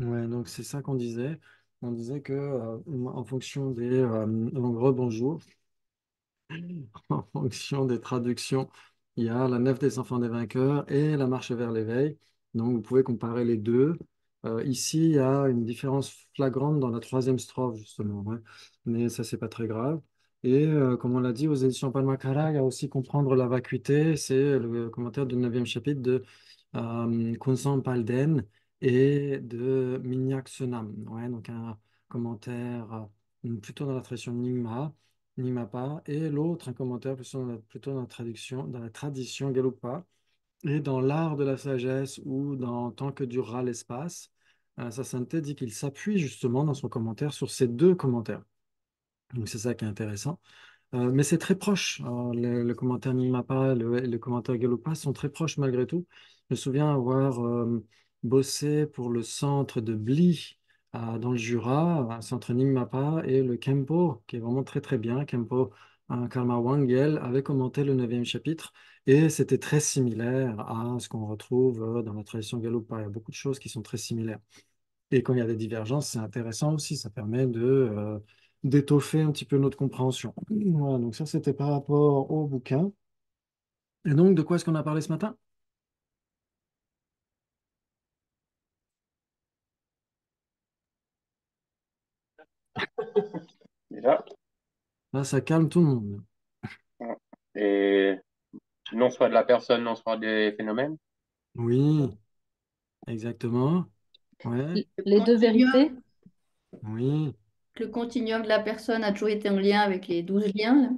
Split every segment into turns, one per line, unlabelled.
Ouais, donc c'est ça qu'on disait. On disait que en fonction des donc rebonjour, en fonction des traductions, il y a la nef des enfants des vainqueurs et la marche vers l'éveil. Donc vous pouvez comparer les deux. Ici, il y a une différence flagrante dans la troisième strophe, justement, ouais. Mais ça, c'est pas très grave. Et comme on l'a dit aux éditions Palmacara, il y a aussi comprendre la vacuité. C'est le commentaire du neuvième chapitre de Kunsan Palden et de Minyak Sonam. Ouais, donc un commentaire plutôt dans la tradition Nyingma. Nimapa, et l'autre, un commentaire plutôt dans la traduction, dans la tradition Galupa, et dans l'art de la sagesse ou dans Tant que durera l'espace. Sassante dit qu'il s'appuie justement dans son commentaire sur ces deux commentaires. Donc c'est ça qui est intéressant. Mais c'est très proche. Le commentaire Nimapa et le commentaire Galupa sont très proches malgré tout. Je me souviens avoir bossé pour le centre de Bli dans le Jura, un centre Nimapa, et le Kempo, qui est vraiment très très bien. Kempo Karma Wangel avait commenté le neuvième chapitre et c'était très similaire à ce qu'on retrouve dans la tradition Galupa. Il y a beaucoup de choses qui sont très similaires. Et quand il y a des divergences, c'est intéressant aussi, ça permet d'étoffer un petit peu notre compréhension. Voilà, donc ça, c'était par rapport au bouquin. Et donc, de quoi est-ce qu'on a parlé ce matin?
Déjà.
Là, ça calme tout le monde.
Ouais. Et non soit de la personne, non soit des phénomènes.
Oui, exactement. Ouais,
Les deux vérités.
oui,
Le continuum de la personne a toujours été en lien avec les 12 liens, là.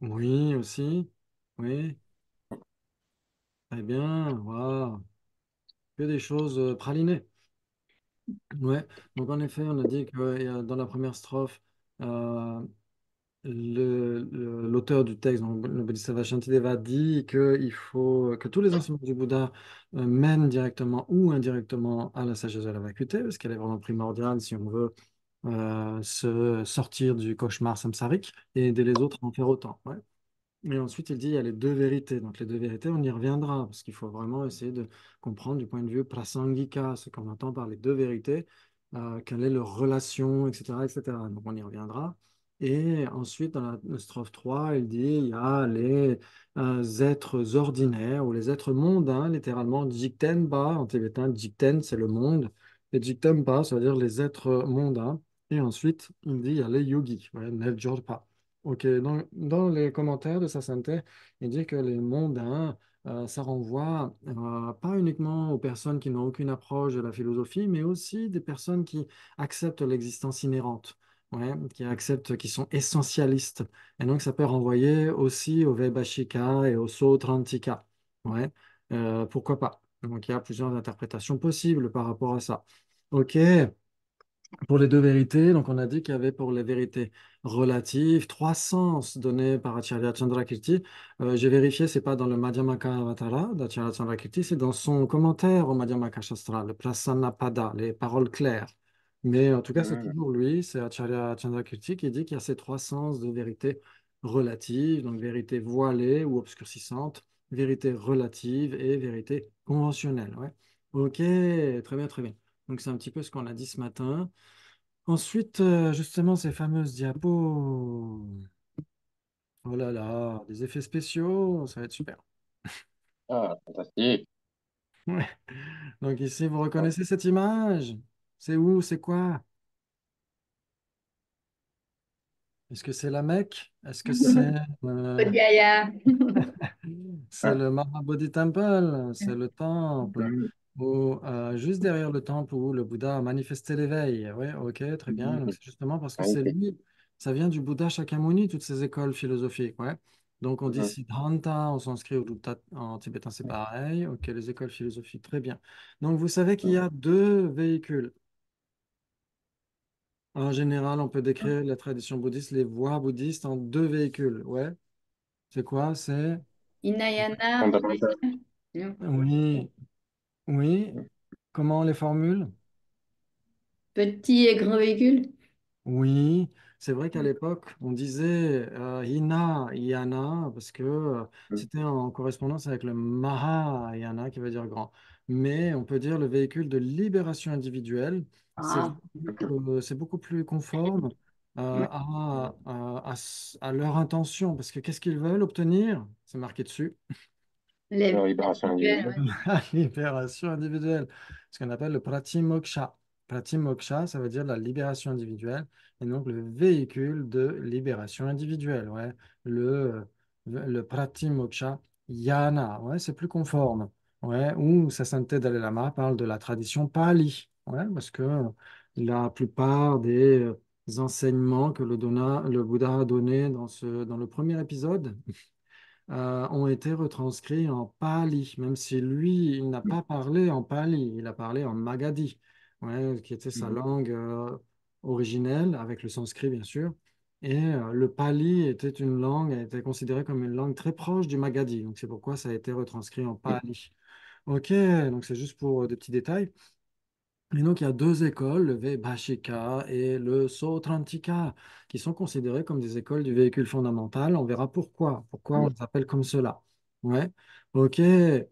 oui aussi. Oui, très bien. Waouh, que des choses pralinées. Ouais, donc en effet, on a dit que dans la première strophe, euh, l'auteur du texte, donc le Bodhisattva Shantideva, dit qu'il faut que tous les enseignements du Bouddha mènent directement ou indirectement à la sagesse de la vacuité, parce qu'elle est vraiment primordiale si on veut se sortir du cauchemar samsarique et aider les autres à en faire autant. Ouais. Et ensuite, il dit il y a les deux vérités. Donc, les deux vérités, on y reviendra, parce qu'il faut vraiment essayer de comprendre du point de vue prasangika, ce qu'on entend par les deux vérités, quelle est leur relation, etc., etc. Donc, on y reviendra. Et ensuite, dans la strophe 3 il dit il y a les êtres ordinaires ou les êtres mondains, littéralement, Jiktenpa, en tibétain, Jikten, c'est le monde, et Jiktenpa, ça veut dire les êtres mondains. Et ensuite, il dit il y a les yogis, ouais, Nevjorpa. Ok, dans les commentaires de sa synthèse, il dit que les mondains, ça renvoie pas uniquement aux personnes qui n'ont aucune approche de la philosophie, mais aussi des personnes qui acceptent l'existence inhérente, ouais, qui acceptent, qui sont essentialistes. Et donc, ça peut renvoyer aussi au Vaibhashika et au Sautrantika. Ouais, pourquoi pas? Donc, il y a plusieurs interprétations possibles par rapport à ça. Ok. Pour les deux vérités, donc on a dit qu'il y avait pour les vérités relatives trois sens donnés par Acharya Chandrakirti. J'ai vérifié, c'est pas dans le Madhyamaka Avatara d'Acharya Chandrakirti, c'est dans son commentaire au Madhyamaka Shastra, le Prasanapada, les paroles claires. Mais en tout cas, c'est
Mhm.
toujours lui, c'est Acharya Chandrakirti qui dit qu'il y a ces trois sens de vérité relative, donc vérité voilée ou obscurcissante, vérité relative et vérité conventionnelle. Ouais. Ok, très bien, très bien. Donc c'est un petit peu ce qu'on a dit ce matin. Ensuite, justement, ces fameuses diapos. Oh là là, des effets spéciaux, ça va être super.
Ah, fantastique.
Ouais. Donc ici, vous
Ah,
reconnaissez cette image? C'est où? C'est quoi? Est-ce que c'est la Mecque? Est-ce que euh,
Bodhgaya.
c'est le Mahabodhi Temple? C'est le temple? Ou juste derrière le temple où le Bouddha a manifesté l'éveil? Oui, ok, très bien. Donc,
mhm.
c'est justement parce que c'est
Magnifique.
lui, ça vient du Bouddha Shakyamuni, toutes ces écoles philosophiques. Ouais. Donc, on dit
Mhm.
Siddhanta en sanskrit ou en tibétain, c'est pareil. Ok, les écoles philosophiques, très bien. Donc, vous savez qu'il y a deux véhicules. En général, on peut décrire la tradition bouddhiste, les voies bouddhistes en deux véhicules. Ouais, c'est quoi? C'est.
Hinayana,
Fondamental.
Oui, oui. Comment on les formule?
petit et grand véhicule.
Oui, c'est vrai qu'à l'époque, on disait Hina, Yana, parce que
Mhm.
c'était en correspondance avec le Mahayana, qui veut dire grand. mais on peut dire le véhicule de libération individuelle.
Ah,
C'est beaucoup plus conforme à leur intention, parce que qu'est-ce qu'ils veulent obtenir? C'est marqué dessus.
Leur
les
libération
virtuels,
individuelle.
ouais.
La libération individuelle, ce qu'on appelle le pratimoksha. Pratimoksha, ça veut dire la libération individuelle, et donc le véhicule de libération individuelle. Ouais. Le pratimoksha yana, ouais, c'est plus conforme. Ouais. Ou Sasanté Dalai Lama parle de la tradition Pali, ouais, parce que la plupart des enseignements que le Bouddha a donnés dans le premier épisode, ont été retranscrits en pali, même si lui, il n'a pas parlé en pali, il a parlé en magadhi, ouais, qui était sa
Mhm.
langue originelle, avec le sanskrit bien sûr. Et le pali était une langue, a été considérée comme une langue très proche du magadhi, donc c'est pourquoi ça a été retranscrit en pali. Ok, donc c'est juste pour des petits détails. Et donc, il y a deux écoles, le Vaibhashika et le Sautrantika, qui sont considérées comme des écoles du véhicule fondamental. On verra pourquoi on les appelle comme cela. Ouais. Ok.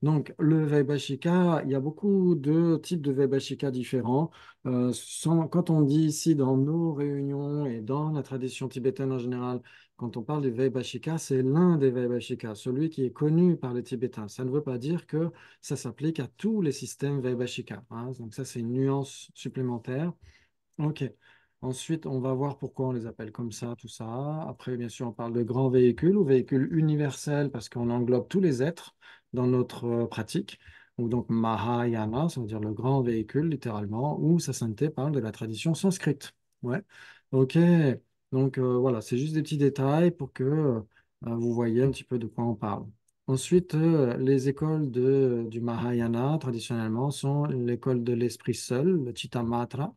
Donc, le Vaibhashika, il y a beaucoup de types de Vaibhashika différents. Quand on dit ici dans nos réunions et dans la tradition tibétaine en général, quand on parle du Vaibhashika, c'est l'un des Vaibhashika, celui qui est connu par les Tibétains. Ça ne veut pas dire que ça s'applique à tous les systèmes Vaibhashika, hein. Donc ça, c'est une nuance supplémentaire. OK. Ensuite, on va voir pourquoi on les appelle comme ça, tout ça. Après, bien sûr, on parle de grands véhicules ou véhicules universels parce qu'on englobe tous les êtres dans notre pratique. Ou donc Mahayana, ça veut dire le grand véhicule, littéralement, ou Sasanté parle de la tradition sanskrite. Ouais. OK. Donc voilà, c'est juste des petits détails pour que vous voyez un petit peu de quoi on parle. Ensuite, les écoles du Mahayana, traditionnellement, sont l'école de l'esprit seul, le Chittamatra,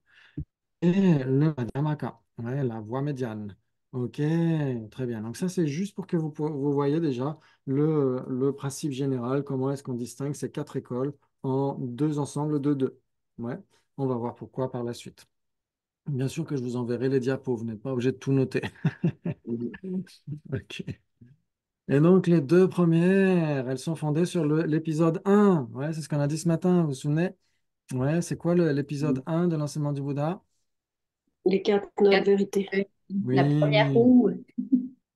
et le Madhyamaka, ouais, la voie médiane. Ok, très bien. Donc ça, c'est juste pour que vous voyez déjà le principe général, comment est-ce qu'on distingue ces quatre écoles en deux ensembles de deux. Ouais, on va voir pourquoi par la suite. Bien sûr que je vous enverrai les diapos, vous n'êtes pas obligé de tout noter.
Mhm.
Ok. Et donc, les deux premières, elles sont fondées sur l'épisode 1. Ouais, c'est ce qu'on a dit ce matin, vous vous souvenez? Ouais, c'est quoi l'épisode 1 de l'enseignement du Bouddha?
Les quatre nobles vérités.
La première
Oui,
roue.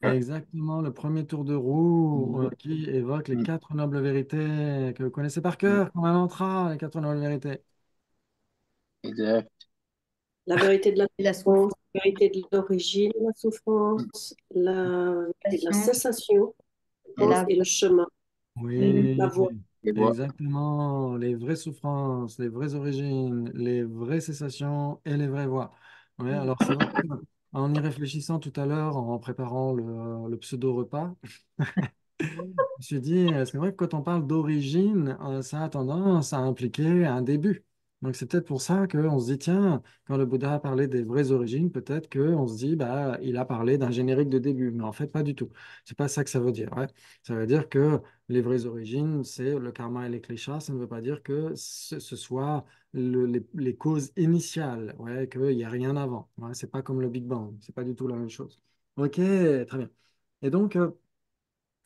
exactement, le premier tour de roue qui évoque les quatre nobles vérités que vous connaissez par cœur, comme un mantra, les quatre nobles vérités.
Exact.
La vérité de la
Et la
souffrance, la vérité de l'origine de la
Mhm.
souffrance, la vérité de la
souffrance
cessation
et la
et le chemin, la
Oui,
voie.
Les voix.
exactement, les vraies souffrances, les vraies origines, les vraies cessations et les vraies voies. Ouais, alors c'est vrai que, en y réfléchissant tout à l'heure, en préparant le pseudo-repas, je me suis dit, c'est vrai que quand on parle d'origine, ça a tendance à impliquer un début. Donc c'est peut-être pour ça qu'on se dit, tiens, quand le Bouddha a parlé des vraies origines, peut-être qu'on se dit, bah, il a parlé d'un générique de début. Mais en fait, pas du tout. C'est pas ça que ça veut dire. Ouais. Ça veut dire que les vraies origines, c'est le karma et les kleshas. Ça ne veut pas dire que ce soit les causes initiales, ouais, qu'il n'y a rien avant. Ouais. C'est pas comme le Big Bang. C'est pas du tout la même chose. Ok, très bien. Et donc,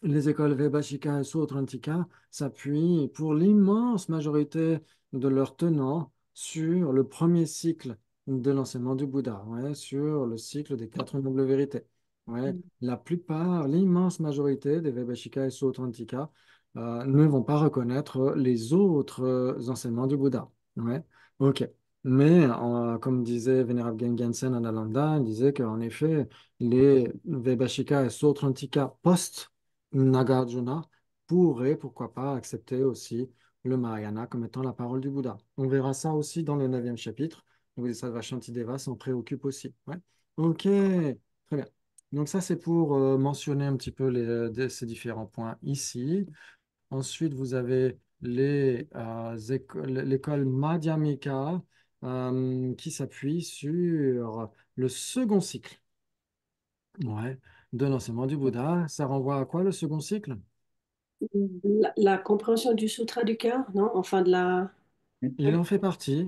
les écoles Vaibhashika et Sautrantika s'appuient pour l'immense majorité de leurs tenants sur le premier cycle de l'enseignement du Bouddha, ouais, sur le cycle des quatre nobles vérités. Ouais. La plupart, l'immense majorité des Vaibhashika et Sautrantika ne vont pas reconnaître les autres enseignements du Bouddha. Ouais. Ok. Mais comme disait Vénérable Gensen Ananda, il disait qu'en effet, les Vaibhashika et Sautrantika Nagarjuna pourrait, pourquoi pas, accepter aussi le Mahayana comme étant la parole du Bouddha. On verra ça aussi dans le neuvième chapitre. Le Bodhisattva Shantideva s'en préoccupe aussi. Ouais. Ok, très bien. Donc ça, c'est pour mentionner un petit peu ces différents points ici. Ensuite, vous avez l'école Madhyamika qui s'appuie sur le second cycle, ouais, de l'enseignement du Bouddha. Ça renvoie à quoi le second cycle?
La compréhension du sutra du cœur, non? Enfin, de la...
Il en fait partie,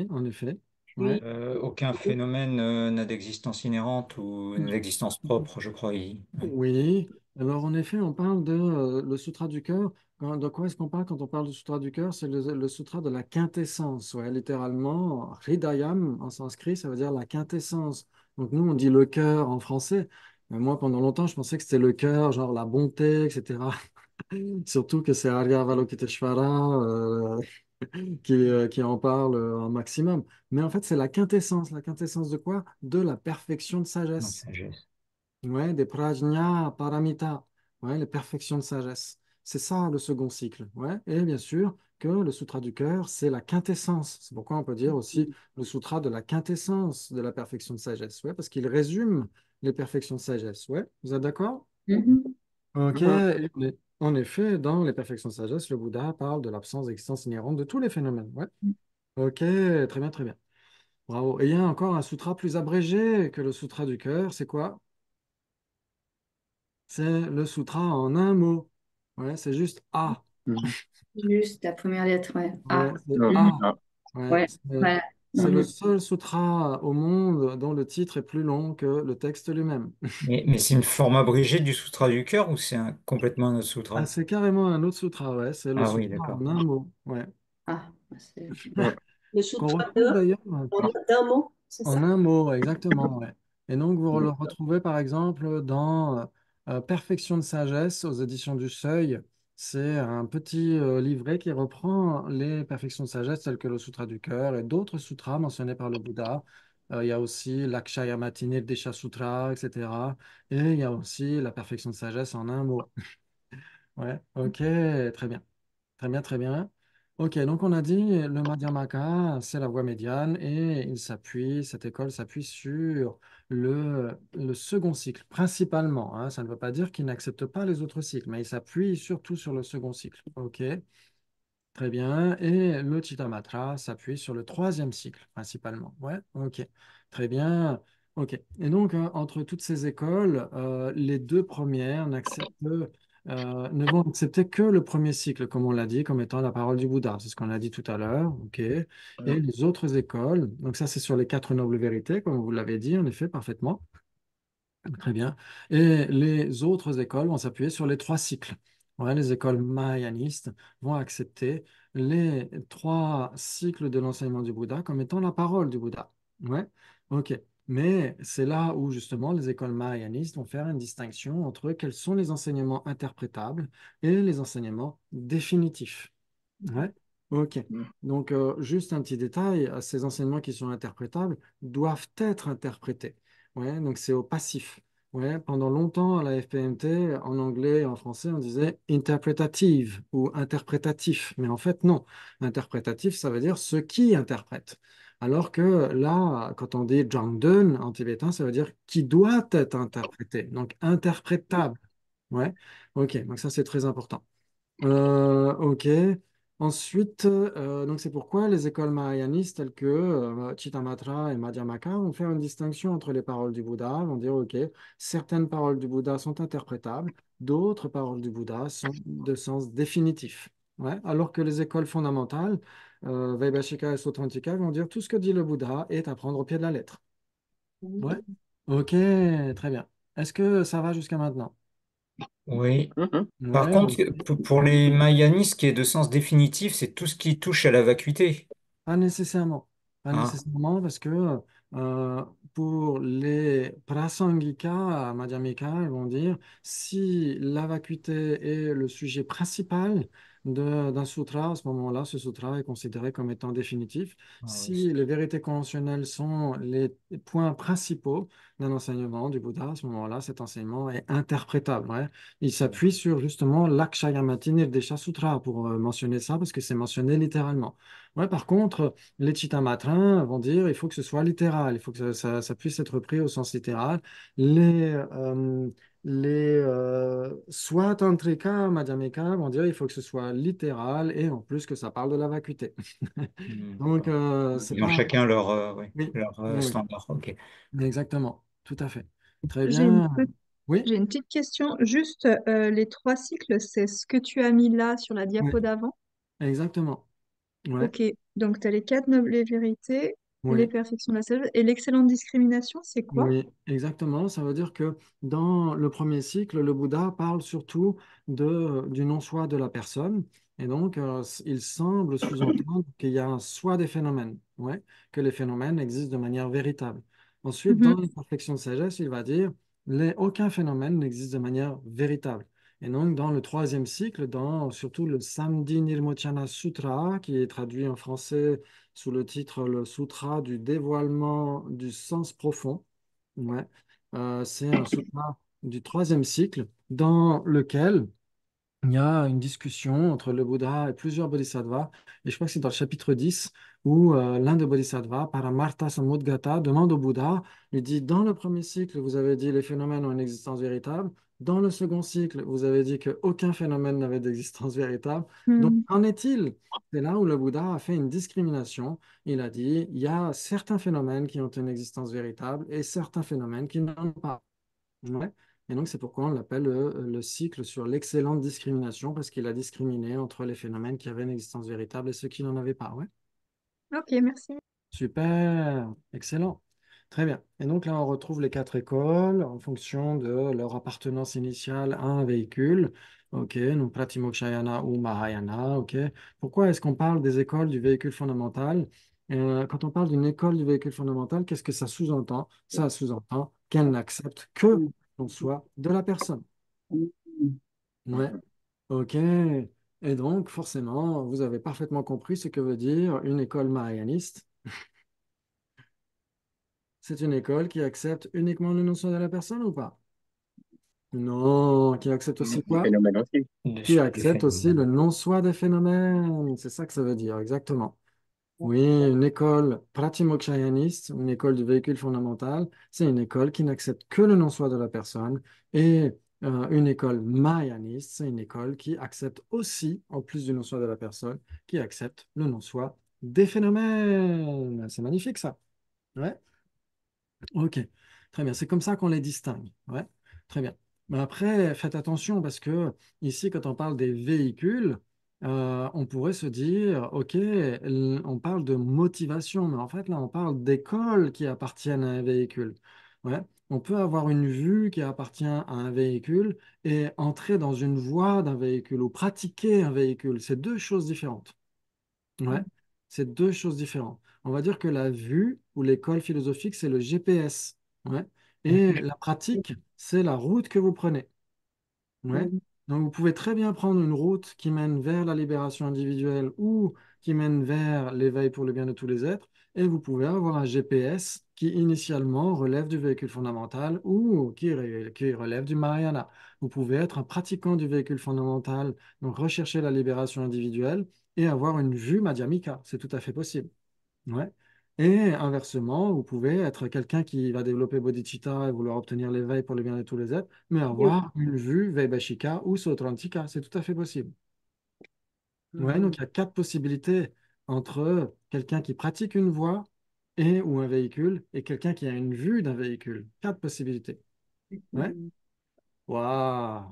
en effet. Ouais.
Oui.
Aucun phénomène n'a d'existence inhérente ou d'existence propre, je crois. Ouais.
Oui, alors en effet, on parle de le sutra du cœur. De quoi est-ce qu'on parle quand on parle du sutra du cœur? C'est le sutra de la quintessence. Ouais, littéralement, Hridayam en sanskrit, ça veut dire la quintessence. Donc nous, on dit le cœur en français. Mais moi, pendant longtemps, je pensais que c'était le cœur, genre la bonté, etc. Surtout que c'est Arya Avalokiteshvara qui en parle un maximum. Mais en fait, c'est la quintessence. La quintessence de quoi? De la perfection de
Non,
sagesse.
sagesse.
Ouais, des prajna paramita, ouais, les perfections de sagesse. C'est ça le second cycle. Ouais. Et bien sûr que le sutra du cœur, c'est la quintessence. C'est pourquoi on peut dire aussi le sutra de la quintessence de la perfection de sagesse. Ouais, parce qu'il résume les perfections de sagesse. Ouais, vous êtes d'accord?
Mhm.
Ok.
Ah,
En effet, dans les perfections de sagesse, le Bouddha parle de l'absence d'existence inhérente de tous les phénomènes. Ouais. Ok, très bien, très bien. Bravo. Et il y a encore un sutra plus abrégé que le sutra du cœur. C'est quoi? C'est le sutra en un mot. Ouais, c'est juste A.
Mhm.
Juste la première lettre, ouais.
Ouais,
Ah.
c'est
Non.
Mhm.
A.
Ah.
Ouais,
Ouais, voilà.
c'est le
Mhm.
seul sutra au monde dont le titre est plus long que le texte lui-même.
Mais c'est une forme abrégée du Sutra du cœur ou c'est complètement un autre
Ah,
sutra?
c'est carrément un autre sutra, ouais. C'est le
Ah oui,
sutra
d'accord.
en un mot. Ouais.
Ah, c'est...
Ouais.
le
Qu'on
sutra
retrouve d'ailleurs.
d'un mot, c'est
En
ça?
un mot, exactement, ouais. Et donc, vous le retrouvez par exemple dans Perfection de sagesse aux éditions du Seuil. C'est un petit livret qui reprend les perfections de sagesse telles que le Sutra du cœur et d'autres sutras mentionnés par le Bouddha. Il y a aussi l'Akshayamati Nirdesha Sutra, etc. Et il y a aussi la perfection de sagesse en un mot. Ouais, ok, très bien. Très bien, très bien. Ok, donc on a dit le Madhyamaka, c'est la voie médiane et cette école s'appuie sur le second cycle, principalement, hein. Ça ne veut pas dire qu'il n'accepte pas les autres cycles, mais il s'appuie surtout sur le second cycle. Ok, très bien. Et le Chittamatra s'appuie sur le troisième cycle, principalement. Ouais, ok, très bien. Ok. Et donc, entre toutes ces écoles, les deux premières ne vont accepter que le premier cycle, comme on l'a dit, comme étant la parole du Bouddha. C'est ce qu'on a dit tout à l'heure. Ok. Et les autres écoles, donc ça, c'est sur les quatre nobles vérités, comme vous l'avez dit, en effet, parfaitement. Très bien. Et les autres écoles vont s'appuyer sur les trois cycles. Ouais, les écoles mahayanistes vont accepter les trois cycles de l'enseignement du Bouddha comme étant la parole du Bouddha. Ouais, ok. Mais c'est là où justement les écoles mahayanistes vont faire une distinction entre quels sont les enseignements interprétables et les enseignements définitifs. Ouais, ok. Donc, juste un petit détail, ces enseignements qui sont interprétables doivent être interprétés. Ouais, donc c'est au passif. Ouais, pendant longtemps, à la FPMT, en anglais et en français, on disait interprétative ou interprétatif. Mais en fait, non. Interprétatif, ça veut dire ce qui interprète. Alors que là, quand on dit Jangden en tibétain, ça veut dire qui doit être interprété. Donc, interprétable. Ouais, ok. Donc, ça, c'est très important. Ok. Ensuite, donc c'est pourquoi les écoles mahayanistes telles que Chittamatra et Madhyamaka vont faire une distinction entre les paroles du Bouddha, vont dire, ok, certaines paroles du Bouddha sont interprétables, d'autres paroles du Bouddha sont de sens définitif. Ouais. Alors que les écoles fondamentales, Vaibhashika et Sautrantika, vont dire tout ce que dit le Bouddha est à prendre au pied de la lettre. Ouais. Ok, très bien. Est-ce que ça va jusqu'à maintenant?
Oui.
Mhm.
Par
Ouais,
contre,
ok.
pour les mayanistes, ce qui est de sens définitif, c'est tout ce qui touche à la vacuité.
Pas nécessairement. Pas
Ah,
nécessairement parce que euh, pour les prasangika, madhyamika, ils vont dire si la vacuité est le sujet principal d'un sutra, à ce moment-là, ce sutra est considéré comme étant définitif.
ah oui,
Si les vérités conventionnelles sont les points principaux d'un enseignement du Bouddha, à ce moment-là, cet enseignement est interprétable. Ouais. Il s'appuie sur justement l'Akshayamati Nirdesha Sutra pour mentionner ça parce que c'est mentionné littéralement. Ouais, par contre, les Chittamatrins vont dire il faut que ce soit littéral, il faut que ça puisse être pris au sens littéral. Les Swatantrika, Madhyamika vont dire il faut que ce soit littéral et en plus que ça parle de la vacuité. Donc,
d'accord.
c'est
Ils ont
pas.
chacun leur, ouais,
Oui,
leur
oui, oui,
standard. Ok.
exactement, tout à fait. Très
J'ai une,
bien. Oui,
j'ai une petite question. Juste, les trois cycles, c'est ce que tu as mis là sur la
oui,
diapo d'avant.
exactement. Ouais,
Ok, donc tu as les quatre nobles vérités, Les
Oui.
perfections de la sagesse. Et l'excellente discrimination, c'est quoi?
Oui, exactement. Ça veut dire que dans le premier cycle, le Bouddha parle surtout du non-soi de la personne. Et donc, il semble sous-entendre qu'il y a soit des phénomènes, ouais, que les phénomènes existent de manière véritable. Ensuite, dans
Mhm.
la perfection de sagesse, il va dire aucun phénomène n'existe de manière véritable. Et donc, dans le troisième cycle, dans surtout le Samdhi Nirmochana Sutra, qui est traduit en français sous le titre Le Sutra du dévoilement du sens profond. Ouais. C'est un sutra du troisième cycle dans lequel il y a une discussion entre le Bouddha et plusieurs bodhisattvas. Et je crois que c'est dans le chapitre 10 où l'un des bodhisattvas, Paramartha Samudgata, demande au Bouddha, lui dit, dans le premier cycle, vous avez dit les phénomènes ont une existence véritable. Dans le second cycle, vous avez dit qu'aucun phénomène n'avait d'existence véritable. Donc,
Mhm.
qu'en est-il? C'est là où le Bouddha a fait une discrimination. Il a dit, il y a certains phénomènes qui ont une existence véritable et certains phénomènes qui n'en ont pas. Ouais. Et donc, c'est pourquoi on l'appelle le cycle sur l'excellente discrimination, parce qu'il a discriminé entre les phénomènes qui avaient une existence véritable et ceux qui n'en avaient pas. Ouais.
Ok, merci.
Super, excellent. Très bien. Et donc là, on retrouve les quatre écoles en fonction de leur appartenance initiale à un véhicule. OK, donc Pratimokshayana ou Mahayana. OK. Pourquoi est-ce qu'on parle des écoles du véhicule fondamental? Quand on parle d'une école du véhicule fondamental, qu'est-ce que ça sous-entend? Ça sous-entend qu'elle n'accepte que l'on soit de la personne. Ouais. OK. Et donc, forcément, vous avez parfaitement compris ce que veut dire une école mahayaniste. C'est une école qui accepte uniquement le notion de la personne ou pas? Non, qui accepte aussi
Les
quoi?
phénomènes aussi.
Qui
Des
accepte aussi le
phénomènes.
non-soi des phénomènes. C'est ça que ça veut dire, exactement. Oui, une école pratimokshayaniste, une école du véhicule fondamental, c'est une école qui n'accepte que le non-soi de la personne. Et une école mahayaniste, c'est une école qui accepte aussi, en plus du non-soi de la personne, qui accepte le non-soi des phénomènes. C'est magnifique ça. Ouais. Ok, très bien. C'est comme ça qu'on les distingue. Ouais, très bien. Mais après, faites attention parce que ici, quand on parle des véhicules, on pourrait se dire, ok, on parle de motivation, mais en fait, là, on parle d'écoles qui appartiennent à un véhicule. Ouais. On peut avoir une vue qui appartient à un véhicule et entrer dans une voie d'un véhicule ou pratiquer un véhicule. C'est deux choses différentes. Ouais, c'est deux choses différentes. On va dire que la vue ou l'école philosophique, c'est le GPS. Ouais. Et la pratique, c'est la route que vous prenez. Ouais. Donc, vous pouvez très bien prendre une route qui mène vers la libération individuelle ou qui mène vers l'éveil pour le bien de tous les êtres. Et vous pouvez avoir un GPS qui initialement relève du véhicule fondamental ou qui relève du Mahayana. Vous pouvez être un pratiquant du véhicule fondamental, donc rechercher la libération individuelle et avoir une vue madhyamika. C'est tout à fait possible. Ouais. Et inversement, vous pouvez être quelqu'un qui va développer bodhicitta et vouloir obtenir l'éveil pour le bien de tous les êtres, mais avoir une vue Vaibhashika ou Sautrantika. C'est tout à fait possible. Ouais, donc il y a quatre possibilités entre quelqu'un qui pratique une voie et ou un véhicule et quelqu'un qui a une vue d'un véhicule. Quatre possibilités. Ouais. Waouh!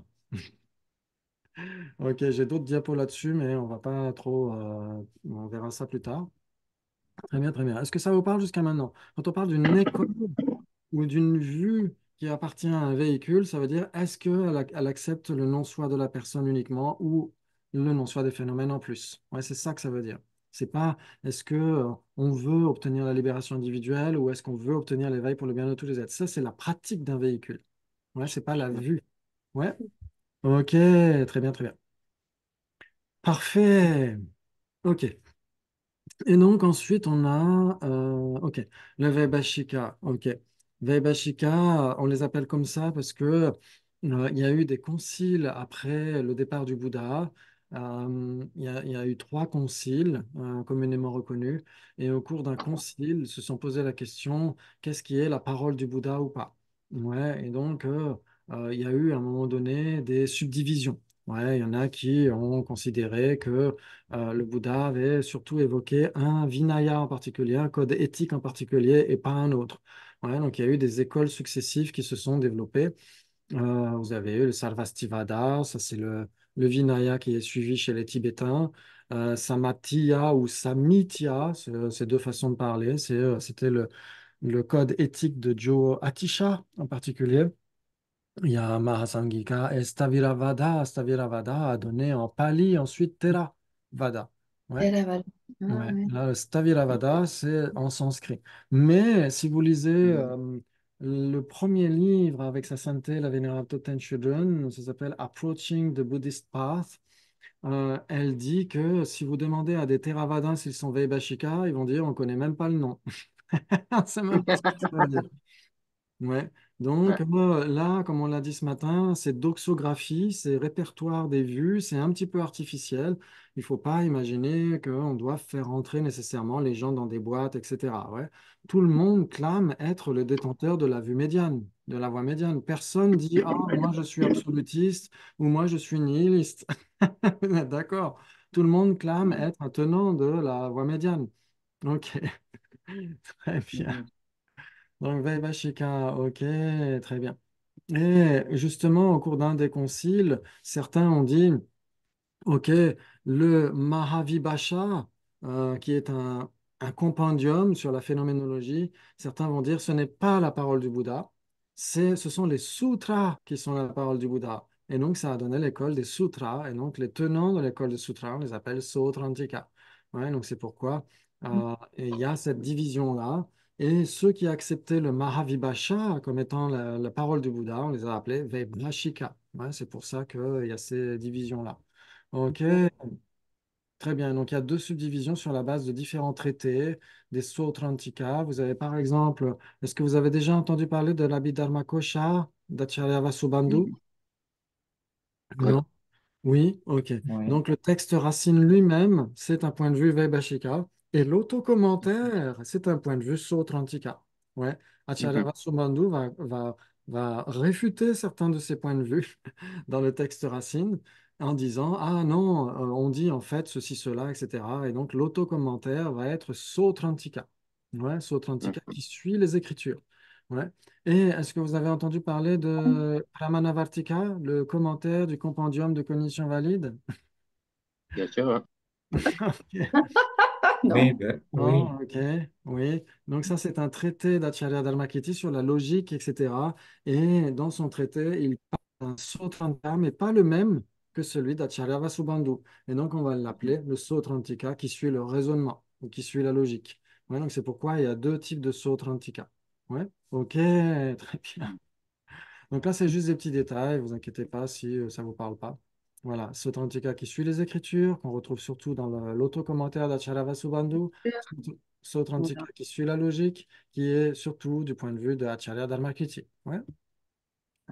Ok, j'ai d'autres diapos là-dessus, mais on va pas trop. On verra ça plus tard. Très bien, très bien. Est-ce que ça vous parle jusqu'à maintenant? Quand on parle d'une école ou d'une vue qui appartient à un véhicule, ça veut dire est-ce qu'elle accepte le non-soi de la personne uniquement ou le non-soi des phénomènes en plus? Ouais, c'est ça que ça veut dire. C'est pas est-ce que on veut obtenir la libération individuelle ou est-ce qu'on veut obtenir l'éveil pour le bien de tous les êtres. Ça, c'est la pratique d'un véhicule. Ouais, c'est pas la vue. Ouais. Ok, très bien, très bien. Parfait. Ok. Et donc ensuite, on a, ok, le Vaibhashika. Ok, Vaibhashika, on les appelle comme ça parce que il y a eu des conciles après le départ du Bouddha. Il y a eu trois conciles communément reconnus. Et au cours d'un concile, ils se sont posé la question, qu'est-ce qui est la parole du Bouddha ou pas? Ouais, et donc, il y a eu à un moment donné des subdivisions. Ouais, il y en a qui ont considéré que le Bouddha avait surtout évoqué un Vinaya en particulier, un code éthique en particulier et pas un autre. Ouais, donc il y a eu des écoles successives qui se sont développées. Vous avez eu le Sarvastivada, ça c'est le Vinaya qui est suivi chez les Tibétains. Samatya ou Samitya, c'est deux façons de parler. C'était le code éthique de Joe Atisha en particulier. Il y a Mahasangika et Staviravada. Staviravada a donné en Pali, ensuite Theravada. Ouais.
Theravada. Ah
Ouais,
ouais.
là, le Staviravada, c'est en sanskrit. Mais si vous lisez le premier livre avec sa sainteté, la Vénérable Toten Sjödön, ça s'appelle Approaching the Buddhist Path. Elle dit que si vous demandez à des Theravadins s'ils sont Vaibhashika, ils vont dire on ne connaît même pas le nom. C'est même pas ce que ça veut dire. Ouais. Donc
Ouais.
là, comme on l'a dit ce matin, c'est doxographie, c'est répertoire des vues, c'est un petit peu artificiel. Il ne faut pas imaginer qu'on doit faire rentrer nécessairement les gens dans des boîtes, etc. Ouais. Tout le monde clame être le détenteur de la vue médiane, de la voie médiane. Personne dit, ah, moi je suis absolutiste ou moi je suis nihiliste. D'accord. Tout le monde clame être un tenant de la voie médiane. Ok, très bien.
Mhm.
Donc, Vaibhashika, ok, très bien. Et justement, au cours d'un des conciles, certains ont dit, ok, le Mahavibhasha, qui est un compendium sur la phénoménologie, certains vont dire ce n'est pas la parole du Bouddha, ce sont les sutras qui sont la parole du Bouddha. Et donc, ça a donné l'école des sutras. Et donc, les tenants de l'école des sutras, on les appelle Sautrantika. Ouais, donc, c'est pourquoi et il y a cette division-là. Et ceux qui acceptaient le Mahavibhasha comme étant la parole du Bouddha, on les a appelés Vaibhashika. Ouais, c'est pour ça qu'il y a ces divisions-là. Ok, très bien. Donc, il y a deux subdivisions sur la base de différents traités, des Sautrantika. Vous avez par exemple, est-ce que vous avez déjà entendu parler de l'Abhidharmakosha d'Acharya Vasubandhu?
Oui.
Non? Oui, ok.
Oui.
Donc le texte racine lui-même, c'est un point de vue Vaibhashika, et l'autocommentaire, c'est un point de vue Sautrantika. Ouais. Acharya
Mhm.
Vasubandhu va réfuter certains de ces points de vue dans le texte racine en disant, ah non, on dit en fait ceci, cela, etc. Et donc l'autocommentaire va être Sautrantika. Ouais, Sautrantika
Mhm.
qui suit les Écritures. Ouais. Et est-ce que vous avez entendu parler de Pramanavartika, le commentaire du compendium de cognition valide?
Bien sûr, hein.
Ah
Oui,
non.
ben,
Non,
oui.
ok, oui. Donc ça, c'est un traité d'Acharya Dharmakirti sur la logique, etc. Et dans son traité, il parle d'un Sautrantika, mais pas le même que celui d'Acharya Vasubandhu. Et donc, on va l'appeler le Sautrantika qui suit le raisonnement ou qui suit la logique. Ouais, donc c'est pourquoi il y a deux types de Sautrantika. Ouais, ok, très bien. Donc là, c'est juste des petits détails, vous inquiétez pas si ça ne vous parle pas. Voilà, Sautrantika qui suit les Écritures, qu'on retrouve surtout dans l'autocommentaire d'Acharya Vasubandhu. Sautrantika qui suit la logique, qui est surtout du point de vue de Acharya Dharmakirti. Ouais.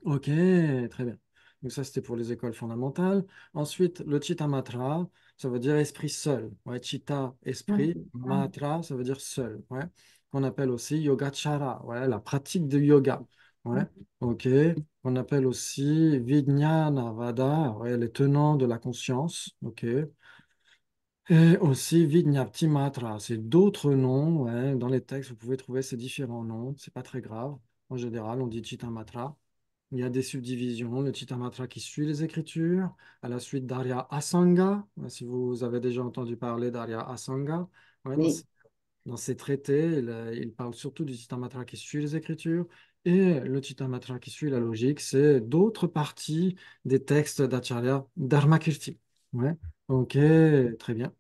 Ok, très bien. Donc ça, c'était pour les écoles fondamentales. Ensuite, le Chitta Matra, ça veut dire esprit seul. Ouais, Chitta, esprit. Matra, ça veut dire seul. Ouais. Qu'on appelle aussi Yogacara, ouais, la pratique de yoga. Ouais. Ok. On appelle aussi Vijnana Vada, ouais, les tenants de la conscience. Ok. Et aussi Vijñapti Matra, c'est d'autres noms. Ouais. Dans les textes, vous pouvez trouver ces différents noms. C'est pas très grave. En général, on dit Chitta Matra. Il y a des subdivisions, le Chittamatra qui suit les Écritures, à la suite d'Arya Asanga, si vous avez déjà entendu parler d'Arya Asanga. Ouais,
Oui.
dans ses traités, il parle surtout du Chittamatra qui suit les Écritures, et le Chittamatra qui suit la logique, c'est d'autres parties des textes d'Acharya Dharmakirti. Ouais, ok, très bien.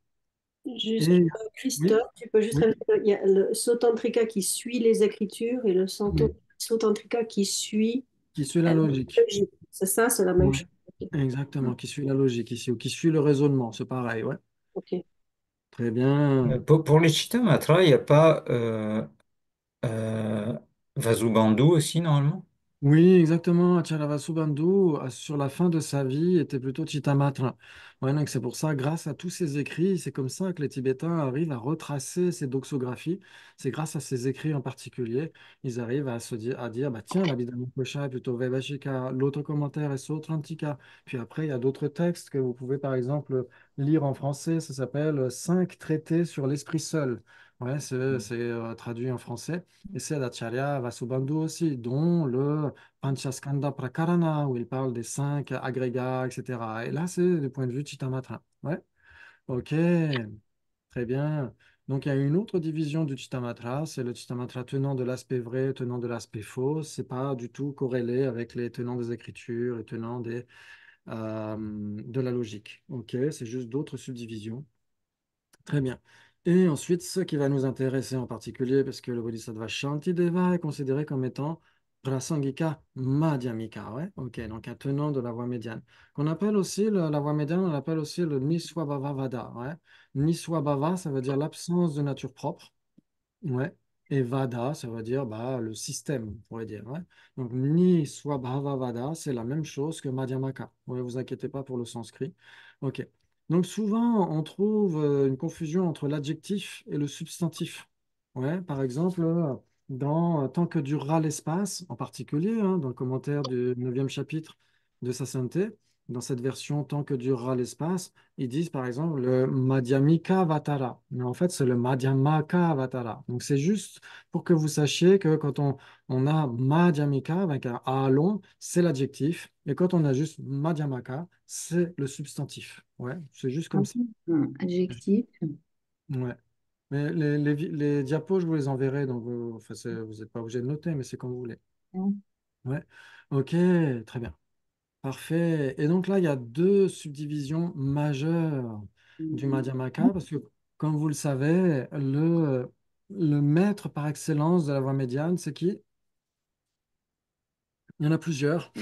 Juste,
Et oui,
Christophe, tu peux juste
oui,
rajouter, il y a le Sotantrika qui suit les Écritures et le
oui,
Sotantrika qui suit
qui suit la
la
logique.
logique. C'est ça, c'est la même
Ouais,
chose. Ok.
exactement, qui suit la logique ici, ou qui suit le raisonnement, c'est pareil, ouais.
Ok.
Très bien.
Pour les Chittamatra, il n'y a pas euh, Vasubandhu aussi, normalement?
Oui, exactement. Acharya sur la fin de sa vie, était plutôt Chittamatra. Ouais, donc c'est pour ça, grâce à tous ces écrits, c'est comme ça que les Tibétains arrivent à retracer ces doxographies. C'est grâce à ces écrits en particulier, ils arrivent à dire, bah tiens, l'Abhidhamma-kosha est plutôt Vaibhashika, l'autre commentaire est Sautrantika. Puis après, il y a d'autres textes que vous pouvez, par exemple, lire en français. Ça s'appelle Cinq traités sur l'esprit seul. Ouais, c'est traduit en français. Et c'est d'Acharya Vasubandhu aussi, dont le Panchaskanda Prakarana, où il parle des cinq agrégats, etc. Et là, c'est du point de vue Chittamatra. Ouais. Ok, très bien. Donc, il y a une autre division du Chittamatra, c'est le Chittamatra tenant de l'aspect vrai, tenant de l'aspect faux. C'est pas du tout corrélé avec les tenants des Écritures et tenants de la logique. Ok, c'est juste d'autres subdivisions. Très bien. Et ensuite, ce qui va nous intéresser en particulier, parce que le Bodhisattva Shantideva est considéré comme étant Prasangika Madhyamika. Ouais? Ok, donc un tenant de la voie médiane. Qu'on appelle aussi la voie médiane, on l'appelle aussi le Niswabhava Vada. Ouais? Niswabhava, ça veut dire l'absence de nature propre. Ouais. Et Vada, ça veut dire bah, le système, on pourrait dire. Ouais. Donc, Ni Swabhava Vada, c'est la même chose que Madhyamaka. Ne vous inquiétez pas pour le sanskrit. OK. Donc, souvent, on trouve une confusion entre l'adjectif et le substantif. Ouais. Par exemple, dans Tant que durera l'espace, en particulier, hein, dans le commentaire du 9e chapitre de sa sainteté, dans cette version Tant que durera l'espace, ils disent par exemple le Madhyamika Vatara, mais en fait c'est le Madhyamaka Vatara. Donc c'est juste pour que vous sachiez que quand on a Madhyamika avec un A long, c'est l'adjectif, et quand on a juste Madhyamaka, c'est le substantif. Ouais, c'est juste comme ça.
Adjectif.
Ouais. Mais les diapos, je vous les enverrai, donc enfin, vous n'êtes pas obligé de noter, mais c'est comme vous voulez. Ouais. Ok, très bien. Parfait. Et donc là, il y a deux subdivisions majeures du Madhyamaka, parce que, comme vous le savez, le maître par excellence de la voie médiane, c'est qui? Il y en a plusieurs.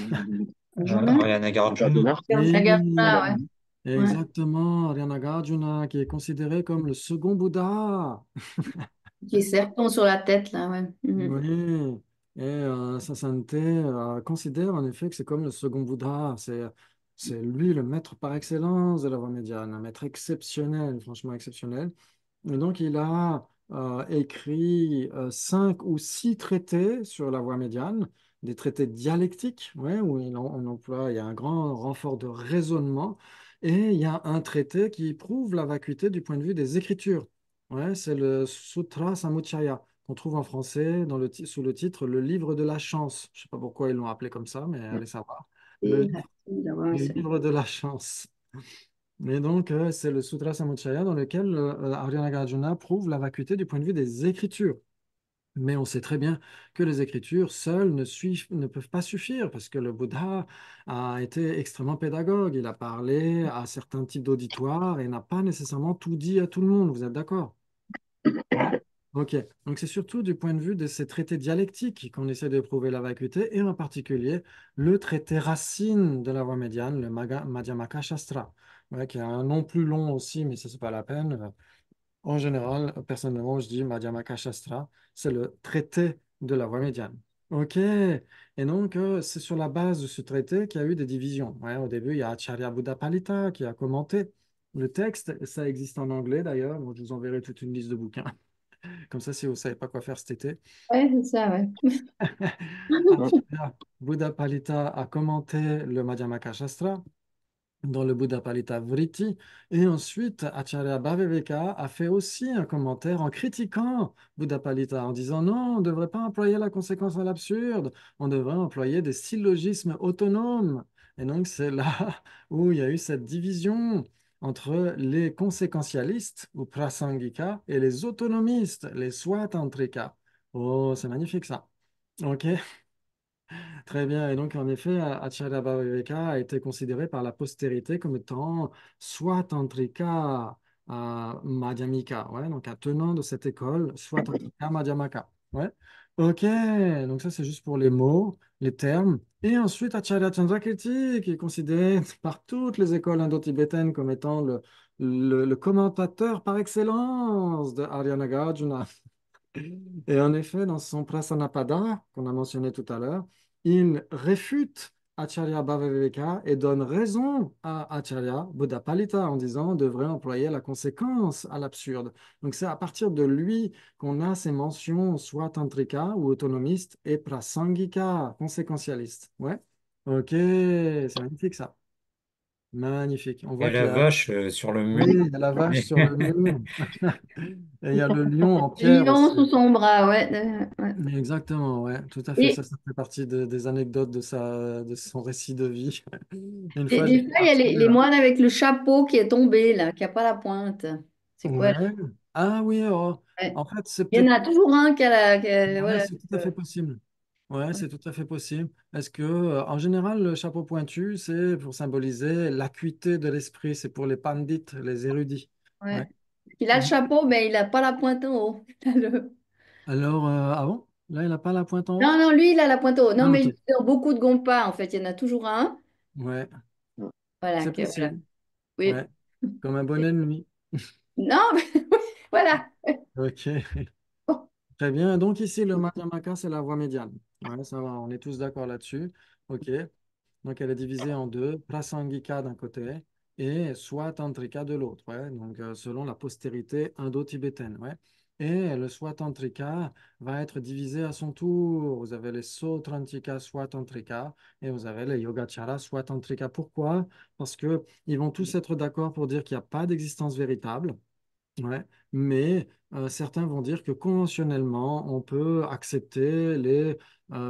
Arjuna?
Ariana Garjuna.
Gardner.
Oui,
Nagarjuna, ouais. Ouais.
exactement, Ariana Nagarjuna, qui est considéré comme le second Bouddha.
Qui est serpent sur la tête, là, ouais. Mhm.
Oui, et sa sainteté considère en effet que c'est comme le second Bouddha. C'est lui le maître par excellence de la voie médiane, un maître exceptionnel, franchement exceptionnel. Et donc, il a écrit 5 ou 6 traités sur la voie médiane, des traités dialectiques, ouais, où on emploie, il y a un grand renfort de raisonnement, et il y a un traité qui prouve la vacuité du point de vue des Écritures. Ouais, c'est le Sutra Samuccaya, qu'on trouve en français sous le titre Le livre de la chance. Je ne sais pas pourquoi ils l'ont appelé comme ça, mais allez savoir.
Et, ouais,
Le
c'est-
livre de la chance. Et donc, c'est le Sutra Samuccaya dans lequel Arya Nagarjuna prouve la vacuité du point de vue des Écritures. Mais on sait très bien que les Écritures seules ne peuvent pas suffire parce que le Bouddha a été extrêmement pédagogue. Il a parlé à certains types d'auditoires et n'a pas nécessairement tout dit à tout le monde. Vous êtes d'accord? Ouais. Ok, donc c'est surtout du point de vue de ces traités dialectiques qu'on essaie de prouver la vacuité, et en particulier le traité racine de la voie médiane, le Madhyamaka Shastra, ouais, qui a un nom plus long aussi, mais ça, c'est pas la peine. En général, personnellement, je dis Madhyamaka Shastra, c'est le traité de la voie médiane. Ok, et donc c'est sur la base de ce traité qu'il y a eu des divisions. Ouais, au début, il y a Acharya Buddha Palita qui a commenté le texte, ça existe en anglais d'ailleurs, donc je vous enverrai toute une liste de bouquins. Comme ça, si vous ne savez pas quoi faire cet été.
ouais, c'est ça, ouais.
Acharya Buddha Palita a commenté le Madhyamaka Shastra dans le Buddha Palita Vritti. Et ensuite, Acharya Bhaviveka a fait aussi un commentaire en critiquant Buddha Palita, en disant non, on ne devrait pas employer la conséquence à l'absurde, on devrait employer des syllogismes autonomes. Et donc, c'est là où il y a eu cette division entre les conséquentialistes, ou prasangika, et les autonomistes, les swatantrika. Oh, c'est magnifique ça. Ok. Très bien. Et donc, en effet, Acharya Bhaviveka a été considéré par la postérité comme étant soit tantrika madhyamika, ouais, donc un tenant de cette école, soit tantrika madhyamaka. Ouais. Ok, donc ça c'est juste pour les mots, les termes. Et ensuite, Acharya Chandrakirti, qui est considéré par toutes les écoles indo-tibétaines comme étant le commentateur par excellence de Arya Nagarjuna. Et en effet, dans son Prasanapada, qu'on a mentionné tout à l'heure, il réfute Acharya Bhavaviveka et donne raison à Acharya Buddhapalita en disant on devrait employer la conséquence à l'absurde. Donc c'est à partir de lui qu'on a ces mentions soit tantrika ou autonomiste et prasangika, conséquentialiste. Ouais. Ok, c'est magnifique ça. Magnifique. On
Il y a
voit qu'il
la
y a,
vache sur le
oui,
mur.
il y a la vache sur le mur. Et il y a le lion en pierre
Lion
aussi.
sous son bras, ouais. Ouais.
Exactement, ouais, tout à fait.
Et,
Ça fait partie des anecdotes de son récit de vie. Une
et
fois,
des
j'étais
fois, il y a
parti.
les moines avec le chapeau qui est tombé, là, qui n'a pas la pointe. C'est quoi?
Ouais. Ah oui, oh.
Ouais.
En fait, c'est
Il y en
peut-être.
a toujours un
Ouais,
voilà.
c'est tout à fait possible. Ouais,
Ouais.
c'est tout à fait possible. Est-ce que, en général, le chapeau pointu, c'est pour symboliser l'acuité de l'esprit. C'est pour les pandits, les érudits. Ouais.
Ouais. Il a le chapeau, mais il n'a pas la pointe en haut. Il a
Alors, ah bon? Là, il n'a pas la pointe en
Non,
haut?
non, lui, il a la pointe en haut. Non,
Ah,
mais
ok.
je veux dire, beaucoup de gompas, en fait, il y en a toujours un.
Ouais,
Voilà,
c'est
voilà.
possible.
Oui.
Ouais, comme un bonnet de nuit.
Non, mais voilà.
Ok.
Bon.
Très bien. Donc ici, le Madhyamaka, c'est la voie médiane. Ouais, ça va, on est tous d'accord là-dessus. OK. Donc elle est divisée en deux, Prasangika d'un côté et Swatantrika de l'autre. Ouais. Donc selon la postérité indo-tibétaine. Ouais. Et le Swatantrika va être divisé à son tour. Vous avez les Sautrantika Swatantrika et vous avez les Yogacara Swatantrika. Pourquoi? Parce que ils vont tous être d'accord pour dire qu'il n'y a pas d'existence véritable. Ouais, mais certains vont dire que conventionnellement, on peut accepter les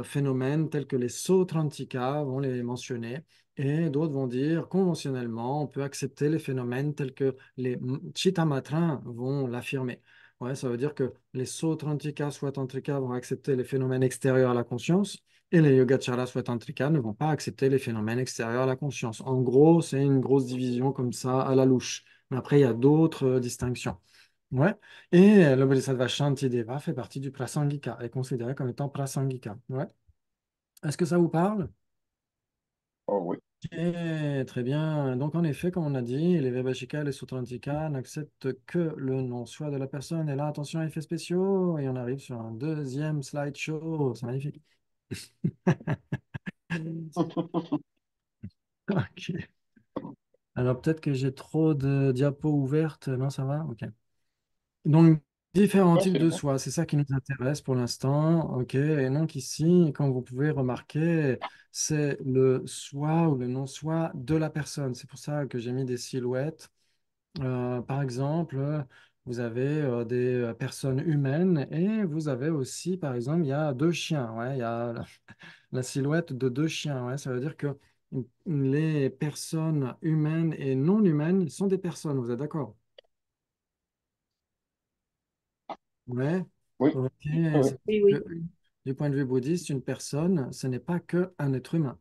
phénomènes tels que les Sautrantika vont les mentionner, et d'autres vont dire conventionnellement, on peut accepter les phénomènes tels que les Chittamatrins vont l'affirmer. Ouais, ça veut dire que les Sautrantika, Swatantrika vont accepter les phénomènes extérieurs à la conscience, et les Yogacara, Swatantrika ne vont pas accepter les phénomènes extérieurs à la conscience. En gros, c'est une grosse division comme ça à la louche. Mais après, il y a d'autres distinctions. Ouais. Et le Bodhisattva Shantideva fait partie du Prasangika, est considéré comme étant Prasangika. Ouais. Est-ce que ça vous parle?
Oh oui.
Et très bien. Donc, en effet, comme on a dit, les Vaibhashika et les Sutrantika n'acceptent que le non-soi de la personne. Et là, attention à effets spéciaux. Et on arrive sur un deuxième slideshow. C'est magnifique. Ok. Alors, peut-être que j'ai trop de diapos ouvertes. Non, ça va? Ok. Donc, différents
Ah,
types
c'est
de
bon.
soie, c'est ça qui nous intéresse pour l'instant. OK. Et donc ici, comme vous pouvez remarquer, c'est le soi ou le non-soi de la personne. C'est pour ça que j'ai mis des silhouettes. Par exemple, vous avez des personnes humaines et vous avez aussi, par exemple, il y a deux chiens. Ouais, il y a la silhouette de deux chiens. Ouais, ça veut dire que les personnes humaines et non humaines sont des personnes. Vous êtes d'accord? Ouais,
Oui.
ok.
Oui.
C'est
Oui,
que,
oui.
du point de vue bouddhiste, une personne, ce n'est pas que un être humain.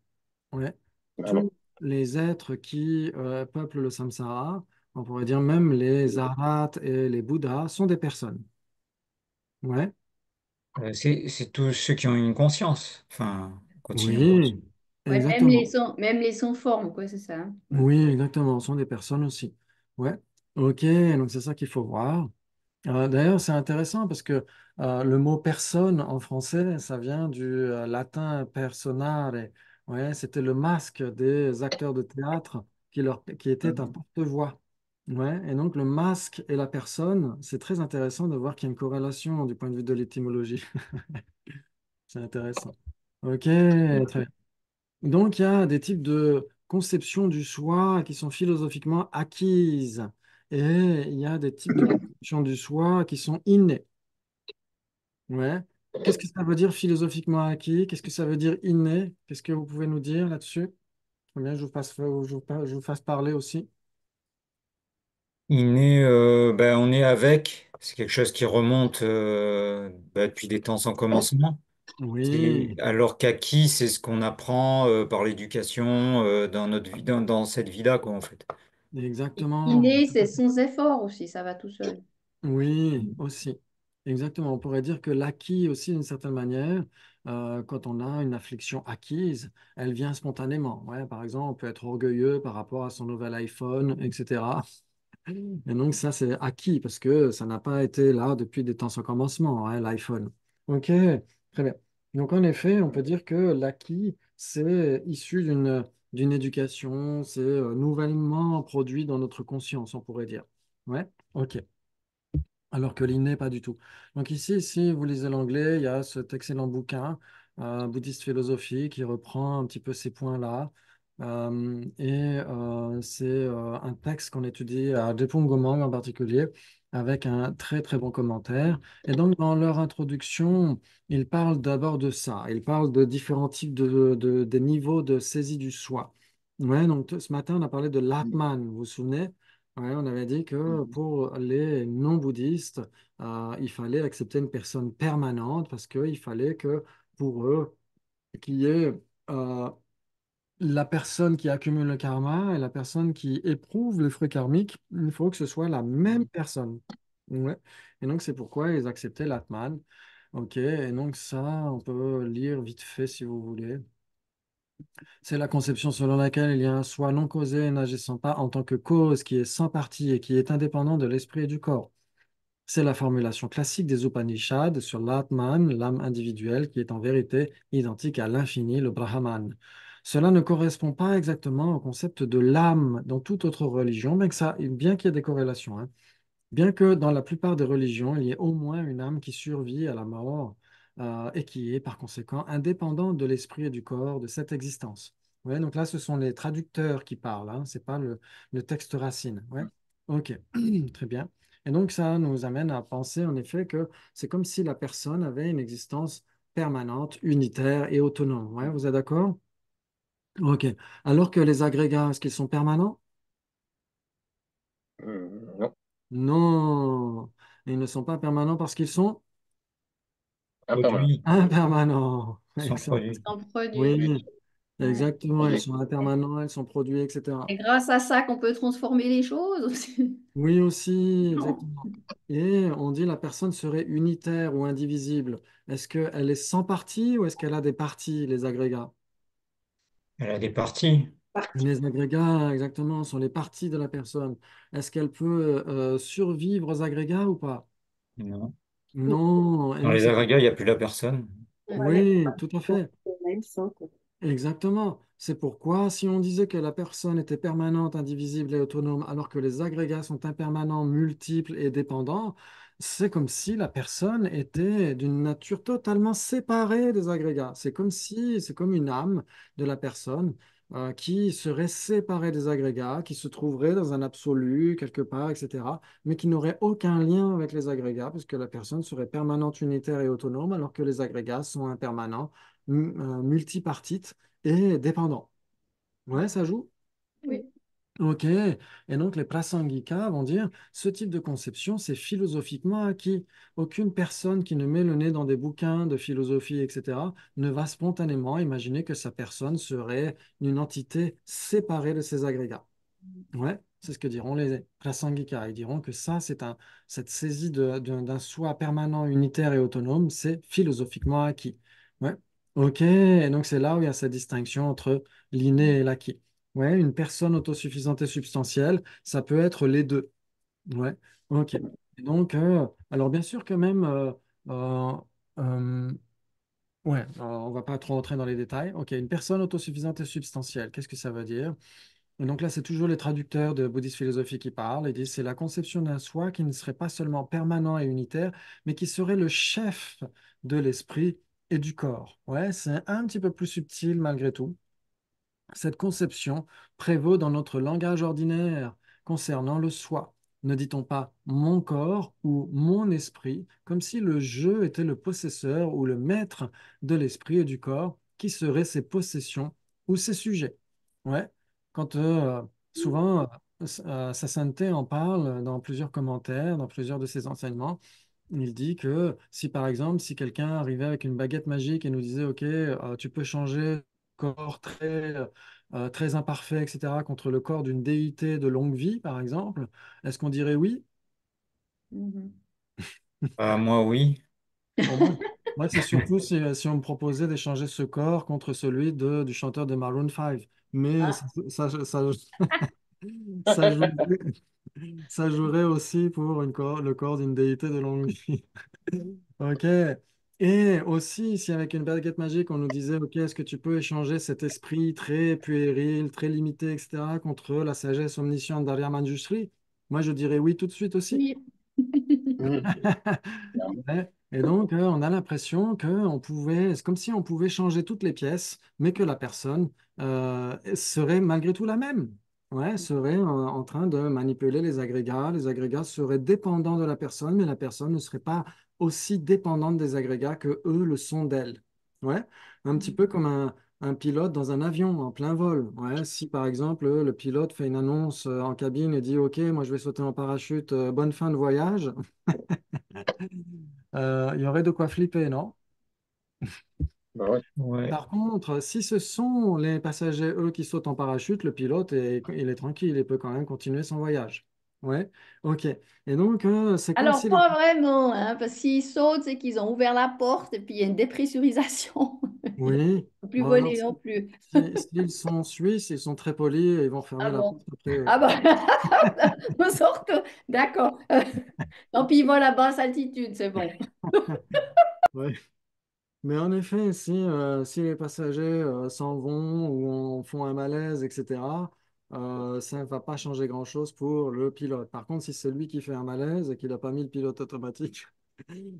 Ouais.
Ah non.
Tous les êtres qui peuplent le samsara, on pourrait dire même les arhats et les bouddhas, sont des personnes. Ouais.
C'est tous ceux qui ont une conscience. Enfin, continue.
Oui,
Ouais,
exactement.
même les sans forme, quoi, c'est ça. Hein. Ouais.
Oui, exactement. Ce sont des personnes aussi. Ouais. Ok, donc c'est ça qu'il faut voir. D'ailleurs, c'est intéressant parce que le mot personne en français, ça vient du latin personare. Ouais, c'était le masque des acteurs de théâtre qui était un porte-voix. Ouais, et donc le masque et la personne, c'est très intéressant de voir qu'il y a une corrélation du point de vue de l'étymologie. C'est intéressant. Ok, très bien. Donc il y a des types de conceptions du soi qui sont philosophiquement acquises. Et il y a des types de conceptions du soi qui sont innées. Ouais. Qu'est-ce que ça veut dire philosophiquement acquis? Qu'est-ce que ça veut dire inné? Qu'est-ce que vous pouvez nous dire là-dessus? Faut bien que je vous fasse parler aussi.
On est avec. C'est quelque chose qui remonte depuis des temps sans commencement.
Oui,
Alors qu'acquis, c'est ce qu'on apprend par l'éducation dans notre vie, dans cette vie-là, quoi, en fait.
exactement.
Inné,
Tout
c'est
à fait.
sans effort aussi, ça va tout seul.
Oui, aussi. Exactement. On pourrait dire que l'acquis aussi, d'une certaine manière, quand on a une affliction acquise, elle vient spontanément. Ouais, par exemple, on peut être orgueilleux par rapport à son nouvel iPhone, etc. Et donc ça, c'est acquis parce que ça n'a pas été là depuis des temps sans commencement, hein, l'iPhone. Ok, très bien. Donc en effet, on peut dire que l'acquis, c'est issu d'une éducation, c'est nouvellement produit dans notre conscience, on pourrait dire. Ouais, ok. Alors que l'inné, pas du tout. Donc ici, si vous lisez l'anglais, il y a cet excellent bouquin, Bouddhiste philosophie, qui reprend un petit peu ces points-là. C'est un texte qu'on étudie à Drepung Ngomang en particulier, avec un très très bon commentaire. Et donc, dans leur introduction, ils parlent d'abord de ça. Ils parlent de différents types des niveaux de saisie du soi. Ouais, donc ce matin, on a parlé de l'Atman, vous vous souvenez? Ouais, on avait dit que pour les non-bouddhistes, il fallait accepter une personne permanente parce qu'il fallait que pour eux, qu'il y ait euh, la personne qui accumule le karma et la personne qui éprouve le fruit karmique, il faut que ce soit la même personne. Ouais. Et donc, c'est pourquoi ils acceptaient l'Atman. OK, et donc ça, on peut lire vite fait si vous voulez. C'est la conception selon laquelle il y a un soi non causé et n'agissant pas en tant que cause qui est sans partie et qui est indépendant de l'esprit et du corps. C'est la formulation classique des Upanishads sur l'Atman, l'âme individuelle, qui est en vérité identique à l'infini, le Brahman. Cela ne correspond pas exactement au concept de l'âme dans toute autre religion, bien qu'il y ait des corrélations, hein. Bien que dans la plupart des religions, il y ait au moins une âme qui survit à la mort et qui est par conséquent indépendante de l'esprit et du corps de cette existence. Ouais, donc là, ce sont les traducteurs qui parlent, hein, ce n'est pas le texte racine. Ouais. Ok, très bien. Et donc ça nous amène à penser en effet que c'est comme si la personne avait une existence permanente, unitaire et autonome. Ouais, vous êtes d'accord? Ok. Alors que les agrégats, est-ce qu'ils sont permanents?
Non,
Non, ils ne sont pas permanents parce qu'ils sont
impermanent.
Produit,
impermanents.
sans
Excellent.
produit.
Sans produit.
Oui,
Ouais.
exactement. Ils sont impermanents, ils sont produits, etc.
Et grâce à ça qu'on peut transformer les choses aussi.
Oui, aussi, exactement. Et on dit la personne serait unitaire ou indivisible. Est-ce qu'elle est sans partie ou est-ce qu'elle a des parties, les agrégats?
Elle a des parties.
Parti.
Les agrégats, exactement, sont les parties de la personne. Est-ce qu'elle peut survivre aux agrégats ou pas?
Non.
Non. Et
Dans
donc,
les agrégats, il n'y a plus la personne.
Voilà, il
oui, tout à
faut
fait.
même sans, quoi.
Exactement. C'est pourquoi, si on disait que la personne était permanente, indivisible et autonome, alors que les agrégats sont impermanents, multiples et dépendants, c'est comme si la personne était d'une nature totalement séparée des agrégats. C'est comme une âme de la personne qui serait séparée des agrégats, qui se trouverait dans un absolu quelque part, etc., mais qui n'aurait aucun lien avec les agrégats, puisque la personne serait permanente, unitaire et autonome, alors que les agrégats sont impermanents, multipartites et dépendant. Ouais, ça joue?
Oui.
Ok. Et donc les prasangika vont dire, ce type de conception, c'est philosophiquement acquis. Aucune personne qui ne met le nez dans des bouquins de philosophie, etc., ne va spontanément imaginer que sa personne serait une entité séparée de ses agrégats. Ouais, c'est ce que diront les prasangika. Ils diront que ça, cette saisie d'un soi permanent, unitaire et autonome, c'est philosophiquement acquis. Ouais, ok. Et donc, c'est là où il y a cette distinction entre l'inné et l'acquis. Ouais, une personne autosuffisante et substantielle, ça peut être les deux. Ouais, ok. Et donc, alors bien sûr que même, euh, euh, ouais, on va pas trop rentrer dans les détails. Ok, une personne autosuffisante et substantielle, qu'est-ce que ça veut dire? Et donc là, c'est toujours les traducteurs de bouddhisme philosophie qui parlent. Ils disent c'est la conception d'un soi qui ne serait pas seulement permanent et unitaire, mais qui serait le chef de l'esprit et du corps. Ouais, c'est un petit peu plus subtil malgré tout. Cette conception prévaut dans notre langage ordinaire concernant le soi. Ne dit-on pas mon corps ou mon esprit, comme si le je était le possesseur ou le maître de l'esprit et du corps, qui seraient ses possessions ou ses sujets. Ouais. Quand souvent, Sasanté en parle dans plusieurs commentaires, dans plusieurs de ses enseignements. Il dit que si par exemple, si quelqu'un arrivait avec une baguette magique et nous disait, OK, tu peux changer le corps très imparfait, etc., contre le corps d'une déité de longue vie, par exemple, est-ce qu'on dirait oui?
Mhm.
Moi, oui.
Pour moi, moi c'est surtout si on me proposait d'échanger ce corps contre celui du chanteur de Maroon 5. Mais
Ah,
ça jouerait, ça jouerait aussi pour le corps d'une déité de longue vie. Ok. Et aussi, si avec une baguette magique, on nous disait, OK, est-ce que tu peux échanger cet esprit très puéril, très limité, etc., contre la sagesse omnisciente d'Arya Manjushri? Moi, je dirais oui tout de suite aussi.
oui.
Ouais. Et donc, on a l'impression que c'est comme si on pouvait changer toutes les pièces, mais que la personne serait malgré tout la même. Ouais, serait en train de manipuler les agrégats. Les agrégats seraient dépendants de la personne, mais la personne ne serait pas aussi dépendante des agrégats que eux le sont d'elle. Ouais, un petit peu comme un pilote dans un avion en plein vol. Ouais, si par exemple le pilote fait une annonce en cabine et dit OK, moi je vais sauter en parachute, bonne fin de voyage, il y aurait de quoi flipper, non?
Bah ouais.
Ouais.
Par contre, si ce sont les passagers, eux, qui sautent en parachute, le pilote, il est tranquille, il peut quand même continuer son voyage. Ouais, ok. Et donc, c'est comme
Alors,
si les...
pas vraiment, hein, parce que s'ils sautent, c'est qu'ils ont ouvert la porte et puis il y a une dépressurisation. Ils ne
Oui,
peuvent plus
bon, alors,
voler non plus.
s'ils sont suisses, ils sont très polis et ils vont
Ah
fermer la
bon?
porte après, oui.
Ah bah, on sort tout. D'accord. Tant pis, ils volent à basse altitude, c'est bon.
Ouais. Mais en effet, si les passagers s'en vont ou font un malaise, etc., ça ne va pas changer grand-chose pour le pilote. Par contre, si c'est lui qui fait un malaise et qu'il n'a pas mis le pilote automatique,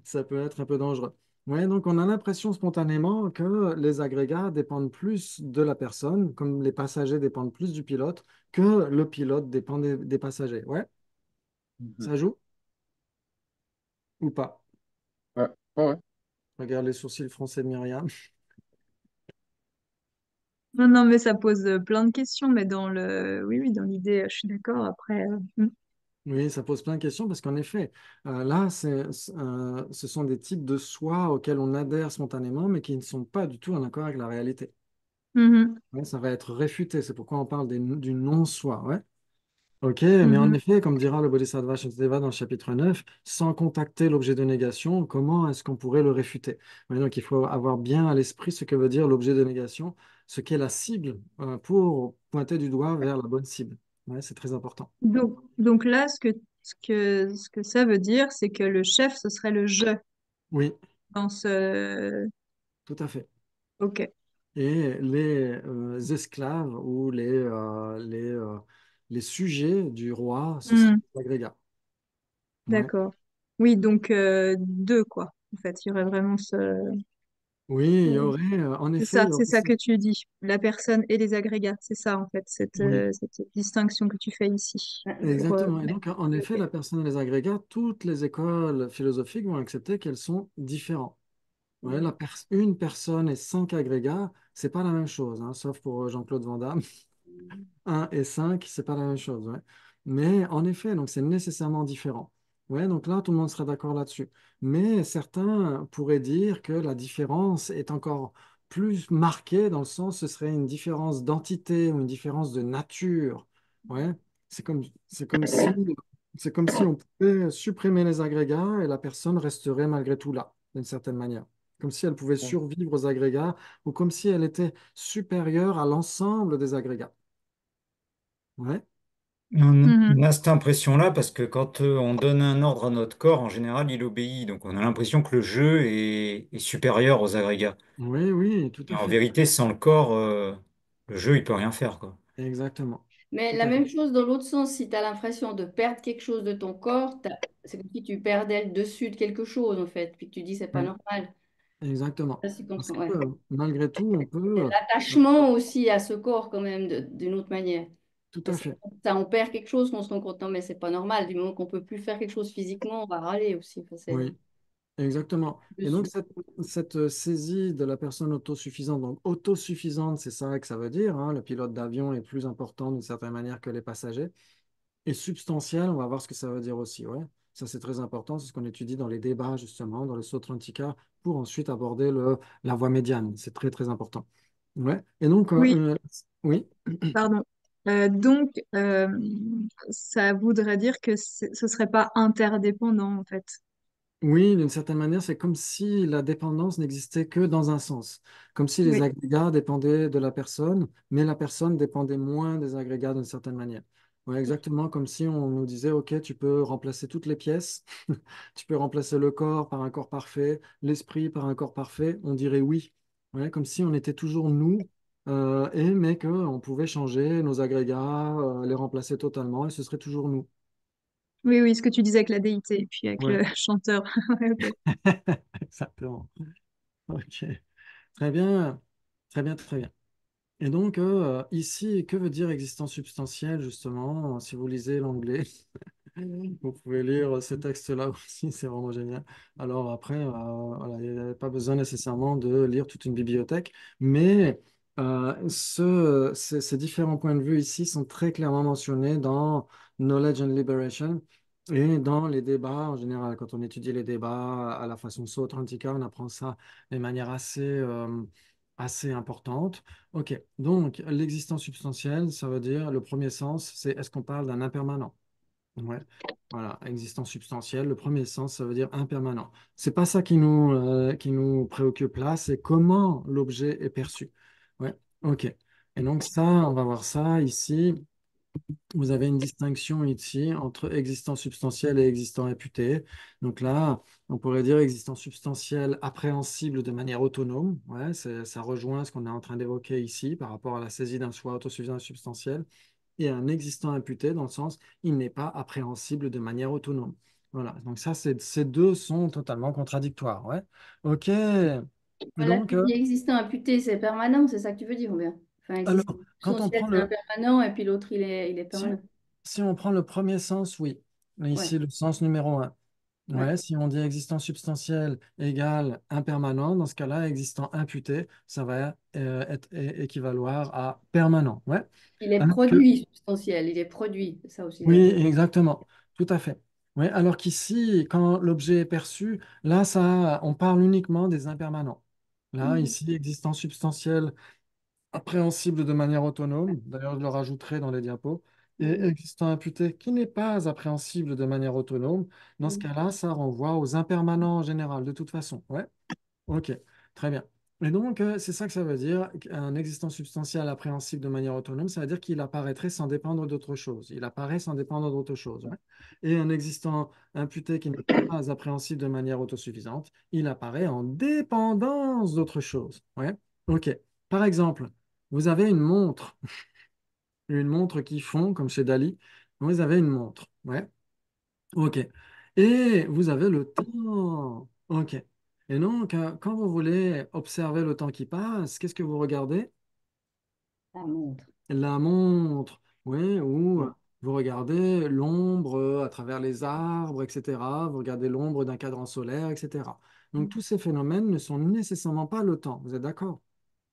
ça peut être un peu dangereux. Ouais, donc on a l'impression spontanément que les agrégats dépendent plus de la personne, comme les passagers dépendent plus du pilote, que le pilote dépend des passagers. Ouais,
Mhm.
ça joue ou pas?
Ouais. Ouais.
Regarde les sourcils français de Myriam.
Non, non, mais ça pose plein de questions, mais dans le, oui, oui, dans l'idée, je suis d'accord. Après,
Oui, ça pose plein de questions parce qu'en effet, là, ce sont des types de soi auxquels on adhère spontanément, mais qui ne sont pas du tout en accord avec la réalité.
mhm,
Ouais, ça va être réfuté. C'est pourquoi on parle du non-soi. Ouais. Ok, mais en
mhm.
effet, comme dira le Bodhisattva Shantideva dans le chapitre 9, sans contacter l'objet de négation, comment est-ce qu'on pourrait le réfuter? Ouais, donc il faut avoir bien à l'esprit ce que veut dire l'objet de négation, ce qu'est la cible, pour pointer du doigt vers la bonne cible. Ouais, c'est très important.
Donc là, ce que ça veut dire, c'est que le chef, ce serait le je
Oui,
dans ce,
tout à fait.
ok.
Et les esclaves ou les sujets du roi, ce sera
Hmm,
l'agrégats. Ouais.
d'accord. Oui, donc deux, quoi. En fait, il y aurait vraiment ce...
Oui, il y aurait, en effet, il y
C'est
aurait
ça que tu dis, la personne et les agrégats, c'est ça en fait,
oui,
cette distinction que tu fais ici. Pour,
exactement. Et
ouais,
donc, en effet,
ok.
la personne et les agrégats, toutes les écoles philosophiques vont accepter qu'elles sont différentes. Ouais, une personne et cinq agrégats, c'est pas la même chose, hein, sauf pour Jean-Claude Van Damme. 1 et 5, c'est pas la même chose. Ouais. Mais en effet, donc c'est nécessairement différent. Ouais, donc là, tout le monde sera d'accord là-dessus. Mais certains pourraient dire que la différence est encore plus marquée dans le sens, ce serait une différence d'entité ou une différence de nature. Ouais. C'est comme si, c'est comme si on pouvait supprimer les agrégats et la personne resterait malgré tout là, d'une certaine manière. Comme si elle pouvait survivre aux agrégats ou comme si elle était supérieure à l'ensemble des agrégats. Ouais,
Mhm.
On a cette impression-là parce que quand on donne un ordre à notre corps, en général, il obéit. Donc on a l'impression que le jeu est supérieur aux agrégats.
oui, oui, tout
Mais
à
en
fait.
vérité, sans le corps, le jeu, il peut rien faire, quoi.
Exactement.
Mais
Tout
la
à fait.
même chose dans l'autre sens, si tu as l'impression de perdre quelque chose de ton corps, c'est comme si tu perdais le dessus de quelque chose en fait, puis que tu dis c'est pas
Mm,
normal.
exactement.
Ça, tu
Parce
comprends,
que
ouais.
malgré tout, on peut.
L'attachement aussi à ce corps quand même d'une autre manière.
Tout
Et
à fait.
ça, on perd quelque chose qu'on se rend compte, non, mais c'est pas normal. Du moment qu'on peut plus faire quelque chose physiquement, on va râler aussi. Enfin, c'est
Oui, exactement. Et donc,
dessus.
cette saisie de la personne autosuffisante, donc autosuffisante, c'est ça que ça veut dire, hein, le pilote d'avion est plus important d'une certaine manière que les passagers. Et substantiel, on va voir ce que ça veut dire aussi. Ouais. Ça, c'est très important. C'est ce qu'on étudie dans les débats, justement, dans le Sautrantika, pour ensuite aborder la voie médiane. C'est très, très important. Ouais. Et donc,
Oui,
oui.
pardon. Donc, ça voudrait dire que ce serait pas interdépendant en fait.
Oui, d'une certaine manière, c'est comme si la dépendance n'existait que dans un sens, comme si les
Oui,
agrégats dépendaient de la personne, mais la personne dépendait moins des agrégats d'une certaine manière. Ouais, exactement comme si on nous disait, OK, tu peux remplacer toutes les pièces, tu peux remplacer le corps par un corps parfait, l'esprit par un corps parfait, on dirait oui. Ouais, comme si on était toujours nous, mais qu'on pouvait changer nos agrégats, les remplacer totalement, et ce serait toujours nous.
oui, oui, ce que tu disais avec la déité et puis avec
Ouais,
le chanteur. Ouais, ok.
exactement. OK. Très bien, très bien, très bien. Et donc, ici, que veut dire existence substantielle, justement, si vous lisez l'anglais? Vous pouvez lire ce texte-là aussi, c'est vraiment génial. Alors après, voilà, il n'y a pas besoin nécessairement de lire toute une bibliothèque, mais ces différents points de vue ici sont très clairement mentionnés dans Knowledge and Liberation et dans les débats en général. Quand on étudie les débats à la façon Sotrantika, on apprend ça de manière assez importante. Ok, donc l'existence substantielle, ça veut dire, le premier sens, c'est est-ce qu'on parle d'un impermanent? Ouais, voilà, existence substantielle. Le premier sens, ça veut dire impermanent. C'est pas ça qui nous préoccupe là, c'est comment l'objet est perçu. Ouais, ok. Et donc ça, on va voir ça ici. Vous avez une distinction ici entre existence substantielle et existant imputé. Donc là, on pourrait dire existence substantielle appréhensible de manière autonome. Ouais, ça rejoint ce qu'on est en train d'évoquer ici par rapport à la saisie d'un soi autosuffisant et substantiel et un existant imputé dans le sens il n'est pas appréhensible de manière autonome. Voilà, donc ça, ces deux sont totalement contradictoires. Ouais. Ok. Et
Là,
donc,
tu dis existant imputé, c'est permanent, c'est ça que tu veux dire, ou bien? Enfin,
alors,
existant
quand on
potentiel,
prend
c'est
le,
impermanent, et puis l'autre, il est
si,
permanent.
si on prend le premier sens, oui.
Ouais,
Ici, le sens numéro un.
ouais.
Ouais, si on dit existant substantiel égale impermanent, dans ce cas-là, existant imputé, ça va être équivaloir à permanent. Ouais.
Il est
Alors que
produit substantiel, il est produit, c'est ça aussi.
Oui, exactement, tout à fait. Oui, alors qu'ici, quand l'objet est perçu, là, ça, on parle uniquement des impermanents. Là,
Mhm.
ici, existence substantielle appréhensible de manière autonome, d'ailleurs, je le rajouterai dans les diapos, et
Mhm.
existant imputé qui n'est pas appréhensible de manière autonome. Dans ce
Mhm.
cas-là, ça renvoie aux impermanents en général, de toute façon. Ouais. Ok, très bien. Et donc, c'est ça que ça veut dire, un existant substantiel appréhensible de manière autonome, ça veut dire qu'il apparaîtrait sans dépendre d'autre chose. Il apparaît sans dépendre d'autre chose. Ouais. Et un existant imputé qui n'est pas appréhensible de manière autosuffisante, il apparaît en dépendance d'autre chose. Ouais. Ok. Par exemple, vous avez une montre qui fond, comme chez Dali. Vous avez une montre. Ouais. Ok. Et vous avez le temps. Ok. Et donc, quand vous voulez observer le temps qui passe, qu'est-ce que vous regardez?
La montre.
La montre. Oui, ou vous regardez l'ombre à travers les arbres, etc. Vous regardez l'ombre d'un cadran solaire, etc. Donc, tous ces phénomènes ne sont nécessairement pas le temps. Vous êtes d'accord?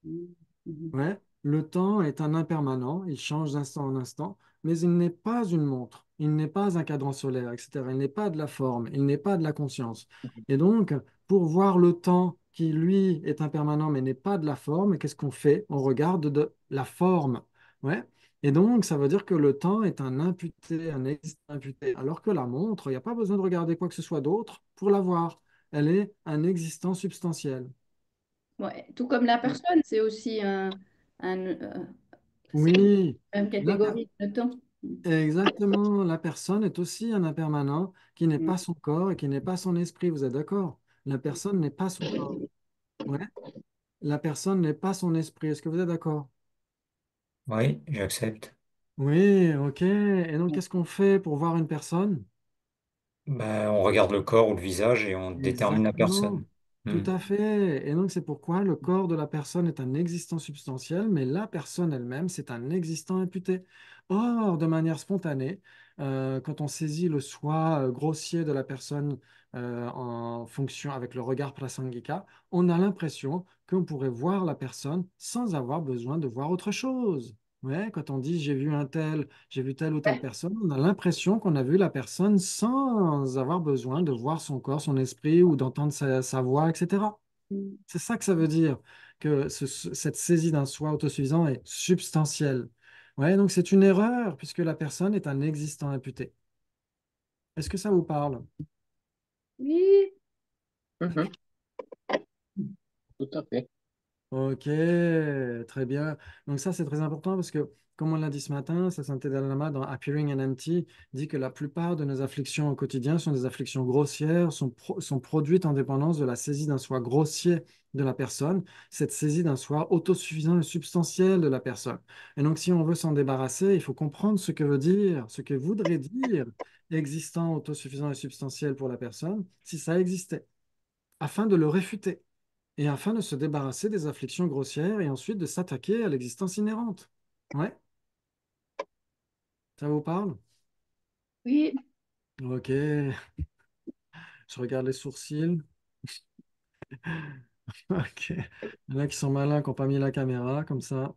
Mhm. Mhm.
Ouais, le temps est un impermanent, il change d'instant en instant, mais il n'est pas une montre, il n'est pas un cadran solaire, etc. Il n'est pas de la forme, il n'est pas de la conscience. Et donc, pour voir le temps qui, lui, est impermanent, mais n'est pas de la forme, qu'est-ce qu'on fait? On regarde de la forme. Ouais. Et donc, ça veut dire que le temps est un imputé, un existant imputé, alors que la montre, il n'y a pas besoin de regarder quoi que ce soit d'autre pour la voir. Elle est un existant substantiel.
Ouais, tout comme la personne, c'est aussi c'est
Oui.
la même
La, per-
catégorie que le temps.
Exactement, la personne est aussi un impermanent qui n'est
Mhm.
pas son corps et qui n'est pas son esprit, vous êtes d'accord? La personne n'est pas son corps. Ouais. La personne n'est pas son esprit, est-ce que vous êtes d'accord?
Oui, j'accepte.
Oui, ok. Et donc, qu'est-ce qu'on fait pour voir une personne?
Bah, on regarde le corps ou le visage et on détermine la
Exactement,
personne.
tout
Hmm.
à fait. Et donc, c'est pourquoi le corps de la personne est un existant substantiel, mais la personne elle-même, c'est un existant imputé. Or, de manière spontanée, quand on saisit le soi grossier de la personne en fonction avec le regard prasangika, on a l'impression qu'on pourrait voir la personne sans avoir besoin de voir autre chose. Ouais, quand on dit j'ai vu un tel, j'ai vu telle ou telle
Ouais.
personne, on a l'impression qu'on a vu la personne sans avoir besoin de voir son corps, son esprit ou d'entendre sa voix, etc.
Mhm.
C'est ça que ça veut dire, que cette saisie d'un soi autosuffisant est substantielle. Ouais, donc c'est une erreur puisque la personne est un existant imputé. Est-ce que ça vous parle?
Oui.
Mhm. Tout à fait.
Ok, très bien. Donc ça, c'est très important parce que, comme on l'a dit ce matin, Sasanté Dalai Lama, dans Appearing and Empty, dit que la plupart de nos afflictions au quotidien sont des afflictions grossières, sont produites en dépendance de la saisie d'un soi grossier de la personne, cette saisie d'un soi autosuffisant et substantiel de la personne. Et donc, si on veut s'en débarrasser, il faut comprendre ce que veut dire, ce que voudrait dire existant, autosuffisant et substantiel pour la personne, si ça existait, afin de le réfuter. et afin de se débarrasser des afflictions grossières et ensuite de s'attaquer à l'existence inhérente. Ouais, ça vous parle?
Oui.
Ok, je regarde les sourcils. Ok, il y en a qui sont malins, qui n'ont pas mis la caméra, comme ça.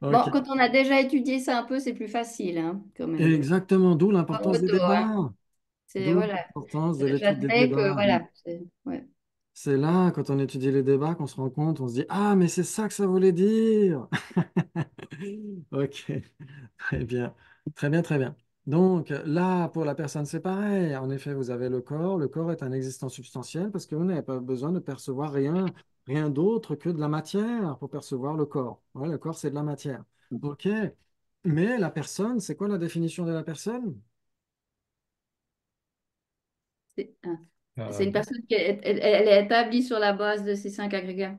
Bon,
Ok,
quand on a déjà étudié ça un peu, c'est plus facile, hein, quand même.
exactement, d'où
Pas
l'importance des
photo, hein.
débats.
C'est,
D'où
voilà.
l'importance de l'étude des
J'admets que,
débats.
voilà. Ouais.
C'est là, quand on étudie les débats, qu'on se rend compte, on se dit, ah, mais c'est ça que ça voulait dire. Ok, très bien. Très bien, très bien. Donc là, pour la personne, c'est pareil. En effet, vous avez le corps. Le corps est un existant substantiel parce que vous n'avez pas besoin de percevoir rien, rien d'autre que de la matière pour percevoir le corps. Ouais, le corps, c'est de la matière. Ok. Mais la personne, c'est quoi la définition de la personne?
C'est hein. C'est
Euh,
une personne qui elle est établie sur la base de ces 5 agrégats.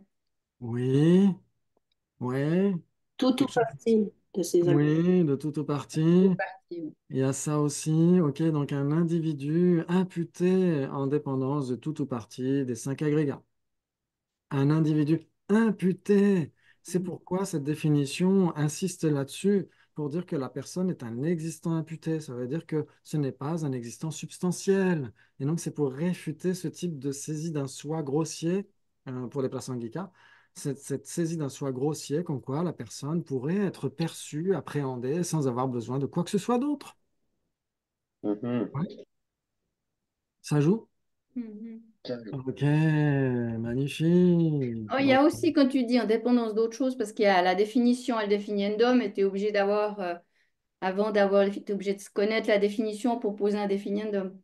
Oui, oui.
Tout ou
Quelque chose.
partie de ces actes.
Oui, de tout ou partie. Il y a ça aussi, ok, donc un individu imputé en dépendance de tout ou partie des 5 agrégats. Un individu imputé. C'est pourquoi cette définition insiste là-dessus pour dire que la personne est un existant imputé. Ça veut dire que ce n'est pas un existant substantiel. Et donc, c'est pour réfuter ce type de saisie d'un soi grossier pour les places anglicas. Cette saisie d'un soi grossier, comme quoi la personne pourrait être perçue, appréhendée sans avoir besoin de quoi que ce soit d'autre.
Mhm.
Ouais, ça joue?
Mhm.
Ok, magnifique.
Oh, il y a aussi, quand tu dis indépendance d'autre chose, parce qu'il y a la définition, elle définit un DOM, et tu es obligé d'avoir, avant d'avoir, tu es obligé de connaître la définition pour poser un définiendum.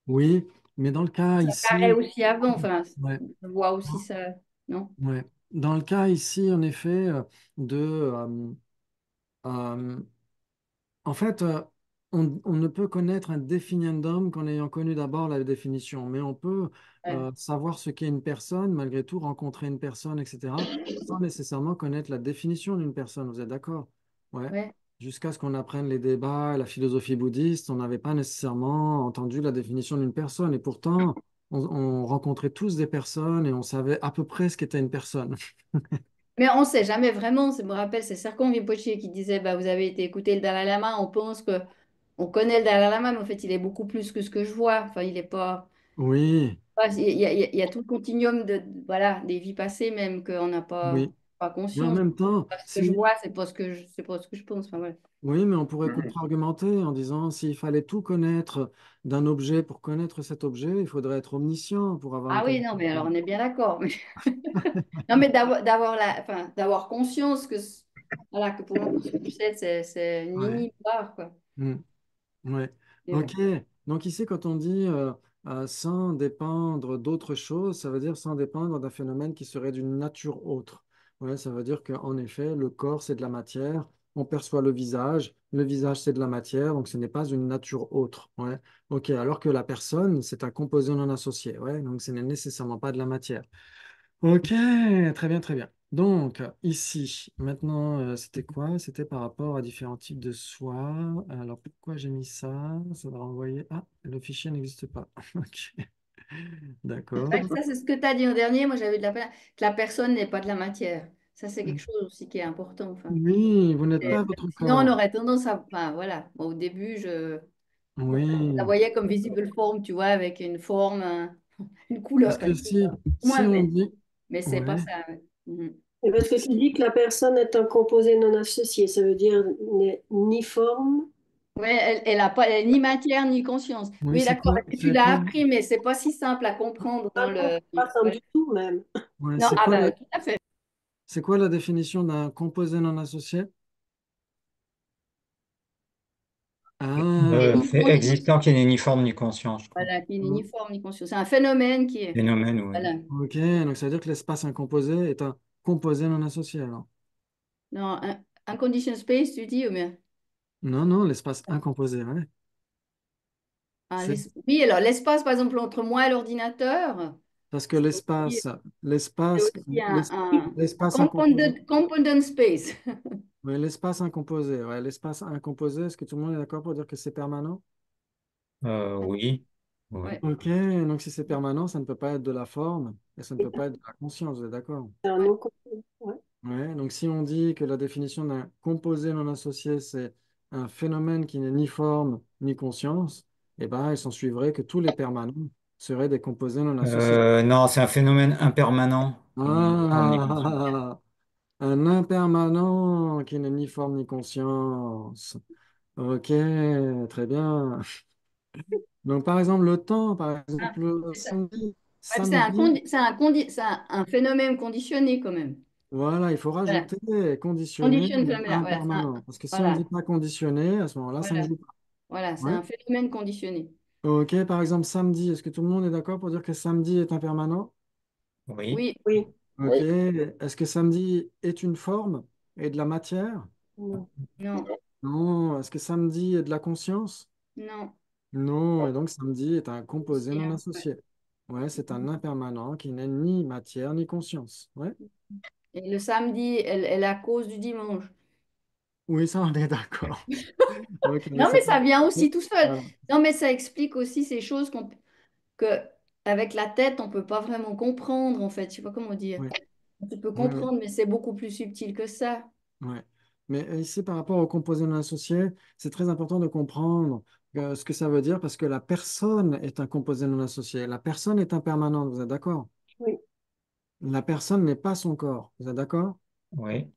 Oui, mais dans le cas
Ça paraît
ici,
aussi avant, enfin,
ouais,
je vois aussi ça, non?
ouais. Dans le cas ici, en effet, de, euh, en fait, on ne peut connaître un définiendum qu'en ayant connu d'abord la définition, mais on peut
Ouais,
savoir ce qu'est une personne, malgré tout, rencontrer une personne, etc., sans nécessairement connaître la définition d'une personne. Vous êtes d'accord? Ouais.
ouais.
Jusqu'à ce qu'on apprenne les débats, la philosophie bouddhiste, on n'avait pas nécessairement entendu la définition d'une personne. Et pourtant, on rencontrait tous des personnes et on savait à peu près ce qu'était une personne.
Mais on ne sait jamais vraiment. Je me rappelle, c'est Sergio Rinpoche qui disait, bah, vous avez été écouter le Dalai Lama, on pense que on connaît le Dalai Lama, mais en fait, il est beaucoup plus que ce que je vois. Enfin, il est pas.
Oui,
Il y a tout le continuum voilà, des vies passées même qu'on n'a
oui.
pas
Mais en
conscience.
même temps,
Parce que je
si,
vois, c'est pas ce que je pense. Enfin, voilà.
oui, mais on pourrait contre-argumenter en disant s'il fallait tout connaître d'un objet pour connaître cet objet, il faudrait être omniscient pour avoir une
Ah oui, non,
connaissance.
mais alors on est bien d'accord. Mais... Non, mais d'avoir conscience que, voilà, que pour moi, ce que je sais, c'est une
Ouais.
mini part, quoi.
Mm. Ouais.
Et
Ok.
ouais.
Donc ici, quand on dit sans dépendre d'autre chose, ça veut dire sans dépendre d'un phénomène qui serait d'une nature autre. Ouais, ça veut dire qu'en effet, le corps, c'est de la matière. On perçoit le visage, c'est de la matière, donc ce n'est pas une nature autre. Ouais. Ok. Alors que la personne, c'est un composé non associé. Ouais. Donc ce n'est nécessairement pas de la matière. Ok, très bien, très bien. Donc, ici, maintenant, c'était quoi? C'était par rapport à différents types de soie. Alors, pourquoi j'ai mis ça? Ça va renvoyer. Ah, le fichier n'existe pas. Ok, d'accord.
Ouais, ça, c'est ce que tu as dit au dernier. Moi, j'avais de la peine que la personne n'est pas de la matière. Ça, c'est quelque chose aussi qui est important. Enfin,
Oui, vous n'êtes pas votre
sinon, on
corps.
aurait tendance à. Enfin, voilà. Bon, au début, je la
Oui,
voyais comme visible form, tu vois, avec une forme, une
parce
couleur.
que si
Moi,
on dit.
mais c'est pas
Ouais,
ça. Ouais. Mhm.
Et parce que tu dis que la personne est un composé non associé, ça veut dire ni forme.
Ouais, elle a pas elle a ni matière ni conscience.
oui,
Oui,
c'est
d'accord.
quoi?
Est-ce que tu
C'est
l'as
quoi?
appris, mais c'est pas si simple à comprendre dans le.
Pas simple
Ouais.
du tout même.
Ouais,
Non, ah bah, tout à fait.
c'est quoi la définition d'un composé non associé?
Et
Ah,
ni
c'est
fond ni conscience.
existant qui n'est ni forme ni conscient, je crois.
Voilà, qui n'est ni forme ni conscience. C'est un phénomène qui est.
Phénomène, oui.
Voilà.
ok, donc ça veut dire que l'espace incomposé est un composé non associé alors.
Non, un condition space, tu dis, ou bien.
Non, non, l'espace incomposé, ouais. C'est
Oui, alors l'espace, par exemple, entre moi et l'ordinateur,
parce que
c'est aussi, c'est
l'espace,
aussi un
l'espace incomposé.
component space.
Oui, l'espace incomposé, ouais, l'espace incomposé, est-ce que tout le monde est d'accord pour dire que c'est permanent?
Oui. Oui.
Ouais,
Ok, donc si c'est permanent, ça ne peut pas être de la forme et ça ne peut pas être de la conscience, vous êtes d'accord?
C'est un
ouais,
non complet. Ouais.
Ouais, donc si on dit que la définition d'un composé non associé, c'est un phénomène qui n'est ni forme ni conscience, eh ben, il s'en suivrait que tous les permanents seraient des composés non associés.
Non, c'est un phénomène impermanent qui n'est ni forme ni conscience.
Ah, un impermanent qui n'est ni forme ni conscience. Ok, très bien. Donc par exemple, le temps, par
ah,
exemple, le
c'est ça.
samedi,
Ouais, c'est un,
samedi,
un phénomène conditionné quand même.
voilà, il faut
Voilà.
rajouter conditionné
Conditionne phénomène. Voilà,
impermanent. Parce que si on ne dit
voilà,
pas conditionné, à ce moment-là, ça ne
voilà,
joue pas.
voilà, c'est
Ouais.
un phénomène conditionné.
Ok, par exemple, samedi, est-ce que tout le monde est d'accord pour dire que samedi est impermanent?
Oui,
Oui,
Oui.
Ok,
Oui,
est-ce que samedi est une forme et de la matière?
Non.
non,
non,
Non. Est-ce que samedi est de la conscience?
non.
Non. Et donc samedi est un composé
Aussi,
non
hein, ouais.
associé. Ouais, c'est un impermanent qui n'est ni matière ni conscience. Ouais.
Et le samedi est la cause du dimanche.
Oui, ça, on est d'accord. Ok,
Non, mais ça vient aussi tout seul.
voilà.
Non, mais ça explique aussi ces choses que avec la tête, on peut pas vraiment comprendre, en fait. Je sais pas comment dire.
Ouais,
Tu peux
ouais, ouais,
comprendre, mais c'est beaucoup plus subtil que ça.
ouais. Mais ici, par rapport aux composés non associés, c'est très important de comprendre ce que ça veut dire parce que la personne est un composé non associé. La personne est impermanente, vous êtes d'accord?
Oui.
La personne n'est pas son corps, vous êtes d'accord?
oui.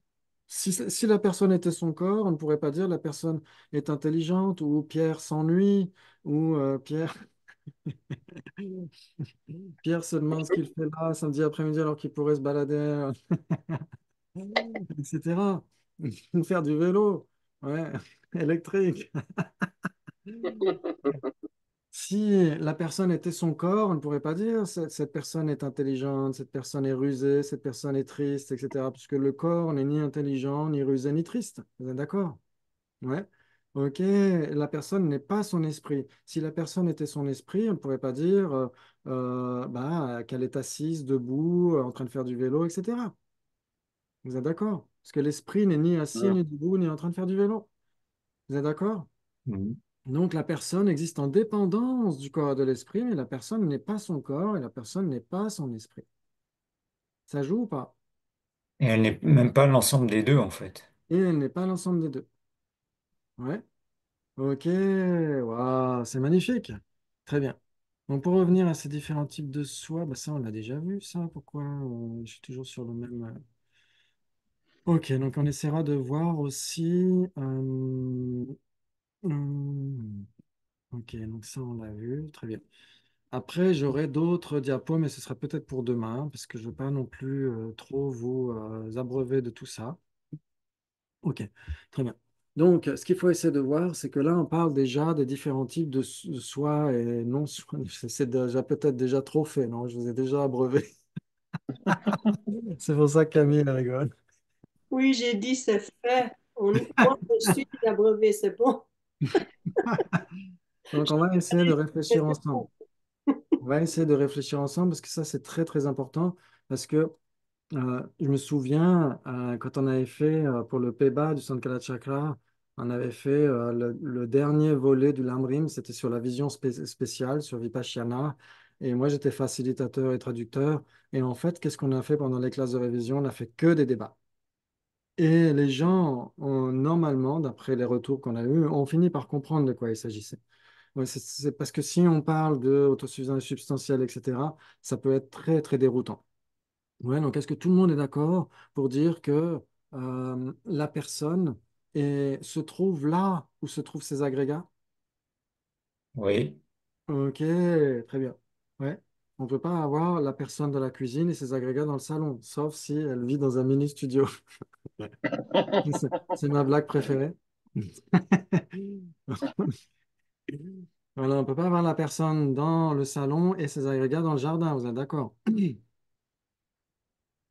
Si la personne était son corps, on ne pourrait pas dire la personne est intelligente ou Pierre s'ennuie ou Pierre se demande ce qu'il fait là samedi après-midi alors qu'il pourrait se balader, etc. Faire du vélo, ouais, électrique. Si la personne était son corps, on ne pourrait pas dire cette personne est intelligente, cette personne est rusée, cette personne est triste, etc. Puisque le corps n'est ni intelligent, ni rusé, ni triste. Vous êtes d'accord? Ouais. Ok, la personne n'est pas son esprit. Si la personne était son esprit, on ne pourrait pas dire bah, qu'elle est assise, debout, en train de faire du vélo, etc. Vous êtes d'accord? Parce que l'esprit n'est ni assis,
non,
ni debout, ni en train de faire du vélo. Vous êtes d'accord?
Mhm.
Donc la personne existe en dépendance du corps et de l'esprit, mais la personne n'est pas son corps et la personne n'est pas son esprit. Ça joue ou pas?
Et elle n'est même pas l'ensemble des deux, en fait.
Et elle n'est pas l'ensemble des deux. Ouais. Ok, waouh, c'est magnifique. Très bien. Donc pour revenir à ces différents types de soi, bah ça on l'a déjà vu, ça. Pourquoi je suis toujours sur le même. Ok, donc on essaiera de voir aussi. Hum, ok, donc ça on l'a vu, très bien. Après, j'aurai d'autres diapos, mais ce sera peut-être pour demain, parce que je ne veux pas non plus trop vous abreuver de tout ça. Ok, très bien. Donc, ce qu'il faut essayer de voir, c'est que là, on parle déjà des différents types de soi et non soi. C'est déjà peut-être déjà trop fait, non? Je vous ai déjà abreuvé. C'est pour ça que Camille elle rigole.
Oui, j'ai dit c'est fait. Moi, je suis la brevet, c'est bon.
Donc, on va essayer de
Mais
réfléchir
c'est
ensemble.
bon.
On va essayer de réfléchir ensemble parce que ça, c'est très, très important. Parce que je me souviens, quand on avait fait pour le PEBA du Sankala Chakra, on avait fait le dernier volet du Lamrim, c'était sur la vision spéciale, sur Vipassana. Et moi, j'étais facilitateur et traducteur. Et en fait, qu'est-ce qu'on a fait pendant les classes de révision? On n'a fait que des débats. Et les gens, normalement, d'après les retours qu'on a eus, ont fini par comprendre de quoi il s'agissait. Ouais, c'est parce que si on parle de autosuffisance substantielle, etc., ça peut être très, très déroutant. Ouais, donc est-ce que tout le monde est d'accord pour dire que la personne se trouve là où se trouvent ses agrégats?
Oui.
Ok, très bien. Ouais. On ne peut pas avoir la personne de la cuisine et ses agrégats dans le salon, sauf si elle vit dans un mini studio. C'est ma blague préférée. Voilà, on ne peut pas avoir la personne dans le salon et ses agrégats dans le jardin, vous êtes d'accord?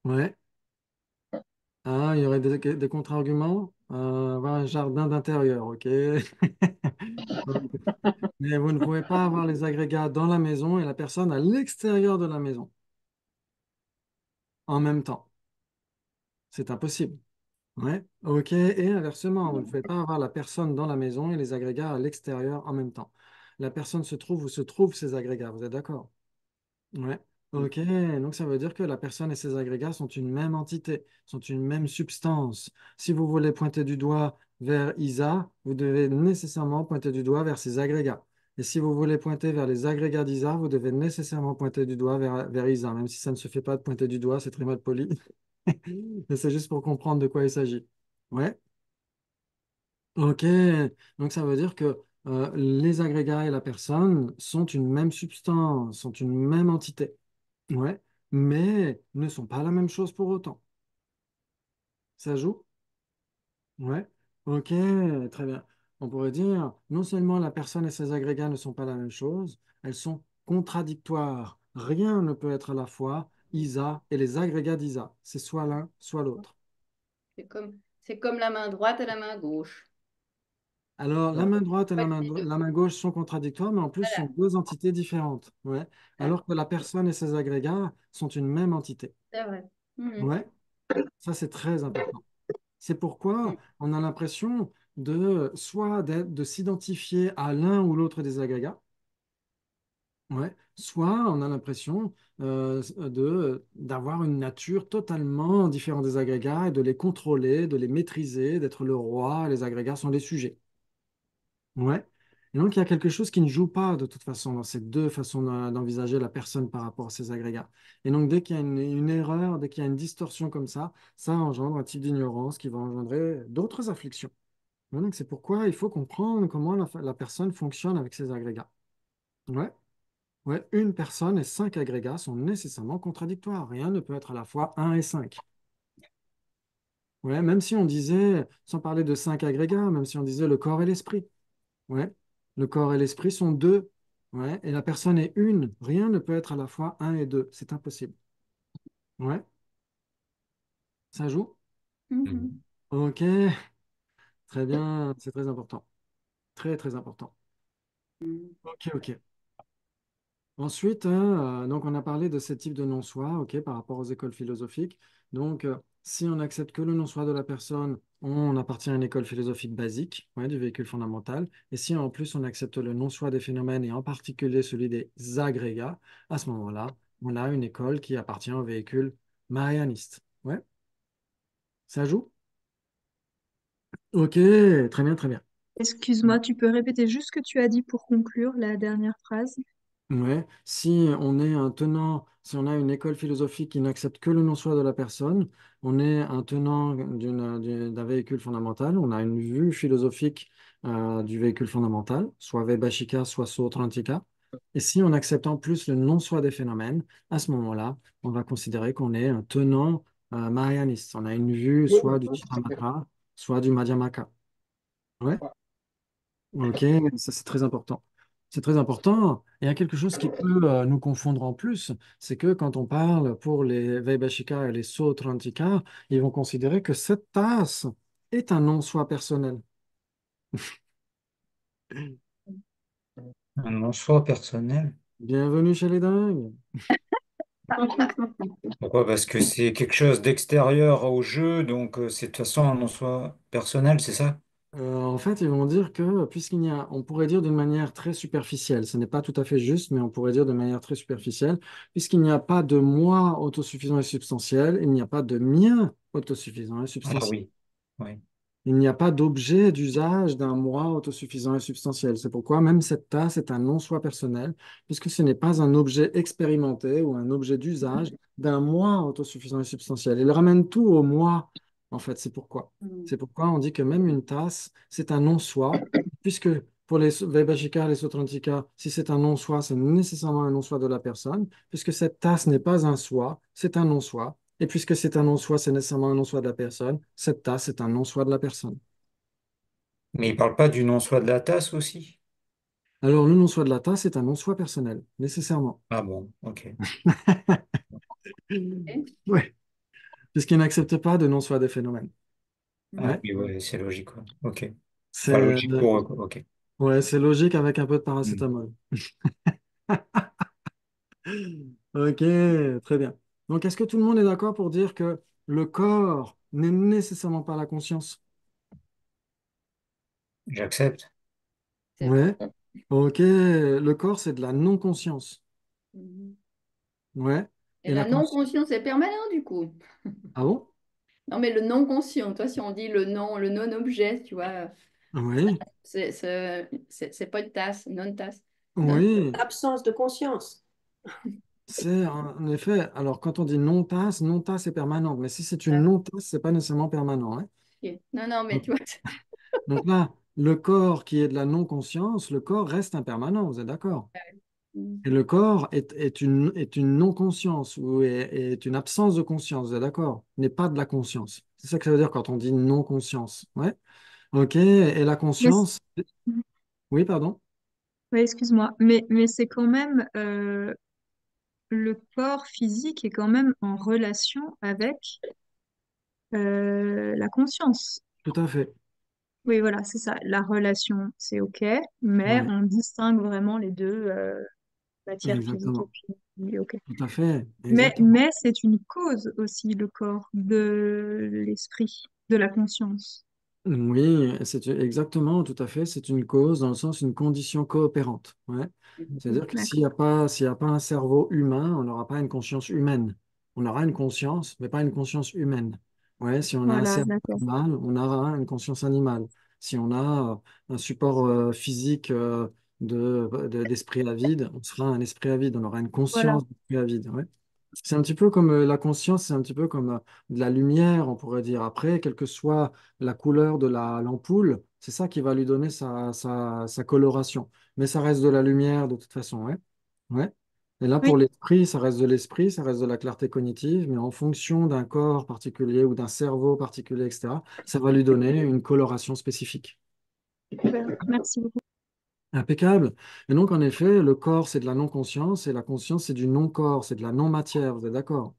Ouais. Ah, il y aurait des contre-arguments. Voilà, un jardin d'intérieur, ok. Donc, mais vous ne pouvez pas avoir les agrégats dans la maison et la personne à l'extérieur de la maison en même temps. C'est impossible. Ouais, ok. Et inversement, vous ne pouvez pas avoir la personne dans la maison et les agrégats à l'extérieur en même temps. la personne se trouve où se trouvent ces agrégats. Vous êtes d'accord? Ouais. Ok, donc ça veut dire que la personne et ses agrégats sont une même entité, sont une même substance. Si vous voulez pointer du doigt vers Isa, vous devez nécessairement pointer du doigt vers ses agrégats. Et si vous voulez pointer vers les agrégats d'Isa, vous devez nécessairement pointer du doigt vers Isa, même si ça ne se fait pas de pointer du doigt, c'est très mal poli. Mais c'est juste pour comprendre de quoi il s'agit. Ouais. Ok, donc ça veut dire que les agrégats et la personne sont une même substance, sont une même entité. Ouais, mais ne sont pas la même chose pour autant. Ça joue? Ouais. Ok, très bien. On pourrait dire, non seulement la personne et ses agrégats ne sont pas la même chose, elles sont contradictoires. Rien ne peut être à la fois Isa et les agrégats d'Isa. C'est soit l'un, soit l'autre.
C'est comme la main droite et la main gauche.
Alors, la main droite et
Pas les deux.
la main gauche sont contradictoires, mais en plus sont
Voilà.
deux entités différentes. Ouais.
Ah,
Alors que la personne et ses agrégats sont une même entité.
c'est vrai. Mhm.
Ouais. Ça, c'est très important. C'est
Mhm.
pourquoi on a l'impression de de s'identifier à l'un ou l'autre des agrégats, ouais, soit on a l'impression d'avoir une nature totalement différente des agrégats et de les contrôler, de les maîtriser, d'être le roi, les agrégats sont les sujets. Ouais. Et donc, il y a quelque chose qui ne joue pas de toute façon dans ces deux façons d'envisager la personne par rapport à ces agrégats. Et donc, dès qu'il y a une erreur, dès qu'il y a une distorsion comme ça engendre un type d'ignorance qui va engendrer d'autres afflictions. Ouais, donc, c'est pourquoi il faut comprendre comment la personne fonctionne avec ces agrégats. Ouais. Ouais. Une personne et cinq agrégats sont nécessairement contradictoires. Rien ne peut être à la fois un et cinq. Ouais. Même si on disait, sans parler de cinq agrégats, même si on disait le corps et l'esprit. Ouais. Le corps et l'esprit sont deux. Ouais. Et la personne est une. Rien ne peut être à la fois un et deux. C'est impossible. Ouais. Ça joue?
Mhm.
Mhm.
Ok. Très bien. C'est très important. Très, très important.
Mhm.
Ok, ok. Ensuite, hein, donc on a parlé de ces types de non-soi, ok, par rapport aux écoles philosophiques. Donc, si on n'accepte que le non-soi de la personne, on appartient à une école philosophique basique, ouais, du véhicule fondamental. Et si en plus on accepte le non-soi des phénomènes et en particulier celui des agrégats, à ce moment-là, on a une école qui appartient au véhicule mahayaniste. Ouais, ça joue? Ok, très bien, très bien.
Excuse-moi, tu peux répéter juste ce que tu as dit pour conclure la dernière phrase?
Ouais. Si on est un tenant, si on a une école philosophique qui n'accepte que le non-soi de la personne, on est un tenant d'un véhicule fondamental, on a une vue philosophique du véhicule fondamental, soit Vaibhashika, soit Sautrantika. Et si on accepte en plus le non-soi des phénomènes, à ce moment-là, on va considérer qu'on est un tenant mahayaniste. On a une vue soit du Chittamatra, soit du Madhyamaka. Ouais. Ok, ça c'est très important. C'est très important. Et il y a quelque chose qui peut nous confondre en plus, c'est que quand on parle pour les Vaibhashika et les Sautrantika, ils vont considérer que cette tasse est un non-soi personnel.
Un non-soi personnel.
Bienvenue chez les dingues.
Pourquoi? Parce que c'est quelque chose d'extérieur au jeu, donc c'est de toute façon un non-soi personnel, c'est ça?
En fait, ils vont dire que, puisqu'il y a, on pourrait dire d'une manière très superficielle, ce n'est pas tout à fait juste, mais on pourrait dire de manière très superficielle, puisqu'il n'y a pas de moi autosuffisant et substantiel, il n'y a pas de mien autosuffisant et
Ah
substantiel.
oui, oui.
Il n'y a pas d'objet d'usage d'un moi autosuffisant et substantiel. C'est pourquoi même cette tasse est un non-soi personnel, puisque ce n'est pas un objet expérimenté ou un objet d'usage d'un moi autosuffisant et substantiel. Il ramène tout au moi, en fait, c'est pourquoi. C'est pourquoi on dit que même une tasse, c'est un non-soi, puisque pour les Vaibhashika, les Sautrantika, si c'est un non-soi, c'est nécessairement un non-soi de la personne, puisque cette tasse n'est pas un soi, c'est un non-soi. Et puisque c'est un non-soi, c'est nécessairement un non-soi de la personne. Cette tasse est un non-soi de la personne.
Mais il parle pas du non-soi de la tasse aussi?
Alors, le non-soi de la tasse est un non-soi personnel, nécessairement.
Ah bon, ok.
Oui, puisqu'il n'accepte pas de non-soi des phénomènes.
Ah
Ouais,
oui, ouais, c'est logique, ouais. Ok.
c'est
Enfin, logique pour eux, quoi. Ok.
ouais, c'est logique avec un peu de
Hmm.
paracétamol. Ok, très bien. Donc, est-ce que tout le monde est d'accord pour dire que le corps n'est nécessairement pas la conscience?
J'accepte.
C'est vrai.
Ouais. Ok, le corps, c'est de la non-conscience.
Mhm.
Ouais.
Et
Et la
la
conscience.
non-conscience est permanente du coup.
Ah bon?
Non, mais le non-conscient, toi, si on dit le non, le non-objet, tu vois,
Oui,
c'est pas une tasse, non-tasse. Non.
oui.
Absence de conscience.
C'est en effet. Alors, quand on dit non-tasse, non-tasse est permanente. Mais si c'est une
Ah,
non-tasse, c'est pas nécessairement permanent, hein.
ok. Non, non, mais
Donc,
tu vois.
donc là, le corps qui est de la non-conscience, le corps reste impermanent, vous êtes d'accord? Et le corps est une non-conscience ou est une absence de conscience, vous êtes d'accord? N'est pas de la conscience. C'est ça que ça veut dire quand on dit non-conscience. Ouais. Ok. Et la
Mais,
conscience, oui, pardon.
ouais, excuse-moi, mais c'est quand même le corps physique est quand même en relation avec la conscience.
Tout à fait.
Oui, voilà, c'est ça. La relation, c'est OK, mais
Oui,
on distingue vraiment les deux, matière physique et
exactement.
puis OK.
Tout à fait.
Mais,
Exactement.
mais c'est une cause aussi, le corps, de l'esprit, de la conscience.
Oui, c'est exactement, tout à fait. C'est une cause, dans le sens, une condition coopérante. Ouais. C'est-à-dire que
D'accord.
s'il y a pas un cerveau humain, on n'aura pas une conscience humaine. On aura une conscience, mais pas une conscience humaine. Ouais, si on a un
Voilà,
cerveau
d'accord.
animal, on aura une conscience animale. Si on a un support physique d'esprit avide, on sera un esprit avide. On aura une
Voilà.
conscience d'esprit avide. Ouais. C'est un petit peu comme la conscience, c'est un petit peu comme de la lumière, on pourrait dire. Après, quelle que soit la couleur de l'ampoule, c'est ça qui va lui donner sa coloration. Mais ça reste de la lumière de toute façon, ouais. Ouais. Et là, pour
Oui,
l'esprit, ça reste de l'esprit, ça reste de la clarté cognitive, mais en fonction d'un corps particulier ou d'un cerveau particulier, etc., ça va lui donner une coloration spécifique.
super. Merci beaucoup.
Impeccable. Et donc, en effet, le corps, c'est de la non-conscience, et la conscience, c'est du non-corps, c'est de la non-matière. Vous êtes d'accord?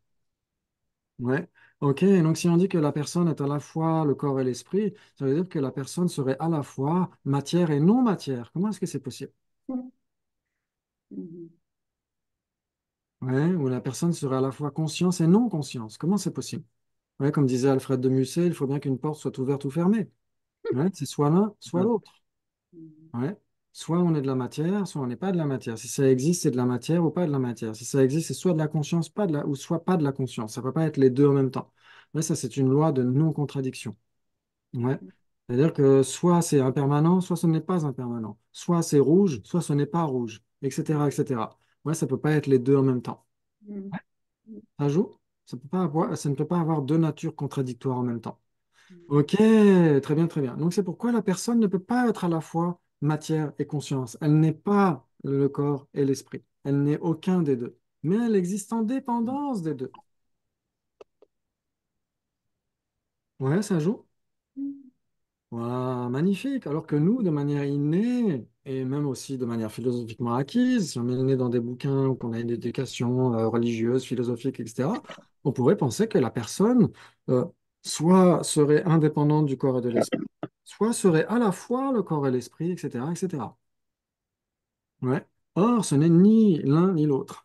Ouais. Ok. Et donc, si on dit que la personne est à la fois le corps et l'esprit, ça veut dire que la personne serait à la fois matière et non-matière. Comment est-ce que c'est possible?
Mhm.
Ouais. Ou la personne serait à la fois conscience et non-conscience. Comment c'est possible? Ouais. Comme disait Alfred de Musset, il faut bien qu'une porte soit ouverte ou fermée. Ouais. C'est soit l'un, soit l'autre.
Mhm.
Ouais. Soit on est de la matière, soit on n'est pas de la matière. Si ça existe, c'est de la matière ou pas de la matière. Si ça existe, c'est soit de la conscience, pas de la, ou soit pas de la conscience. Ça ne peut pas être les deux en même temps. Mais ça, c'est une loi de non-contradiction. Ouais. C'est-à-dire que soit c'est impermanent, soit ce n'est pas impermanent. Soit c'est rouge, soit ce n'est pas rouge, etc., etc. Ouais, ça ne peut pas être les deux en même temps.
Mhm.
Ça joue? Ça ne peut pas avoir deux natures contradictoires en même temps.
Mhm.
Ok, très bien, très bien. Donc c'est pourquoi la personne ne peut pas être à la fois matière et conscience. Elle n'est pas le corps et l'esprit. Elle n'est aucun des deux. Mais elle existe en dépendance des deux. Ouais, ça joue? Voilà, magnifique. Alors que nous, de manière innée, et même aussi de manière philosophiquement acquise, si on est né dans des bouquins ou qu'on a une éducation religieuse, philosophique, etc., on pourrait penser que la personne euh, soit serait indépendante du corps et de l'esprit, soit serait à la fois le corps et l'esprit, etc., etc. Ouais. Or, ce n'est ni l'un ni l'autre.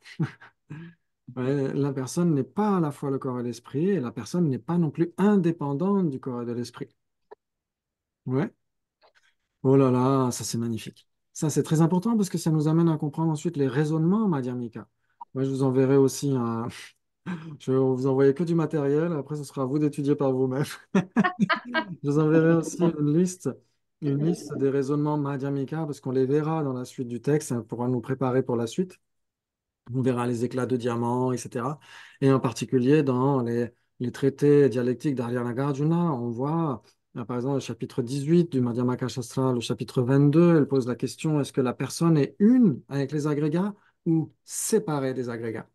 Ouais, la personne n'est pas à la fois le corps et l'esprit, et la personne n'est pas non plus indépendante du corps et de l'esprit. Ouais. Oh là là, ça c'est magnifique. Ça c'est très important parce que ça nous amène à comprendre ensuite les raisonnements, Madhyamika. Mika. Moi, je vous enverrai aussi un. Je vais vous envoyer que du matériel, après ce sera à vous d'étudier par vous-même. Je vous enverrai aussi une liste des raisonnements Madhyamika parce qu'on les verra dans la suite du texte, ça pourra nous préparer pour la suite. On verra les éclats de diamant, etc. Et en particulier dans les traités dialectiques d'Arya Nagarjuna, on voit, par exemple, le chapitre 18 du Madhyamaka Shastra, le chapitre 22, elle pose la question, est-ce que la personne est une avec les agrégats ou séparée des agrégats?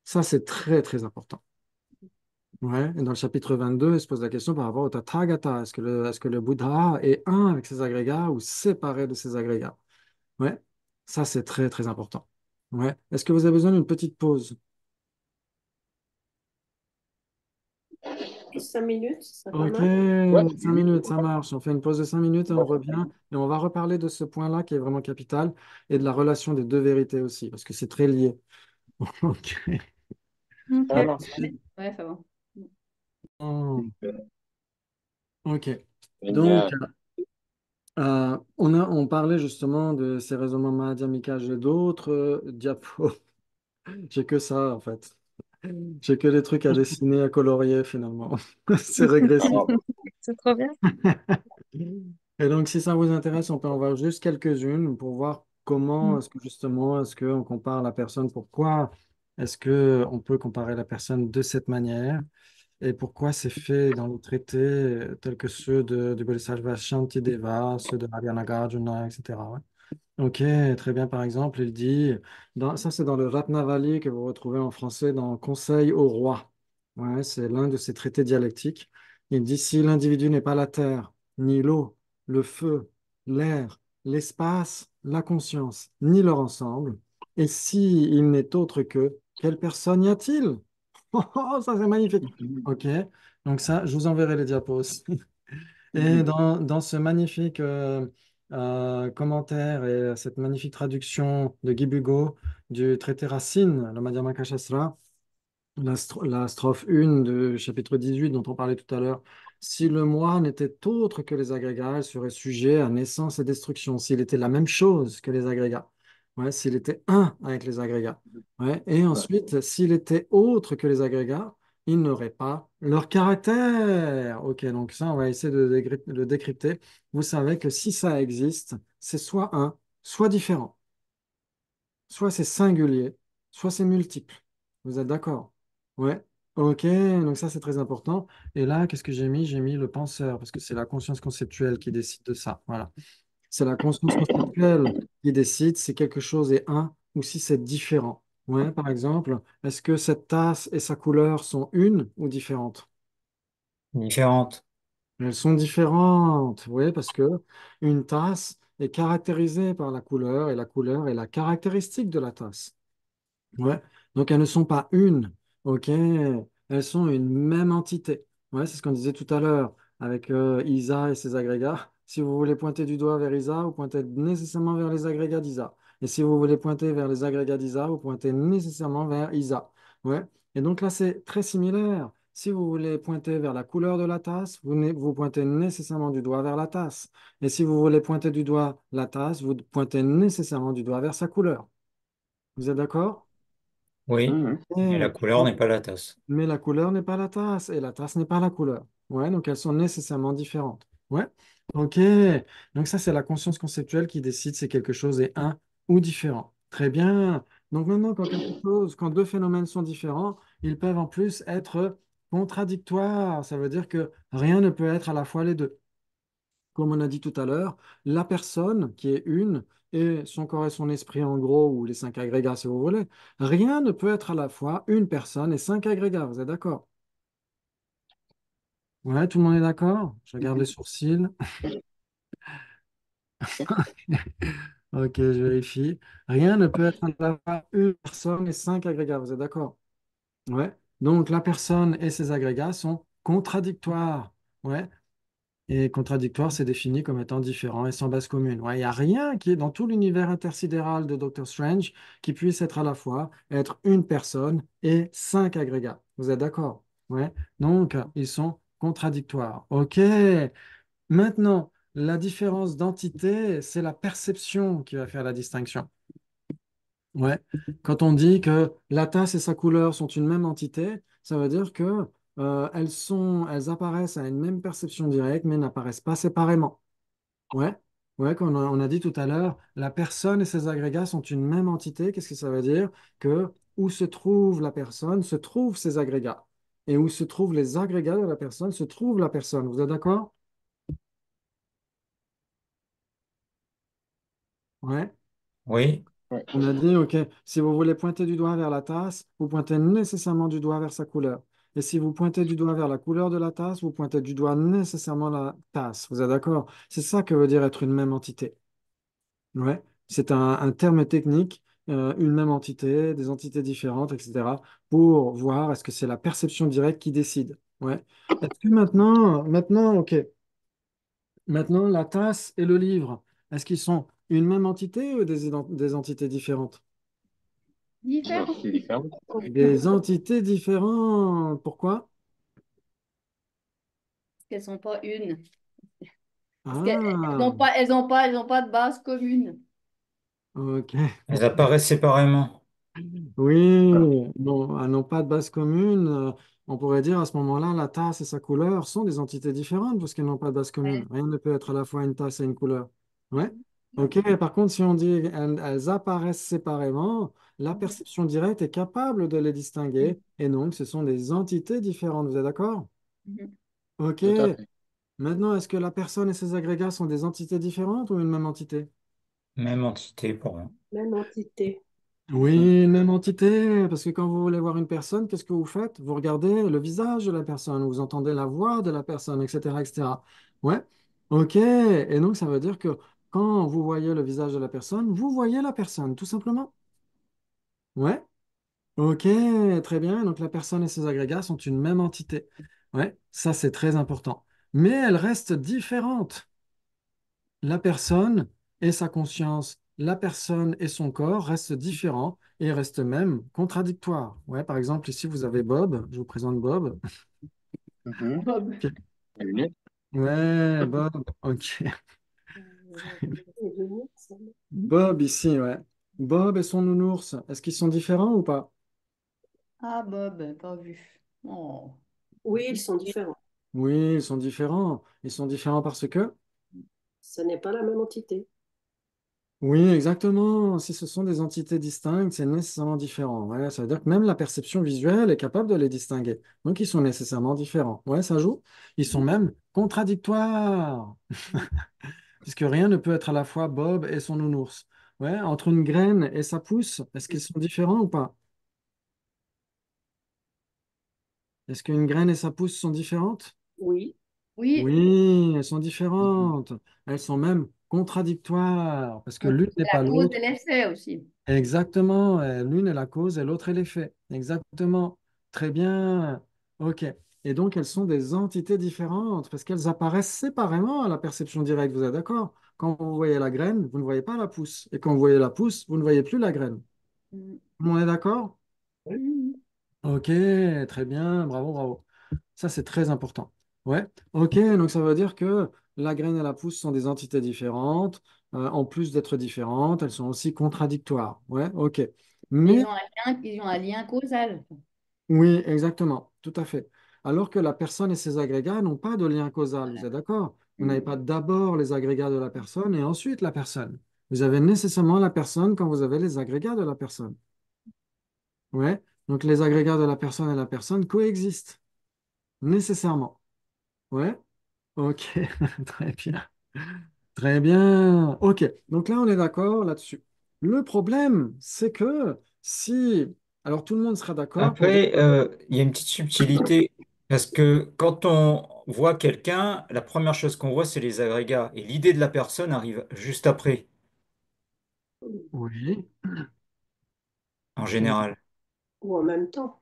Ça, c'est très, très important. Ouais. Et dans le chapitre 22, elle se pose la question par rapport au Tathagata. Est-ce que le Bouddha est un avec ses agrégats ou séparé de ses agrégats? Ouais. Ça, c'est très, très important. Ouais. Est-ce que vous avez besoin d'une petite pause?
5 minutes, ce serait pas
Ok,
mal.
Ouais.
5 minutes, ça marche. On fait une pause de 5 minutes et on revient. Et on va reparler de ce point-là qui est vraiment capital et de la relation des deux vérités aussi, parce que c'est très lié. Ok.
Ça
Ok.
marche.
Ouais, ça va.
Oh, ok. Donc,
Génial.
On parlait justement de ces raisonnements Mahadyamika. J'ai d'autres diapos. J'ai que ça, en fait. J'ai que des trucs à dessiner, à colorier, finalement. C'est régressif.
Alors,
C'est trop bien.
Et donc, si ça vous intéresse, on peut en voir juste quelques-unes pour voir comment
Mm.
est-ce que justement, est-ce qu'on compare la personne, pourquoi est-ce que on peut comparer la personne de cette manière et pourquoi c'est fait dans les traités tels que ceux de Bodhisattva Shantideva, ceux de Narayana Nagarjuna, etc. Ok, très bien. Par exemple, il dit, ça c'est dans le Ratnavali que vous retrouvez en français dans Conseil au roi. Ouais, c'est l'un de ces traités dialectiques. Il dit, si l'individu n'est pas la terre, ni l'eau, le feu, l'air, l'espace, la conscience, ni leur ensemble, et si il n'est autre que, quelle personne y a-t-il? Oh, ça c'est magnifique. Ok, donc ça, je vous enverrai les diapos aussi. Et dans ce magnifique commentaire et cette magnifique traduction de Guy Bugeaud du traité Racine, le Madhyamaka Shastra, la strophe 1 du chapitre 18 dont on parlait tout à l'heure, si le moi n'était autre que les agrégats, il serait sujet à naissance et destruction. S'il était la même chose que les agrégats, ouais, s'il était un avec les agrégats. Ouais. Et ensuite, s'il était autre que les agrégats, il n'aurait pas leur caractère. Ok, donc ça, on va essayer de décrypter. Vous savez que si ça existe, c'est soit un, soit différent. Soit c'est singulier, soit c'est multiple. Vous êtes d'accord? Ouais. Ok, donc ça c'est très important. Et là, qu'est-ce que j'ai mis? J'ai mis le penseur, parce que c'est la conscience conceptuelle qui décide de ça. Voilà. C'est la conscience conceptuelle qui décide si quelque chose est un ou si c'est différent. Ouais, par exemple, est-ce que cette tasse et sa couleur sont une ou différentes?
Différente.
Elles sont différentes, oui, parce que une tasse est caractérisée par la couleur et la couleur est la caractéristique de la tasse. Ouais. Donc elles ne sont pas une, ok? Elles sont une même entité. Ouais, c'est ce qu'on disait tout à l'heure avec Isa et ses agrégats. Si vous voulez pointer du doigt vers Isa, vous pointez nécessairement vers les agrégats d'Isa. Et si vous voulez pointer vers les agrégats d'Isa, vous pointez nécessairement vers Isa. Ouais. Et donc là, c'est très similaire. Si vous voulez pointer vers la couleur de la tasse, vous pointez nécessairement du doigt vers la tasse. Et si vous voulez pointer du doigt la tasse, vous pointez nécessairement du doigt vers sa couleur. Vous êtes d'accord?
Oui,
mhm.
mais la
Eh,
couleur n'est pas la tasse.
mais la couleur n'est pas la tasse et la tasse n'est pas la couleur. Ouais, donc elles sont nécessairement différentes. Ouais, ok. Donc ça, c'est la conscience conceptuelle qui décide si quelque chose est un ou différent. Très bien. Donc maintenant, quand deux phénomènes sont différents, ils peuvent en plus être contradictoires. Ça veut dire que rien ne peut être à la fois les deux. Comme on a dit tout à l'heure, la personne qui est une et son corps et son esprit en gros, ou les cinq agrégats si vous voulez, rien ne peut être à la fois une personne et cinq agrégats. Vous êtes d'accord? Ouais, tout le monde est d'accord? Je regarde les sourcils. Ok, je vérifie. Rien ne peut être à la fois une personne et cinq agrégats. Vous êtes d'accord? Ouais. Donc la personne et ses agrégats sont contradictoires. Ouais. Et contradictoire, c'est défini comme étant différent et sans base commune. Ouais, il n'y a rien qui est dans tout l'univers intersidéral de Doctor Strange qui puisse être à la fois être une personne et cinq agrégats. Vous êtes d'accord? Ouais. Donc, ils sont contradictoires. OK. Maintenant, la différence d'entité, c'est la perception qui va faire la distinction. Ouais. Quand on dit que la tasse et sa couleur sont une même entité, ça veut dire que elles apparaissent à une même perception directe, mais n'apparaissent pas séparément. Ouais. Ouais, comme on a dit tout à l'heure, la personne et ses agrégats sont une même entité. Qu'est-ce que ça veut dire? Que où se trouve la personne, se trouvent ses agrégats. Et où se trouvent les agrégats de la personne, se trouve la personne. Vous êtes d'accord? Ouais.
Oui,
Ouais.
On a dit, OK, si vous voulez pointer du doigt vers la tasse, vous pointez nécessairement du doigt vers sa couleur. Et si vous pointez du doigt vers la couleur de la tasse, vous pointez du doigt nécessairement la tasse. Vous êtes d'accord? C'est ça que veut dire être une même entité. Ouais. C'est un terme technique, une même entité, des entités différentes, etc., pour voir est-ce que c'est la perception directe qui décide. Ouais. Est-ce que maintenant, OK, maintenant la tasse et le livre, est-ce qu'ils sont une même entité ou des entités différentes?
Non,
Différent.
c'est différent.
Des entités différentes. Pourquoi?
Qu'elles sont pas une. Parce qu'elles
Ah,
n'ont pas, elles ont pas de base commune.
ok.
Elles apparaissent séparément.
Oui, non, elles n'ont pas de base commune. On pourrait dire à ce moment-là, la tasse et sa couleur sont des entités différentes parce qu'elles n'ont pas de base commune.
Ouais.
Rien ne peut être à la fois une tasse et une couleur. Ouais. Ok. Par contre, si on dit elles apparaissent séparément, la perception directe est capable de les distinguer et donc ce sont des entités différentes. Vous êtes d'accord?
Mhm.
Ok.
Tout à fait.
Maintenant, est-ce que la personne et ses agrégats sont des entités différentes ou une même entité?
Même entité pour moi.
Même entité.
Oui, même entité, parce que quand vous voulez voir une personne, qu'est-ce que vous faites? Vous regardez le visage de la personne, vous entendez la voix de la personne, etc., etc. Ouais, ok. Et donc, ça veut dire que quand vous voyez le visage de la personne, vous voyez la personne, tout simplement. Ouais, ok, très bien. Donc, la personne et ses agrégats sont une même entité. Ouais, ça, c'est très important. Mais elles restent différentes. La personne et sa conscience, la personne et son corps restent différents et restent même contradictoires. Ouais, par exemple, ici, vous avez Bob. Je vous présente Bob.
Mhm.
Bob.
Les lunettes.
Ouais, Bob. Ok.
Et venir, ça.
Bob ici, ouais. Bob et son nounours, est-ce qu'ils sont différents ou pas?
Ah, Bob, pas vu. Oh.
Oui, ils sont différents.
Oui, ils sont différents. Ils sont différents parce que...
Ce n'est pas la même entité.
Oui, exactement. Si ce sont des entités distinctes, c'est nécessairement différent. Ouais, ça veut dire que même la perception visuelle est capable de les distinguer. Donc, ils sont nécessairement différents. Ouais, ça joue. Ils sont même contradictoires, puisque rien ne peut être à la fois Bob et son nounours. Ouais, entre une graine et sa pousse, est-ce qu'ils sont différents ou pas? Est-ce qu'une graine et sa pousse sont différentes?
Oui.
Oui,
Oui, elles sont différentes. Elles sont même contradictoires, parce que
donc
l'une
c'est
n'est pas
la cause
l'autre.
et l'effet aussi.
Exactement, l'une est la cause et l'autre est l'effet. Exactement. Très bien. OK. Et donc, elles sont des entités différentes parce qu'elles apparaissent séparément à la perception directe. Vous êtes d'accord? Quand vous voyez la graine, vous ne voyez pas la pousse. Et quand vous voyez la pousse, vous ne voyez plus la graine.
Mm.
On est d'accord?
Mm.
OK, très bien. Bravo, bravo. Ça, c'est très important. Ouais. OK, donc ça veut dire que la graine et la pousse sont des entités différentes. En plus d'être différentes, elles sont aussi contradictoires. Ouais, OK.
Mais
Mais
ils ont un lien causal.
oui, exactement, tout à fait. Alors que la personne et ses agrégats n'ont pas de lien causal, vous êtes d'accord? Vous n'avez
Mm.
pas d'abord les agrégats de la personne et ensuite la personne. Vous avez nécessairement la personne quand vous avez les agrégats de la personne. Ouais. Donc les agrégats de la personne et la personne coexistent nécessairement. Ouais. Ok. Très bien. Très bien. Ok. Donc là, on est d'accord là-dessus. Le problème, c'est que si... Alors tout le monde sera d'accord pour dire...
Après, il y a une petite subtilité, parce que quand on voit quelqu'un, la première chose qu'on voit, c'est les agrégats. Et l'idée de la personne arrive juste après,
Oui.
en
Ou
général.
Ou en même temps.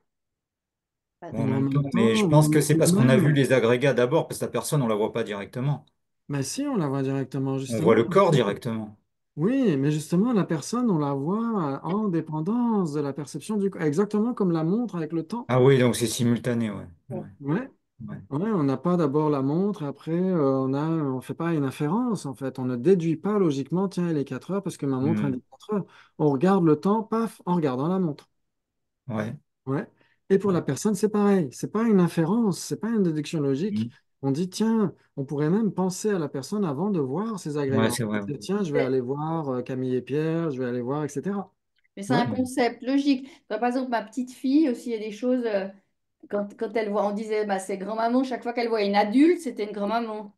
Pas
Ou en
ou en
même temps.
même
Mais je
temps,
pense que c'est
ou
parce qu'on a vu
même...
les agrégats d'abord, parce que la personne, on la voit pas directement.
Mais si, on la voit directement,
On voit
justement.
le corps directement.
Oui, mais justement, la personne, on la voit en dépendance de la perception du corps, exactement comme la montre avec le temps.
Ah oui, donc c'est simultané, ouais. Ouais,
Ouais,
ouais.
ouais, on n'a pas d'abord la montre, et après, on fait pas une inférence, en fait. On ne déduit pas logiquement, tiens, il est 4 heures parce que ma montre
Hmm.
indique 4 heures. On regarde le temps, paf, en regardant la montre.
Ouais,
Ouais. Et pour la
ouais.
personne, c'est pareil. C'est pas une inférence, c'est pas une déduction logique.
Hmm.
On dit, tiens, on pourrait même penser à la personne avant de voir ses
Ouais,
agrégats.
c'est vrai.
On dit, tiens, je vais
Mais
aller voir Camille et Pierre, je vais aller voir, etc.
mais c'est
Ouais.
un concept logique. Par exemple, ma petite fille aussi, il y a des choses, quand elle voit, on disait, bah, c'est grand-maman, chaque fois qu'elle voit une adulte, c'était une grand-maman.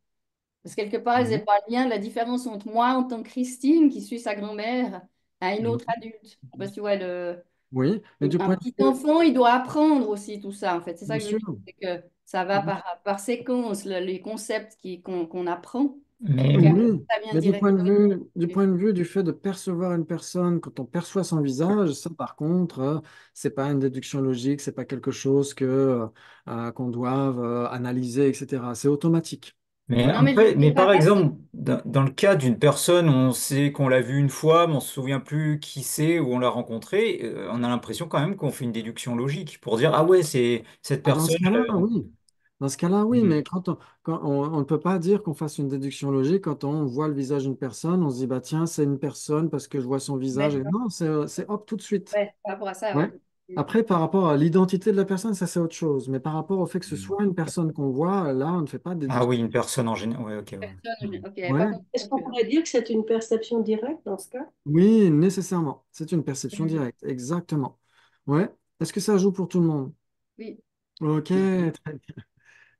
Parce que quelque part, elle faisait
Mhm.
pas le lien de la différence entre moi en tant que Christine, qui suis sa grand-mère, à une autre
Mhm.
adulte. Je sais pas si tu vois,
Oui, mais du
un
point de
petit
vue,
enfant, il doit apprendre aussi tout ça, en fait. C'est ça
bien
que je veux
sûr,
dire, c'est que ça va par séquence, les concepts qu'on apprend, et
Mais
qu'après,
oui,
ça vient
mais
directement.
du point de vue du fait de percevoir une personne, quand on perçoit son visage, ça par contre, c'est pas une déduction logique, c'est pas quelque chose qu'on doive analyser, etc. C'est automatique.
Mais
Ouais.
Non, mais je veux
après, mais
dire,
par
parce que
exemple, dans le cas d'une personne, on sait qu'on l'a vue une fois, mais on se souvient plus qui c'est, où on l'a rencontré, on a l'impression quand même qu'on fait une déduction logique pour dire, ah ouais, c'est cette
Ah, dans ce
personne.
cas-là, oui. Dans ce cas-là, oui,
Mhm.
mais quand on ne peut pas dire qu'on fasse une déduction logique quand on voit le visage d'une personne, on se dit, bah tiens, c'est une personne parce que je vois son visage. Et
D'accord.
non, c'est hop tout de suite.
Ouais, par rapport à ça,
Ouais.
ouais.
Après, par rapport à l'identité de la personne, ça c'est autre chose. Mais par rapport au fait que ce
Mhm.
soit une personne qu'on voit, là, on ne fait pas de
Ah
déduction.
oui, une personne en général. Ouais, ok. Ouais.
Personne,
Mhm.
ok, j'avais pas
Ouais.
compris
Est-ce
non
qu'on
plus, hein.
pourrait dire que c'est une perception directe dans ce cas?
Oui, nécessairement. C'est une perception
Mhm.
directe. Exactement. Ouais. Est-ce que ça joue pour tout le monde?
Oui,
Ok, très bien.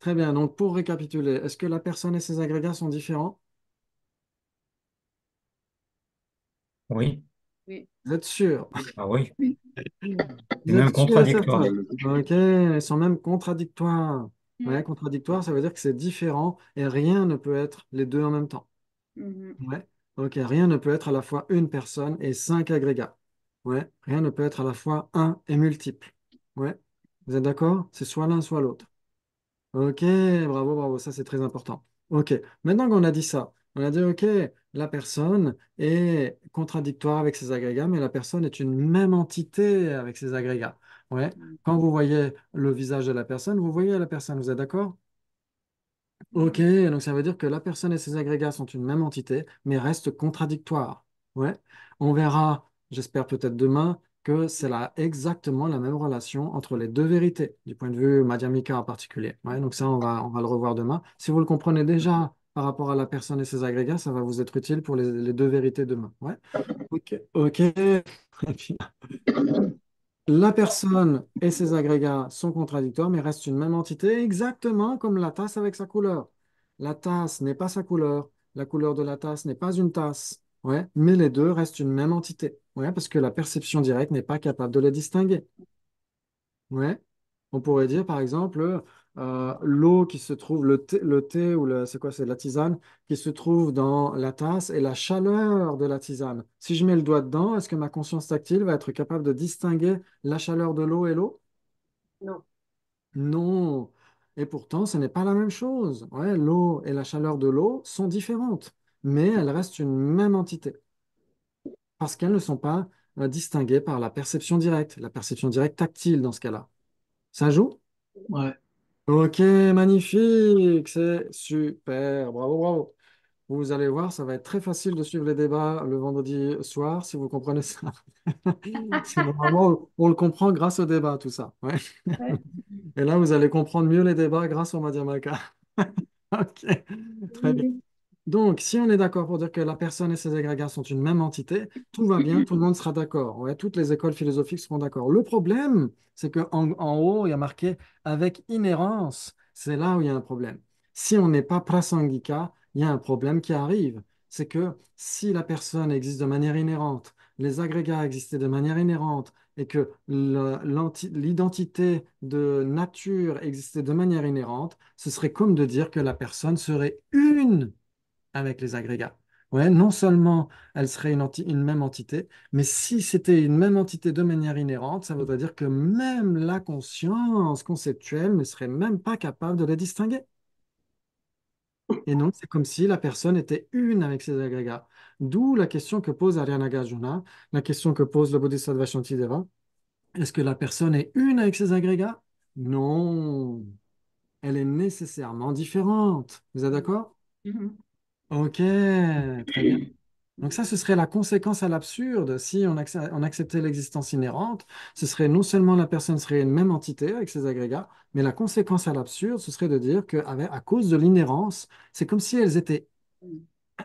Très bien. Donc, pour récapituler, est-ce que la personne et ses agrégats sont différents?
Oui.
oui.
Vous êtes sûr?
Ah oui.
Oui.
Et
Vous êtes
même
sûr et
contradictoire.
certain? Ok, ils sont même contradictoires. Ouais,
Mhm.
contradictoire, ça veut dire que c'est différent et rien ne peut être les deux en même temps.
Mhm.
Ouais. Ok, rien ne peut être à la fois une personne et cinq agrégats. Ouais, rien ne peut être à la fois un et multiple. Ouais. Vous êtes d'accord? C'est soit l'un, soit l'autre. Ok, bravo, bravo, ça c'est très important. Ok, maintenant qu'on a dit ça, on a dit ok, la personne est contradictoire avec ses agrégats, mais la personne est une même entité avec ses agrégats. Ouais, quand vous voyez le visage de la personne, vous voyez la personne, vous êtes d'accord? Ok,
Mhm.
donc ça veut dire que la personne et ses agrégats sont une même entité, mais restent contradictoires. Ouais, on verra, j'espère peut-être demain, que c'est exactement la même relation entre les deux vérités, du point de vue madhyamika en particulier. Ouais, donc ça, on va le revoir demain. Si vous le comprenez déjà par rapport à la personne et ses agrégats, ça va vous être utile pour les deux vérités demain. Ouais, ok, ok, très bien. La personne et ses agrégats sont contradictoires, mais restent une même entité, exactement comme la tasse avec sa couleur. La tasse n'est pas sa couleur, la couleur de la tasse n'est pas une tasse, ouais, mais les deux restent une même entité, ouais, parce que la perception directe n'est pas capable de les distinguer. Ouais. On pourrait dire, par exemple, l'eau qui se trouve, le thé ou c'est quoi, c'est de la tisane, qui se trouve dans la tasse et la chaleur de la tisane. Si je mets le doigt dedans, est-ce que ma conscience tactile va être capable de distinguer la chaleur de l'eau et l'eau?
Non.
Non. Et pourtant, ce n'est pas la même chose. Ouais, l'eau et la chaleur de l'eau sont différentes, mais elles restent une même entité parce qu'elles ne sont pas distinguées par la perception directe tactile dans ce cas-là. Ça joue?
Ouais.
Ok, magnifique, c'est super, bravo, bravo. Vous allez voir, ça va être très facile de suivre les débats le vendredi soir si vous comprenez ça. C'est normalement, on le comprend grâce au débat, tout ça. Ouais.
Ouais.
Et là, vous allez comprendre mieux les débats grâce au Madhyamaka. Ok, très bien.
Oui.
Donc, si on est d'accord pour dire que la personne et ses agrégats sont une même entité, tout va bien, tout le monde sera d'accord. Ouais, toutes les écoles philosophiques seront d'accord. Le problème, c'est qu'en haut, il y a marqué avec inhérence. C'est là où il y a un problème. Si on n'est pas prasangika, il y a un problème qui arrive. C'est que si la personne existe de manière inhérente, les agrégats existaient de manière inhérente, et que l'identité de nature existait de manière inhérente, ce serait comme de dire que la personne serait une avec les agrégats. Ouais, non seulement elle serait une même entité, mais si c'était une même entité de manière inhérente, ça voudrait dire que même la conscience conceptuelle ne serait même pas capable de les distinguer. Et donc, c'est comme si la personne était une avec ses agrégats. D'où la question que pose Ariana Nagarjuna, la question que pose le Bodhisattva Shantideva. Est-ce que la personne est une avec ses agrégats? Non, elle est nécessairement différente. Vous êtes d'accord?
Mhm.
Ok, très bien. Donc ça, ce serait la conséquence à l'absurde. Si on acceptait l'existence inhérente, ce serait non seulement la personne serait une même entité avec ses agrégats, mais la conséquence à l'absurde, ce serait de dire à cause de l'inhérence, c'est comme si elles étaient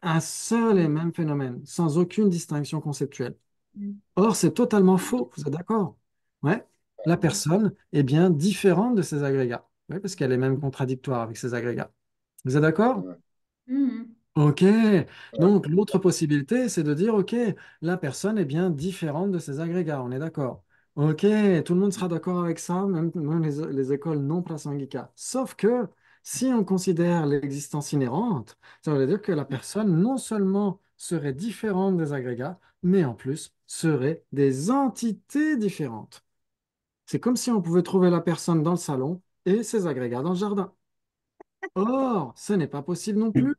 un seul et même phénomène, sans aucune distinction conceptuelle.
Mhm.
Or, c'est totalement faux, vous êtes d'accord? Ouais. La personne est bien différente de ses agrégats, ouais, parce qu'elle est même contradictoire avec ses agrégats. Vous êtes d'accord?
Ouais.
Mhm.
Ok,
Ouais.
donc l'autre possibilité, c'est de dire, ok, la personne est bien différente de ses agrégats, on est d'accord. Ok, tout le monde sera d'accord avec ça, même les écoles non prasangika. Sauf que si on considère l'existence inhérente, ça veut dire que la personne non seulement serait différente des agrégats, mais en plus serait des entités différentes. C'est comme si on pouvait trouver la personne dans le salon et ses agrégats dans le jardin. Or, ce n'est pas possible non plus.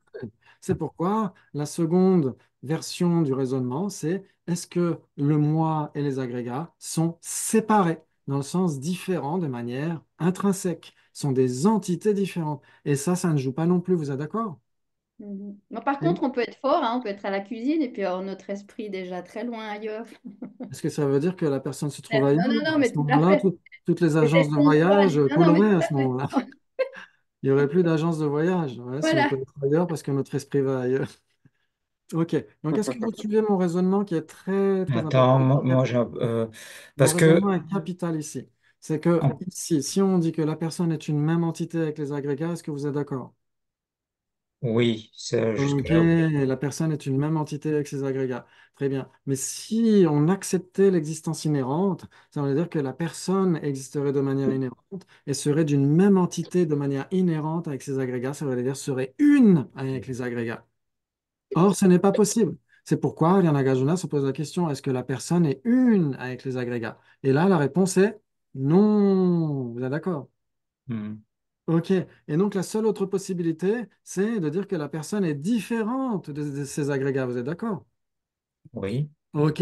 C'est pourquoi la seconde version du raisonnement, c'est est-ce que le moi et les agrégats sont séparés? dans le sens différent de manière intrinsèque. Ce sont des entités différentes. Et ça ne joue pas non plus, vous êtes d'accord?
Mhm. Mais par
Et
contre, on peut être fort, hein, on peut être à la cuisine et puis avoir notre esprit déjà très loin ailleurs.
est-ce que ça veut dire que la personne se trouve
Non,
ailleurs?
non, non,
À
mais
ce
tout à
moment-là,
fait.
toutes les
C'était
agences de
spontané.
voyage
Non, non, mais
couleraient à
tout
ce
à fait.
moment-là. Il n'y aurait plus d'agence de voyage, ouais, si on peut
Voilà.
être ailleurs parce que notre esprit va ailleurs. Ok, donc est-ce que vous suivez mon raisonnement qui est très, très
Attends,
important?
moi,
Mon
parce que
raisonnement est capital ici. C'est que ici, si on dit que la personne est une même entité avec les agrégats, est-ce que vous êtes d'accord?
oui,
Ok,
jusque-là, oui.
la personne est une même entité avec ses agrégats. Très bien. Mais si on acceptait l'existence inhérente, ça veut dire que la personne existerait de manière inhérente et serait d'une même entité de manière inhérente avec ses agrégats. Ça veut dire serait une avec les agrégats. Or, ce n'est pas possible. C'est pourquoi Ariana Gajuna se pose la question, est-ce que la personne est une avec les agrégats? Et là, la réponse est non. Vous êtes d'accord?
Hmm.
Ok. Et donc, la seule autre possibilité, c'est de dire que la personne est différente de ces agrégats. Vous êtes d'accord?
Oui,
Ok.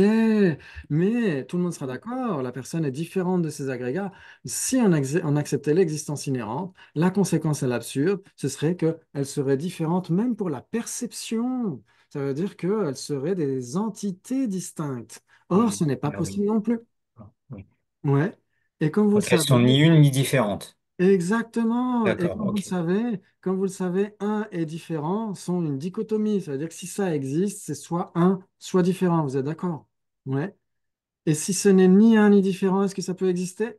Mais tout le monde sera d'accord, la personne est différente de ces agrégats. Si on acceptait l'existence inhérente, la conséquence est l'absurde, ce serait qu'elle serait différente même pour la perception. Ça veut dire qu'elle serait des entités distinctes. Or,
oui,
ce n'est pas
ah oui.
possible non plus.
Ah, oui.
Ouais. Et comme vous le
Donc elles
savez,
sont ni une ni différentes.
exactement. Et
D'accord, ok.
comme vous le savez, un et différent sont une dichotomie. Ça veut dire que si ça existe, c'est soit un, soit différent. Vous êtes d'accord? Ouais. Et si ce n'est ni un ni différent, est-ce que ça peut exister?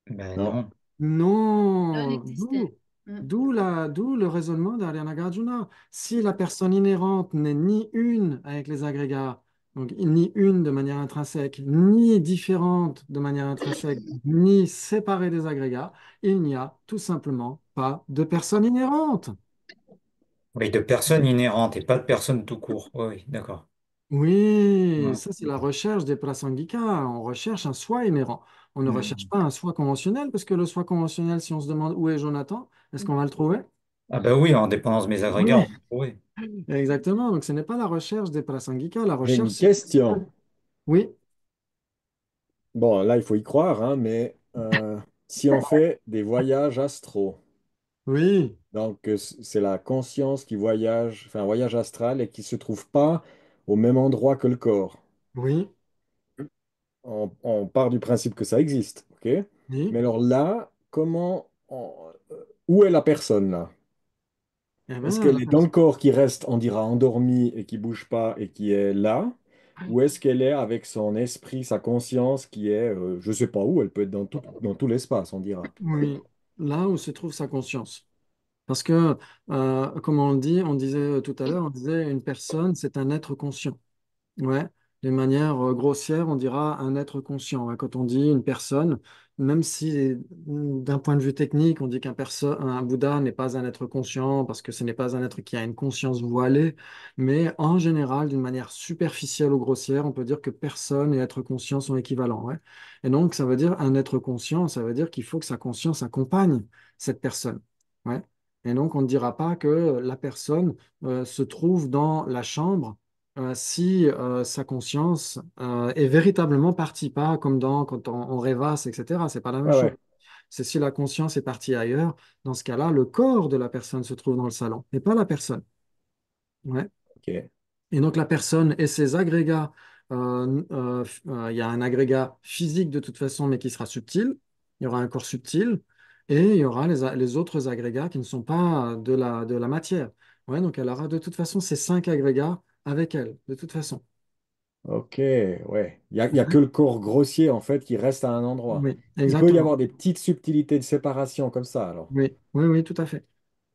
Ben
Non.
non.
Non
Non.
existait.
D'où le raisonnement d'Ariana Garjuna. Si la personne inhérente n'est ni une avec les agrégats, donc ni une de manière intrinsèque, ni différente de manière intrinsèque, ni séparée des agrégats, il n'y a tout simplement pas de personne inhérente.
Oui, de personnes inhérentes et pas de personnes tout court. Oui, oui, d'accord.
Oui,
Ouais.
ça c'est la recherche des prasangika. On recherche un soi inhérent. On ne recherche
Hmm.
pas un soi conventionnel, parce que le soi conventionnel, si on se demande où est Jonathan, est-ce qu'on va le trouver?
Ah ben oui, en dépendance de mes agrégats,
Oui,
on peut trouver.
exactement. Donc ce n'est pas la recherche des prasangika. La
J'ai
recherche,
une
c'est...
question.
Oui,
Bon, là, il faut y croire, hein, mais si on fait des voyages astraux,
oui,
donc c'est la conscience qui voyage, enfin un voyage astral et qui ne se trouve pas au même endroit que le corps.
oui,
On part du principe que ça existe, ok?
oui.
Mais alors là, où est la personne là?
Eh
Est-ce
bien,
qu'elle est dans le corps qui reste, on dira, endormi et qui bouge pas et qui est là? Ou est-ce qu'elle est avec son esprit, sa conscience qui est, je sais pas où, elle peut être dans tout l'espace, on dira.
oui, là où se trouve sa conscience. Parce que, comme on dit, on disait tout à l'heure, on disait une personne, c'est un être conscient. Ouais, de manière grossière, on dira un être conscient. Ouais. Quand on dit une personne, même si d'un point de vue technique, on dit un Bouddha n'est pas un être conscient parce que ce n'est pas un être qui a une conscience voilée, mais en général, d'une manière superficielle ou grossière, on peut dire que personne et être conscient sont équivalents. Ouais. Et donc, ça veut dire un être conscient, ça veut dire qu'il faut que sa conscience accompagne cette personne. Ouais. Et donc, on ne dira pas que la personne se trouve dans la chambre si sa conscience est véritablement partie, pas comme quand on rêvasse, etc. C'est pas la même
Ouais,
chose.
ouais,
C'est si la conscience est partie ailleurs, dans ce cas-là, le corps de la personne se trouve dans le salon, et pas la personne. Ouais.
ok,
Et donc la personne et ses agrégats, il y a un agrégat physique de toute façon, mais qui sera subtil. Il y aura un corps subtil, et il y aura les autres agrégats qui ne sont pas de la matière. Ouais, donc elle aura de toute façon ces cinq agrégats avec elle, de toute façon.
ok, ouais. Il y a que le corps grossier, en fait, qui reste à un endroit.
Oui,
Il peut y
exactement.
avoir des petites subtilités de séparation comme ça, alors.
Oui, oui, oui, tout à fait.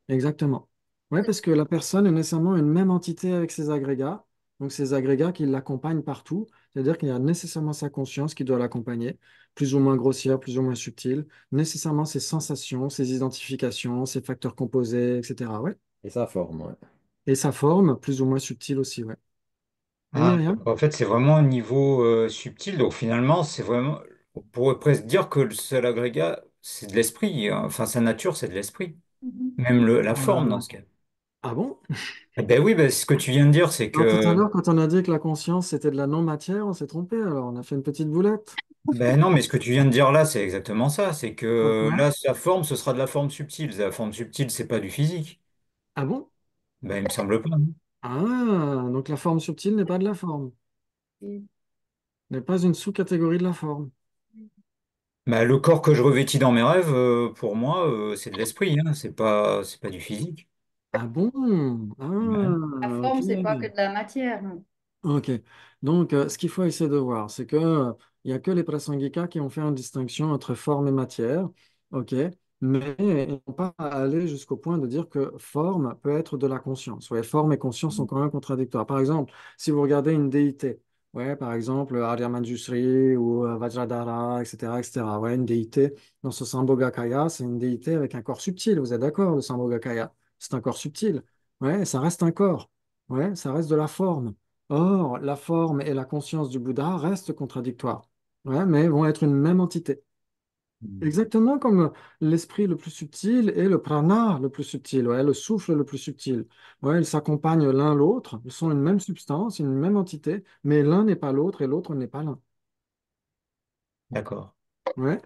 Exactement. Oui, parce que la personne est nécessairement une même entité avec ses agrégats, donc ces agrégats qui l'accompagnent partout, c'est-à-dire qu'il y a nécessairement sa conscience qui doit l'accompagner, plus ou moins grossière, plus ou moins subtile, nécessairement ses sensations, ses identifications, ses facteurs composés, etc. Ouais.
Et sa forme, ouais.
Et sa forme, plus ou moins subtile aussi, ouais. Et
Ah,
Myriam?
donc en fait, c'est vraiment un niveau subtil. Donc finalement, c'est vraiment, on pourrait presque dire que le seul agrégat, c'est de l'esprit, hein. Enfin, sa nature, c'est de l'esprit.
Mhm.
Même la forme dans
Euh,
ce cas.
Ah bon?
Eh ben oui, ben, ce que tu viens de dire, c'est
Alors, tout à
que
l'heure, quand on a dit que la conscience, c'était de la non-matière, on s'est trompé, alors on a fait une petite boulette.
ben non, mais ce que tu viens de dire là, c'est exactement ça. C'est que
Pourquoi?
là, sa forme, ce sera de la forme subtile. La forme subtile, c'est pas du physique.
Ah bon?
Ben, il me semble pas, hein.
Ah, donc la forme subtile n'est pas de la forme, n'est pas une sous-catégorie de la forme.
Ben, le corps que je revêtis dans mes rêves, pour moi, c'est de l'esprit, hein. C'est pas du physique.
Ah bon?
Ouais.
La
Ah,
forme,
ok.
c'est pas que de la matière, hein.
Ok. Donc, ce qu'il faut essayer de voir, c'est que il n'y a que les prasangika qui ont fait une distinction entre forme et matière. Ok. Mais ils n'ont pas allé jusqu'au point de dire que forme peut être de la conscience. Ouais, forme et conscience sont quand même contradictoires. Par exemple, si vous regardez une déité, ouais, par exemple Arya Manjushri ou Vajradhara, etc., etc., ouais, une déité dans ce Sambhogakaya, c'est une déité avec un corps subtil. Vous êtes d'accord, le Sambhogakaya? C'est un corps subtil. Ouais, ça reste un corps. Ouais, ça reste de la forme. Or, la forme et la conscience du Bouddha restent contradictoires, ouais, mais vont être une même entité. Exactement comme l'esprit le plus subtil et le prana le plus subtil, ouais, le souffle le plus subtil. Ouais, ils s'accompagnent l'un l'autre, ils sont une même substance, une même entité, mais l'un n'est pas l'autre et l'autre n'est pas l'un.
D'accord.
Ouais.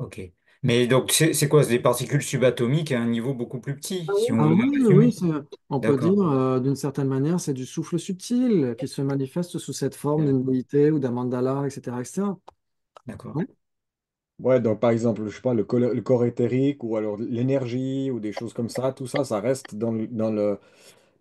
Ok. Mais donc, c'est quoi? C'est des particules subatomiques à un niveau beaucoup plus petit, si on
Ah
veut
oui, oui,
résumer.
on peut dire
D'accord.
d'une certaine manière, c'est du souffle subtil qui se manifeste sous cette forme
Ok.
d'une déité ou d'un mandala, etc., etc.
D'accord.
Ouais.
Ouais, donc par exemple, je sais pas, le corps éthérique ou alors l'énergie ou des choses comme ça, tout ça, ça reste dans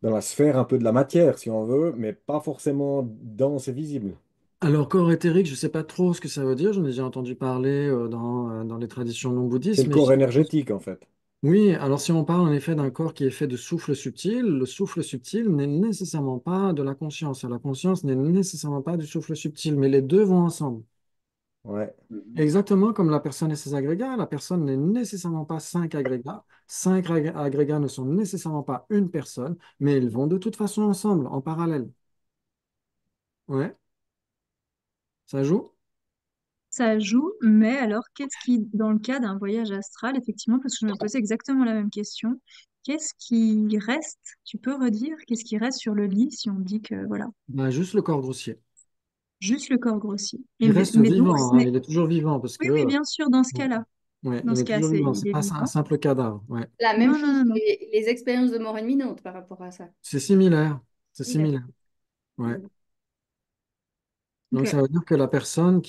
la sphère un peu de la matière, si on veut, mais pas forcément dense et visible.
Alors, corps éthérique, je ne sais pas trop ce que ça veut dire. J'en ai déjà entendu parler dans les traditions non
C'est
bouddhistes.
le
Mais
corps énergétique, en fait.
oui, alors si on parle en effet d'un corps qui est fait de souffle subtil, le souffle subtil n'est nécessairement pas de la conscience. La conscience n'est nécessairement pas du souffle subtil, mais les deux vont ensemble.
Ouais.
Mhm.
Exactement comme la personne et ses agrégats. La personne n'est nécessairement pas cinq agrégats. Cinq agrégats ne sont nécessairement pas une personne, mais ils vont de toute façon ensemble, en parallèle. Ouais, ça joue?
Ça joue, mais alors qu'est-ce qui, dans le cas d'un voyage astral, effectivement, parce que je me posais exactement la même question, qu'est-ce qui reste, tu peux redire, qu'est-ce qui reste sur le lit si on dit que, voilà,
Ben, juste le corps grossier.
juste le corps grossier.
Il reste
Mais donc,
vivant, hein, il est toujours vivant parce
oui, oui,
que
bien sûr, dans ce cas-là.
ouais,
Dans
il
ce
est
cas,
toujours
c'est,
vivant.
il
C'est
est
pas un
vivant.
simple cadavre. Ouais.
La même
Non, non,
chose
non,
que
non.
les expériences de mort imminente par rapport à ça.
C'est similaire. C'est
Oui, d'accord.
similaire. Ouais.
Mhm.
Donc
Ok.
ça veut dire que la personne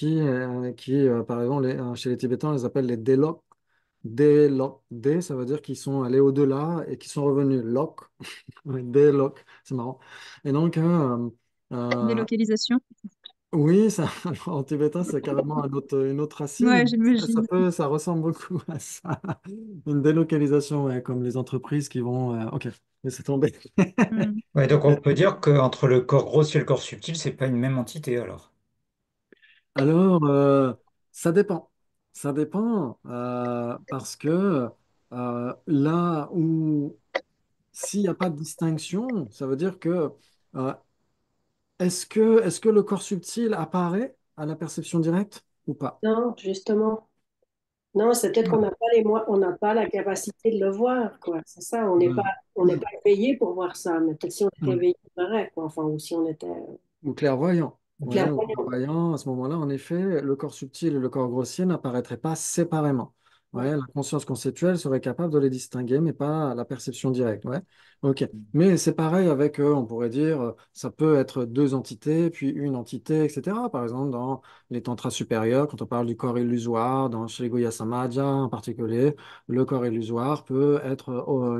par exemple, chez les Tibétains, on les appelle les délok. Délok. Dé, ça veut dire qu'ils sont allés au-delà et qu'ils sont revenus. Lok. Ouais, délok. C'est marrant. Et donc, euh,
Délocalisation.
oui, ça, alors, en tibétain, c'est carrément une autre
Ouais,
racine.
j'imagine.
Ça ressemble beaucoup à ça. Une délocalisation, ouais, comme les entreprises qui vont. Ok, laissez tomber.
Hmm.
Ouais, donc on peut dire qu'entre le corps grossier et le corps subtil, c'est pas une même entité alors.
Alors, ça dépend. Ça dépend parce que là où s'il n'y a pas de distinction, ça veut dire que euh, est-ce que le corps subtil apparaît à la perception directe ou pas?
Non, justement. Non, c'est peut-être qu'on n'a pas on n'a pas la capacité de le voir, quoi. C'est ça,
Ouais.
on n'est pas payé pour voir ça, mais peut-être si on était
Ouais.
éveillé, on verrait, quoi. Enfin, ou si on était
Ou clairvoyant. Ouais, ou
clairvoyant.
clairvoyant, à ce moment-là, en effet, le corps subtil et le corps grossier n'apparaîtraient pas séparément. Ouais,
Ouais.
la conscience conceptuelle serait capable de les distinguer, mais pas la perception directe. Ouais. Ok. Mais c'est pareil avec, on pourrait dire, ça peut être deux entités, puis une entité, etc. Par exemple, dans les tantras supérieurs, quand on parle du corps illusoire, dans Sri Goya Samadja en particulier, le corps illusoire peut être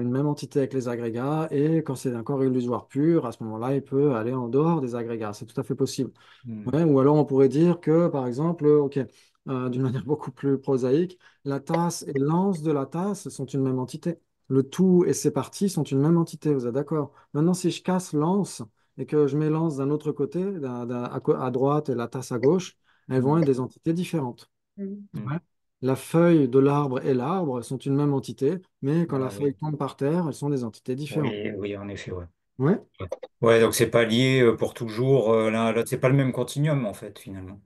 une même entité avec les agrégats, et quand c'est un corps illusoire pur, à ce moment-là, il peut aller en dehors des agrégats. C'est tout à fait possible.
Hmm.
Ouais, ou alors on pourrait dire que, par exemple, ok, d'une manière beaucoup plus prosaïque, la tasse et l'anse de la tasse sont une même entité. Le tout et ses parties sont une même entité, vous êtes d'accord? Maintenant, si je casse l'anse et que je mets l'anse d'un autre côté, à droite et la tasse à gauche, elles vont
Hmm.
être des entités différentes.
Mhm.
Hmm.
Ouais. La feuille de l'arbre et l'arbre sont une même entité, mais quand la
Ah,
feuille
oui.
tombe par terre, elles sont des entités différentes.
Oui, oui, en effet, ouais.
Ouais.
Ouais, ouais, donc c'est pas lié pour toujours l'un à l'autre. C'est pas le même continuum en fait, finalement.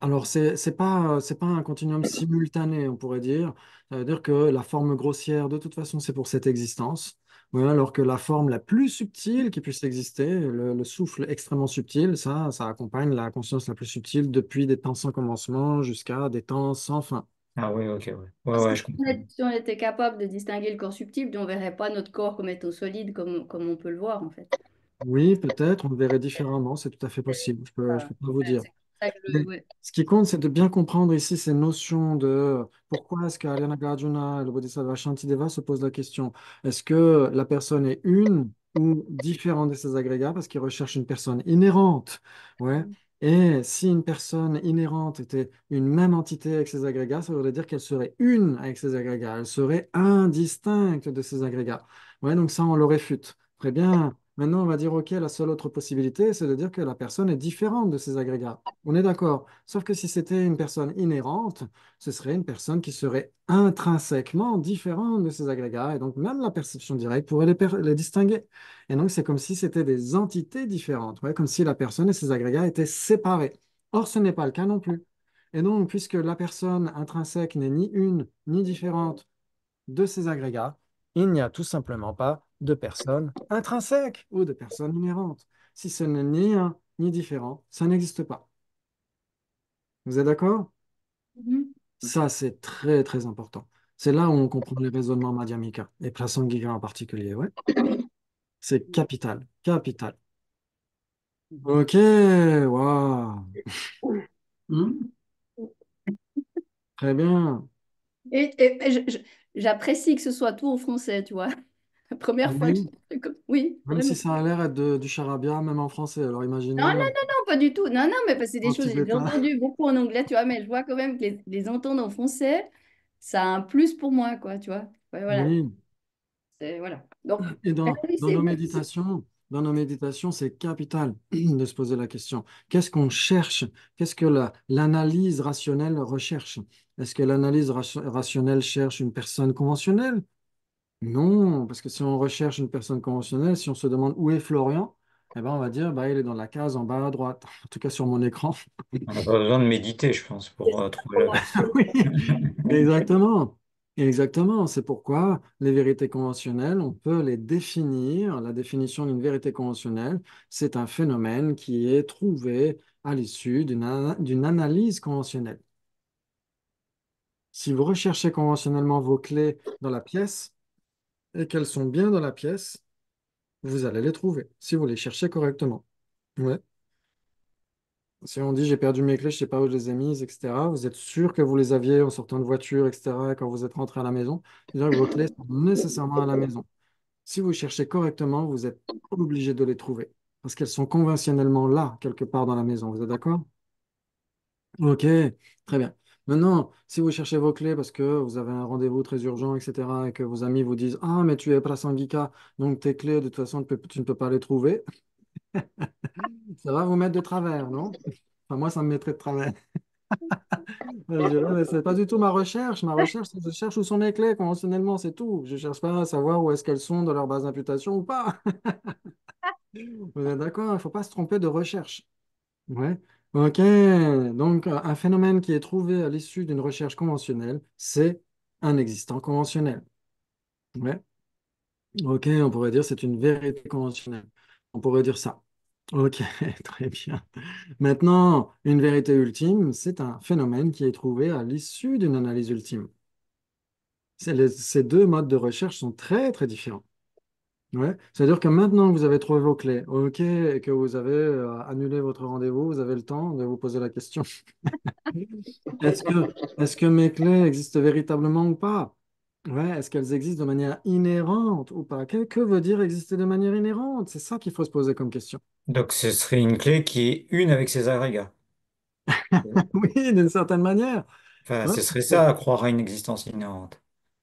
Alors, c'est pas un continuum simultané, on pourrait dire. Ça veut dire que la forme grossière, de toute façon, c'est pour cette existence. Ouais, alors que la forme la plus subtile qui puisse exister, le souffle extrêmement subtil, ça accompagne la conscience la plus subtile depuis des temps sans commencement jusqu'à des temps sans fin.
Ah oui, ok, ouais. Ouais,
Parce que
ouais,
si
je comprends.
si on était capable de distinguer le corps subtil, on ne verrait pas notre corps comme étant solide comme on peut le voir en fait.
Oui, peut-être, on le verrait différemment, c'est tout à fait possible, je
Voilà.
peux pas vous
Ouais,
dire.
c'est ça que
Mais
ouais.
ce qui compte, c'est de bien comprendre ici ces notions de pourquoi est-ce qu'Aliana Nagarjuna et le Bodhisattva Shantideva se posent la question, est-ce que la personne est une ou différente de ces agrégats parce qu'ils recherchent une personne inhérente, ouais. Et si une personne inhérente était une même entité avec ces agrégats, ça voudrait dire qu'elle serait une avec ces agrégats, elle serait indistincte de ces agrégats. Ouais, donc ça, on le réfute. Très bien. Maintenant, on va dire, OK, la seule autre possibilité, c'est de dire que la personne est différente de ces agrégats. On est d'accord. Sauf que si c'était une personne inhérente, ce serait une personne qui serait intrinsèquement différente de ces agrégats. Et donc, même la perception directe pourrait les distinguer. Et donc, c'est comme si c'était des entités différentes, ouais, comme si la personne et ses agrégats étaient séparés. Or, ce n'est pas le cas non plus. Et donc, puisque la personne intrinsèque n'est ni une ni différente de ces agrégats, il n'y a tout simplement pas de personne intrinsèque ou de personne inhérente. Si ce n'est ni un ni différent, ça n'existe pas. Vous êtes d'accord?
Mhm.
Ça, c'est très, très important. C'est là où on comprend les raisonnements Madhyamika et Prasangika en particulier. Ouais. C'est capital, capital. Ok, waouh, très bien.
J'apprécie que ce soit tout en français, tu vois. La première fois que j'ai
Oui,
un truc comme... Oui,
même si
vraiment.
ça a l'air être du charabia, même en français. Alors
Non, non,
imaginez
non, non, pas du tout. Non, non, mais parce que c'est des
en
choses que j'ai déjà
tibétain.
entendues beaucoup en anglais, tu vois, mais je vois quand même que les entendre en français, ça a un plus pour moi, quoi, tu vois. Ouais, voilà.
Oui,
Voilà. Donc,
et
oui,
dans nos méditations, c'est capital de se poser la question. Qu'est-ce qu'on cherche? Qu'est-ce que l'analyse rationnelle recherche? Est-ce que l'analyse rationnelle cherche une personne conventionnelle? Non, parce que si on recherche une personne conventionnelle, si on se demande où est Florian, eh ben on va dire bah, il est dans la case en bas à droite, en tout cas sur mon écran.
On n'a pas besoin de méditer, je pense, pour trouver la personne.
Oui, exactement. Exactement. C'est pourquoi les vérités conventionnelles, on peut les définir. La définition d'une vérité conventionnelle, c'est un phénomène qui est trouvé à l'issue d'une analyse conventionnelle. Si vous recherchez conventionnellement vos clés dans la pièce et qu'elles sont bien dans la pièce, vous allez les trouver si vous les cherchez correctement. Ouais. Si on dit j'ai perdu mes clés, je ne sais pas où je les ai mises, etc., vous êtes sûr que vous les aviez en sortant de voiture, etc., quand vous êtes rentré à la maison, c'est-à-dire que vos clés sont nécessairement à la maison. Si vous cherchez correctement, vous êtes obligé de les trouver parce qu'elles sont conventionnellement là, quelque part dans la maison. Vous êtes d'accord? Ok, très bien. Maintenant, si vous cherchez vos clés parce que vous avez un rendez-vous très urgent, etc., et que vos amis vous disent ah, mais tu es Prasangika, donc tes clés, de toute façon, tu ne peux pas les trouver, ça va vous mettre de travers, non? Enfin, moi, ça me mettrait de travers. Je dirais, mais c'est pas du tout ma recherche. Ma recherche, c'est que je cherche où sont les clés conventionnellement, c'est tout. Je cherche pas à savoir où est-ce qu'elles sont dans leur base d'imputation ou pas. Vous êtes d'accord? Il ne faut pas se tromper de recherche. Ouais. Ok. Donc, un phénomène qui est trouvé à l'issue d'une recherche conventionnelle, c'est un existant conventionnel. Ouais. Ok, on pourrait dire c'est une vérité conventionnelle. On pourrait dire ça. Ok, très bien. Maintenant, une vérité ultime, c'est un phénomène qui est trouvé à l'issue d'une analyse ultime. Ces deux modes de recherche sont très, très différents. Ouais. C'est-à-dire que maintenant que vous avez trouvé vos clés, OK, et que vous avez annulé votre rendez-vous, vous avez le temps de vous poser la question, est-ce que, est-ce que mes clés existent véritablement ou pas? Ouais, est-ce qu'elles existent de manière inhérente ou pas? Que veut dire exister de manière inhérente? C'est ça qu'il faut se poser comme question.
Donc, ce serait une clé qui est une avec ses agrégats.
Oui, d'une certaine manière.
Enfin,
Ouais.
ce serait ça, croire à une existence inhérente.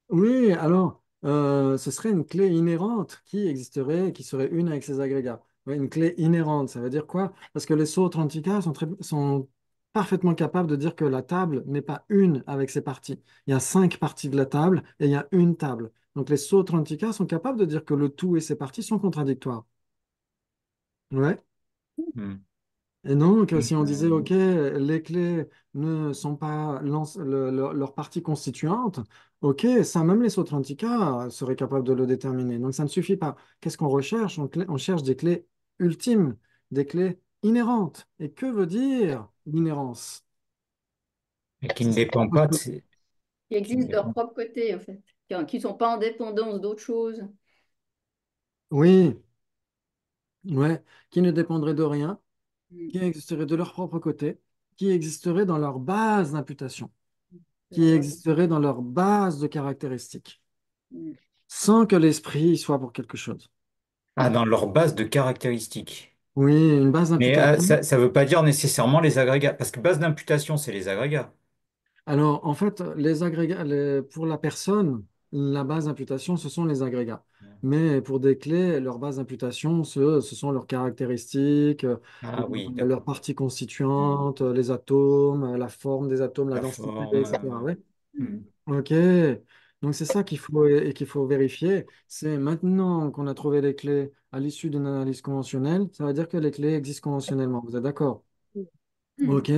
Oui, alors, ce serait une clé inhérente qui existerait, qui serait une avec ses agrégats. Ouais, une clé inhérente, ça veut dire quoi? Parce que les Sautrantika sont parfaitement capables de dire que la table n'est pas une avec ses parties. Il y a 5 parties de la table et il y a une table. Donc les Sautrantika sont capables de dire que le tout et ses parties sont contradictoires. Ouais.
Hmm.
Et donc, si on disait,
Mhm.
OK, les clés ne sont pas leur partie constituante, OK, ça, même les Sotrantika seraient capables de le déterminer. Donc, ça ne suffit pas. Qu'est-ce qu'on recherche? On cherche des clés ultimes, des clés inhérentes. Et que veut dire l'inhérence?
Et qui
C'est
ne
ça.
dépend pas de ces-
Qui
qui ne
existent de leur
dépend-
propre côté, en fait, qui ne sont pas en dépendance d'autre chose.
Oui, ouais, qui ne dépendraient de rien,
Mm.
qui existeraient de leur propre côté, qui existeraient dans leur base d'imputation, qui
Alors,
existeraient dans leur base de caractéristiques,
mm.
sans que l'esprit y soit pour quelque chose.
Ah, dans leur base de caractéristiques.
Oui, une base
Mais
d'imputation.
ça ne veut pas dire nécessairement les agrégats, parce que base d'imputation, c'est les agrégats.
Alors, en fait, les agrégats, pour la personne, la base d'imputation, ce sont les agrégats. Mais pour des clés, leur base d'imputation, ce sont leurs caractéristiques,
Ah oui,
leurs
d'accord.
parties constituantes, les atomes, la forme des atomes, la
La
densité,
forme.
etc. Ouais.
Hmm.
Ok. Donc, c'est ça qu'il faut vérifier. C'est maintenant qu'on a trouvé les clés à l'issue d'une analyse conventionnelle, ça veut dire que les clés existent conventionnellement. Vous êtes d'accord?
Mm.
Ok,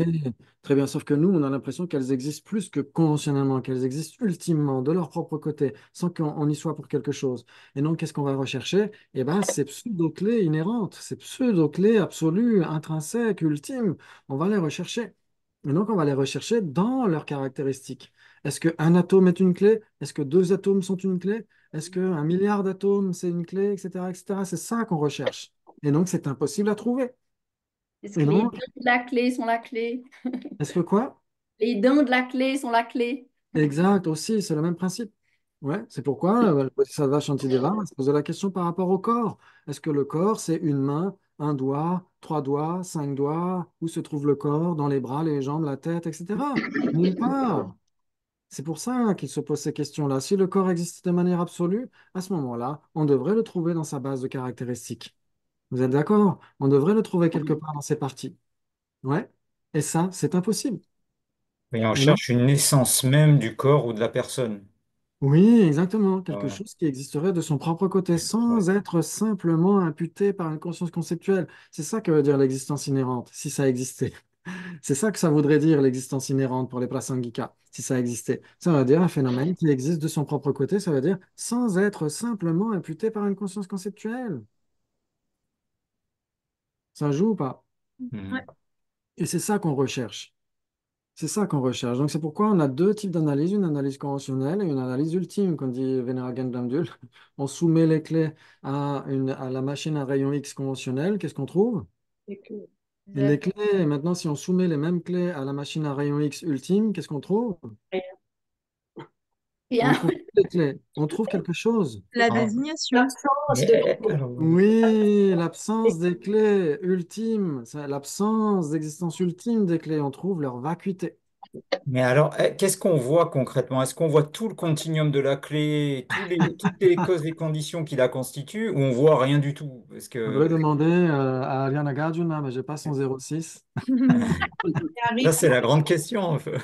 très bien. Sauf que nous, on a l'impression qu'elles existent plus que conventionnellement, qu'elles existent ultimement, de leur propre côté, sans qu'on y soit pour quelque chose. Et donc, qu'est-ce qu'on va rechercher? Eh bien, ces pseudo-clés inhérentes, ces pseudo-clés absolues, intrinsèques, ultimes, on va les rechercher. Et donc, on va les rechercher dans leurs caractéristiques. Est-ce qu'un atome est une clé? Est-ce que deux atomes sont une clé? Est-ce qu'un milliard d'atomes, c'est une clé, etc., etc. C'est ça qu'on recherche. Et donc, c'est impossible à trouver.
Est-ce
Et
que les dents
donc,
de la clé sont la clé?
est-ce que quoi?
Les dents de la clé sont la clé.
Exact, aussi, c'est le même principe. Ouais, c'est pourquoi le Bodhisattva Shantideva va se poser la question par rapport au corps. Est-ce que le corps, c'est une main, un doigt, trois doigts, cinq doigts? Où se trouve le corps? Dans les bras, les jambes, la tête, etc. Nulle part. C'est pour ça qu'il se pose ces questions-là. Si le corps existe de manière absolue, à ce moment-là, on devrait le trouver dans sa base de caractéristiques. Vous êtes d'accord? On devrait le trouver quelque part dans ses parties. Ouais. Et ça, c'est impossible.
Mais on
Et non?
cherche une essence même du corps ou de la personne.
Oui, exactement. Quelque
Voilà.
chose qui existerait de son propre côté,
Ouais.
sans être simplement imputé par une conscience conceptuelle. C'est ça que veut dire l'existence inhérente, si ça existait. C'est ça que ça voudrait dire l'existence inhérente pour les prasangika, si ça existait. Ça veut dire un phénomène qui existe de son propre côté, ça veut dire sans être simplement imputé par une conscience conceptuelle. Ça joue ou pas?
Hmm.
Et c'est ça qu'on recherche. C'est ça qu'on recherche. Donc, c'est pourquoi on a deux types d'analyse, une analyse conventionnelle et une analyse ultime, comme dit Veneragen Blamdul. On soumet les clés à la machine à rayon X conventionnelle. Qu'est-ce qu'on trouve?
Et que-
Et les clés, maintenant, si on soumet les mêmes clés à la machine à rayon X ultime, qu'est-ce qu'on trouve? On ne
Rien.
trouve pas les clés. On trouve quelque chose.
La
Ah.
désignation.
L'absence de
Mais alors,
Oui, l'absence des clés ultimes, c'est l'absence d'existence ultime des clés. On trouve leur vacuité.
qu'est-ce qu'on voit concrètement? Est-ce qu'on voit tout le continuum de la clé, toutes les causes et conditions qui la constituent, ou on voit rien du tout? Parce
Faudrait
que
demander à Ariana Garjuna, mais j'ai pas son 06.
ça, c'est la grande question, un peu.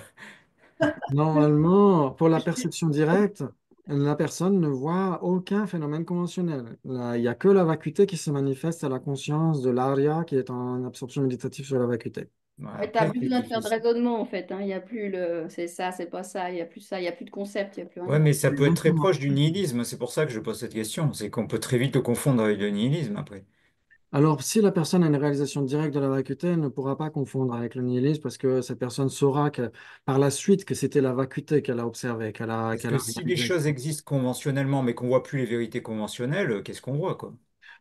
Normalement, pour la perception directe, la personne ne voit aucun phénomène conventionnel. Là, il n'y a que la vacuité qui se manifeste à la conscience de l'Arya qui est en absorption méditative sur la vacuité.
Ouais,
Ouais, t'as
après,
plus
c'est
besoin de faire de
difficile.
raisonnement en fait, hein. Il n'y a plus le c'est ça, c'est pas ça, il n'y a plus ça, il n'y a plus de concept, il n'y a plus
Ouais,
rien.
mais ça peut être très
Exactement.
proche du nihilisme. C'est pour ça que je pose cette question. C'est qu'on peut très vite le confondre avec le nihilisme après.
Alors, si la personne a une réalisation directe de la vacuité, elle ne pourra pas confondre avec le nihilisme parce que cette personne saura que, par la suite que c'était la vacuité qu'elle a observée,
Parce
qu'elle
que
a
si les
réalisée.
choses existent conventionnellement, mais qu'on voit plus les vérités conventionnelles, qu'est-ce qu'on voit, quoi?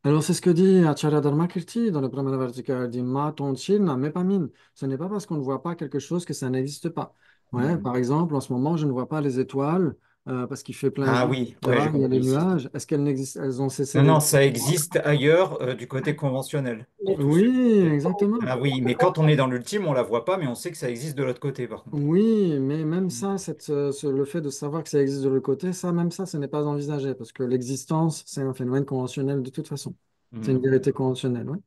Alors, c'est ce que dit Acharya Dharmakirti dans le Brahmana-Vartika. Il dit Ma Tonchil na pas mine. Ce n'est pas parce qu'on ne voit pas quelque chose que ça n'existe pas. Ouais,
Hmm.
par exemple, en ce moment, je ne vois pas les étoiles parce qu'il fait plein
Ah
jour,
oui, ouais, j'ai
etc. Il y a les
compris.
nuages. Est-ce qu'elles n'existent, elles ont cessé
Non, non,
d'exister?
ça existe ailleurs, du côté conventionnel, pour tous
Oui,
ceux qui...
exactement.
Ah oui, mais quand on est dans l'ultime, on la voit pas, mais on sait que ça existe de l'autre côté, par contre.
Oui, mais même ça, le fait de savoir que ça existe de l'autre côté, ça, même ça, ce n'est pas envisagé parce que l'existence, c'est un phénomène conventionnel de toute façon. C'est une
Hmm.
vérité conventionnelle, oui.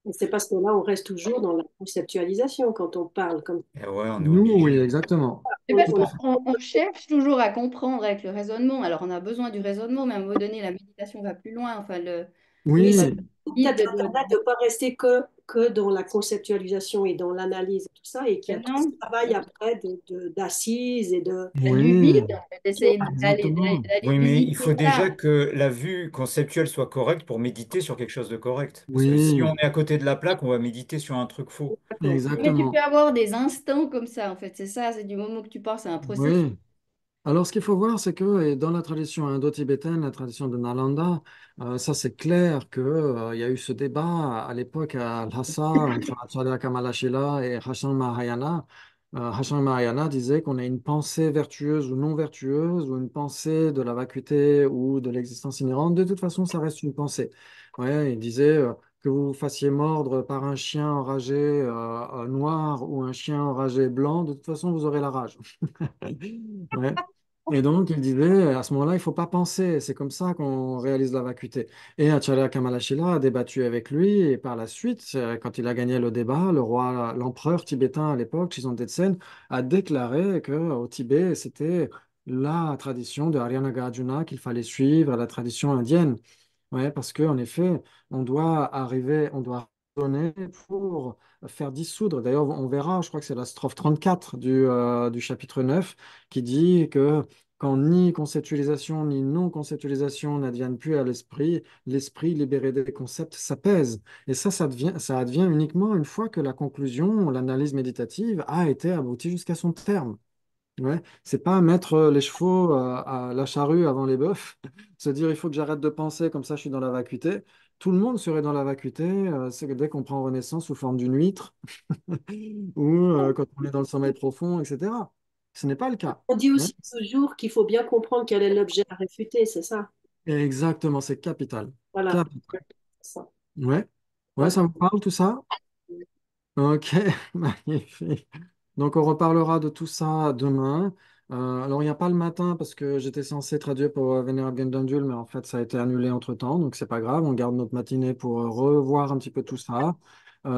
Et c'est parce que là, on reste toujours dans la conceptualisation quand on parle. Comme
Et ouais, on est
Nous, oui,
obligé.
exactement.
C'est
on,
parce
Tout
on
à
a
fait.
qu'on cherche toujours à comprendre avec le raisonnement. Alors on a besoin du raisonnement, mais à un moment donné, la méditation va plus loin. Enfin, le
oui, c'est
Oui,
guide
peut-être l'intérêt de ne pas rester que que dans la conceptualisation et dans l'analyse et tout ça, et qu'il y a tout ce
Non,
travail après d'assises et de...
du vide,
Oui,
en fait, d'essayer
exactement.
d'aller
Oui, mais il
visiter
faut déjà
ça.
que la vue conceptuelle soit correcte pour méditer sur quelque chose de correct. Parce que si
Oui,
on est à côté de la plaque, on va méditer sur un truc faux.
Mais tu peux
exactement.
avoir des instants comme ça, en fait, c'est ça, c'est du moment que tu penses à un processus.
Oui. Alors, ce qu'il faut voir, c'est que et dans la tradition indo-tibétaine, la tradition de Nalanda, ça c'est clair que, il y a eu ce débat à l'époque à Lhasa entre Acharya Kamalashila et Hashan Mahayana. Hashan Mahayana disait qu'on a une pensée vertueuse ou non vertueuse, ou une pensée de la vacuité ou de l'existence inhérente. De toute façon, ça reste une pensée. Ouais, il disait que vous vous fassiez mordre par un chien enragé noir ou un chien enragé blanc, de toute façon, vous aurez la rage. Ouais. Et donc, il disait, à ce moment-là, il ne faut pas penser. C'est comme ça qu'on réalise la vacuité. Et Acharya Kamalashila a débattu avec lui. Et par la suite, quand il a gagné le débat, le roi, l'empereur tibétain à l'époque, Chizon Tetsen, a déclaré qu'au Tibet, c'était la tradition de Haryana Arjuna qu'il fallait suivre, la tradition indienne. Ouais, parce qu'en effet, on doit raisonner pour faire dissoudre. D'ailleurs, on verra, je crois que c'est la strophe 34 du chapitre 9 qui dit que quand ni conceptualisation ni non-conceptualisation n'adviennent plus à l'esprit, l'esprit libéré des concepts s'apaise. Et ça advient uniquement une fois que la conclusion, l'analyse méditative a été aboutie jusqu'à son terme. Ouais, c'est pas mettre les chevaux à la charrue avant les bœufs, se dire il faut que j'arrête de penser, comme ça je suis dans la vacuité. Tout le monde serait dans la vacuité, c'est que dès qu'on prend renaissance sous forme d'une huître ou quand on est dans le sommeil profond, etc. Ce n'est pas le cas.
On dit
Ouais.
aussi toujours qu'il faut bien comprendre quel est l'objet à réfuter, c'est ça?
Exactement, c'est capital.
Voilà,
Capital.
c'est ça.
Ouais. Ouais,
Ouais.
ça vous parle tout ça? Ok, magnifique. Donc, on reparlera de tout ça demain. Alors, il n'y a pas le matin parce que j'étais censé traduire pour Venerable Gendandul, mais en fait, ça a été annulé entre-temps. Donc, c'est pas grave. On garde notre matinée pour revoir un petit peu tout ça.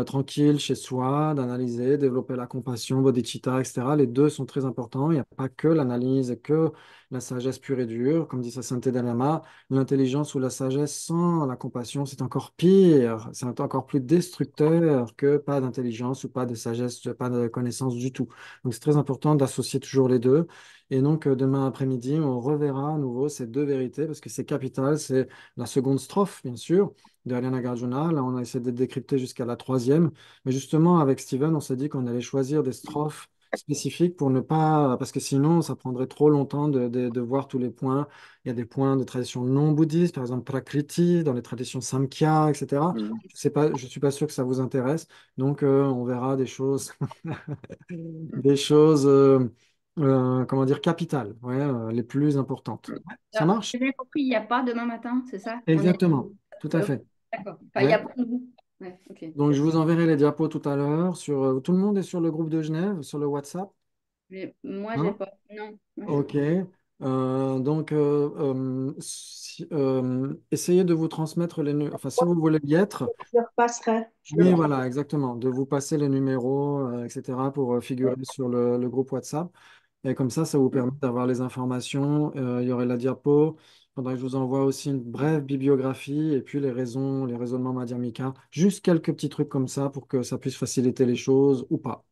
Tranquille chez soi, d'analyser, développer la compassion, bodhicitta, etc. Les deux sont très importants. Il n'y a pas que l'analyse et que la sagesse pure et dure. Comme dit sa sainteté Dalai Lama, l'intelligence ou la sagesse sans la compassion, c'est encore pire, c'est encore plus destructeur que pas d'intelligence ou pas de sagesse, pas de connaissance du tout. Donc c'est très important d'associer toujours les deux. Et donc demain après-midi, on reverra à nouveau ces deux vérités parce que c'est capital. C'est la seconde strophe, bien sûr, de Ariana Nagarjuna. Là, on a essayé de décrypter jusqu'à la troisième. Mais justement, avec Steven, on s'est dit qu'on allait choisir des strophes spécifiques pour ne pas, parce que sinon, ça prendrait trop longtemps de voir tous les points. Il y a des points de tradition non bouddhiste, par exemple Prakriti, dans les traditions Samkhya, etc.
Mhm.
Je sais pas, je suis pas sûr que ça vous intéresse. Donc, on verra des choses, des choses, comment dire, capitales, ouais, les plus importantes. Ça
Alors,
marche?
j'ai bien compris, il n'y a pas demain matin, c'est ça? On est...
Exactement, tout à
Ok,
fait.
d'accord. Enfin, il n'y
Ouais.
a pas de... Ouais, ok.
Donc, je vous enverrai les diapos tout à l'heure sur, tout le monde est sur le groupe de Genève, sur le WhatsApp,
Mais moi, j'ai
hein?
pas... Non, moi, j'ai
Ok.
pas.
Donc, essayez de vous transmettre enfin, si vous voulez y être,
Je leur passerai. Je
oui,
leur...
voilà, exactement, de vous passer les numéros, etc., pour figurer sur le groupe WhatsApp. Et comme ça vous permet d'avoir les informations. Il y aurait la diapo. Il faudrait que je vous envoie aussi une brève bibliographie et puis les raisons, les raisonnements Madhyamika. Juste quelques petits trucs comme ça pour que ça puisse faciliter les choses ou pas.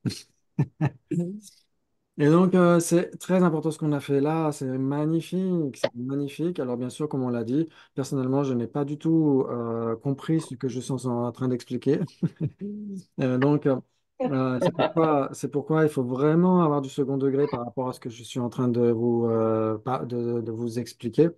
Et donc, c'est très important ce qu'on a fait là, c'est magnifique, c'est magnifique. Alors, bien sûr, comme on l'a dit, personnellement, je n'ai pas du tout compris ce que je suis en train d'expliquer. Donc, c'est pourquoi il faut vraiment avoir du second degré par rapport à ce que je suis en train de de vous expliquer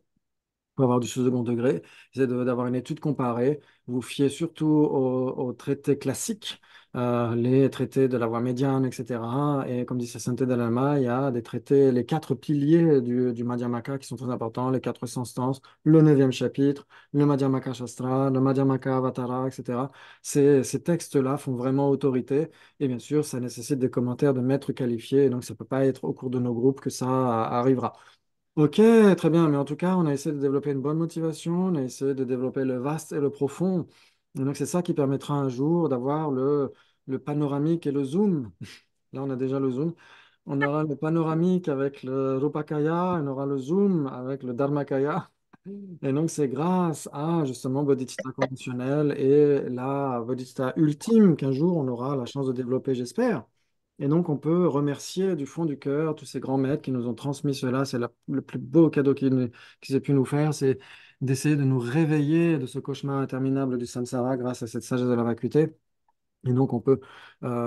pour avoir du second degré, c'est d'avoir une étude comparée. Vous fiez surtout aux traités classiques, les traités de la voie médiane, etc. Et comme dit Sainte Dalama, il y a des traités, les quatre piliers du Madhyamaka qui sont très importants, les quatre stances, le neuvième chapitre, le Madhyamaka Shastra, le Madhyamaka Avatara, etc. Ces textes-là font vraiment autorité. Et bien sûr, ça nécessite des commentaires de maîtres qualifiés. Et donc, ça ne peut pas être au cours de nos groupes que ça arrivera. Ok, très bien, mais en tout cas, on a essayé de développer une bonne motivation, on a essayé de développer le vaste et le profond. Et donc, c'est ça qui permettra un jour d'avoir le panoramique et le zoom. Là, on a déjà le zoom. On aura le panoramique avec le Rupakaya, on aura le zoom avec le Dharmakaya. Et donc, c'est grâce à justement Bodhicitta conventionnel et la Bodhicitta ultime qu'un jour on aura la chance de développer, j'espère. Et donc, on peut remercier du fond du cœur tous ces grands maîtres qui nous ont transmis cela. C'est le plus beau cadeau qu'ils aient pu nous faire, c'est d'essayer de nous réveiller de ce cauchemar interminable du samsara grâce à cette sagesse de la vacuité. Et donc, on peut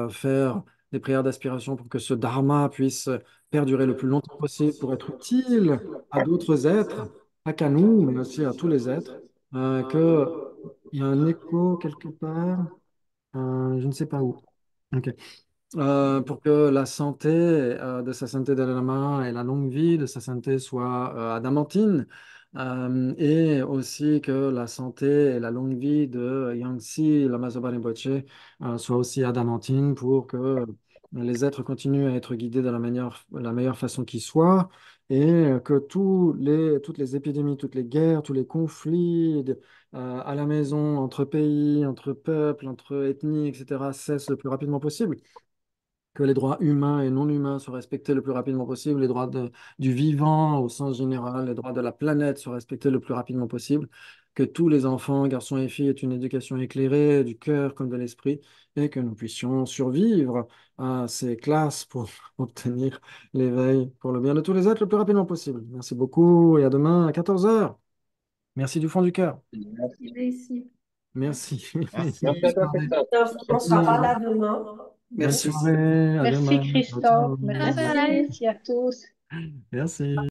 faire des prières d'aspiration pour que ce dharma puisse perdurer le plus longtemps possible, pour être utile à d'autres êtres, pas qu'à nous, mais aussi à tous les êtres. Que il y a un écho quelque part, je ne sais pas où. Ok. Pour que la santé de sa sainteté Dalai Lama et la longue vie de sa sainteté soient adamantines, et aussi que la santé et la longue vie de Yangtze Lama Zopa Rinpoche soient aussi adamantines pour que les êtres continuent à être guidés de la meilleure façon qui soit et que toutes les épidémies, toutes les guerres, tous les conflits à la maison, entre pays, entre peuples, entre ethnies, etc., cessent le plus rapidement possible, que les droits humains et non humains soient respectés le plus rapidement possible, les droits du vivant au sens général, les droits de la planète soient respectés le plus rapidement possible, que tous les enfants, garçons et filles, aient une éducation éclairée du cœur comme de l'esprit, et que nous puissions survivre à ces classes pour obtenir l'éveil pour le bien de tous les êtres le plus rapidement possible. Merci beaucoup et à demain à 14 heures. Merci du fond du cœur.
Il est ici.
Merci.
Merci.
Merci à toi, Christophe.
On ne sera pas là demain.
Bonne
Merci.
soirée, à
Merci
demain. Ciao,
Christophe,
ciao.
Bye
merci,
bye.
merci à tous.
Merci.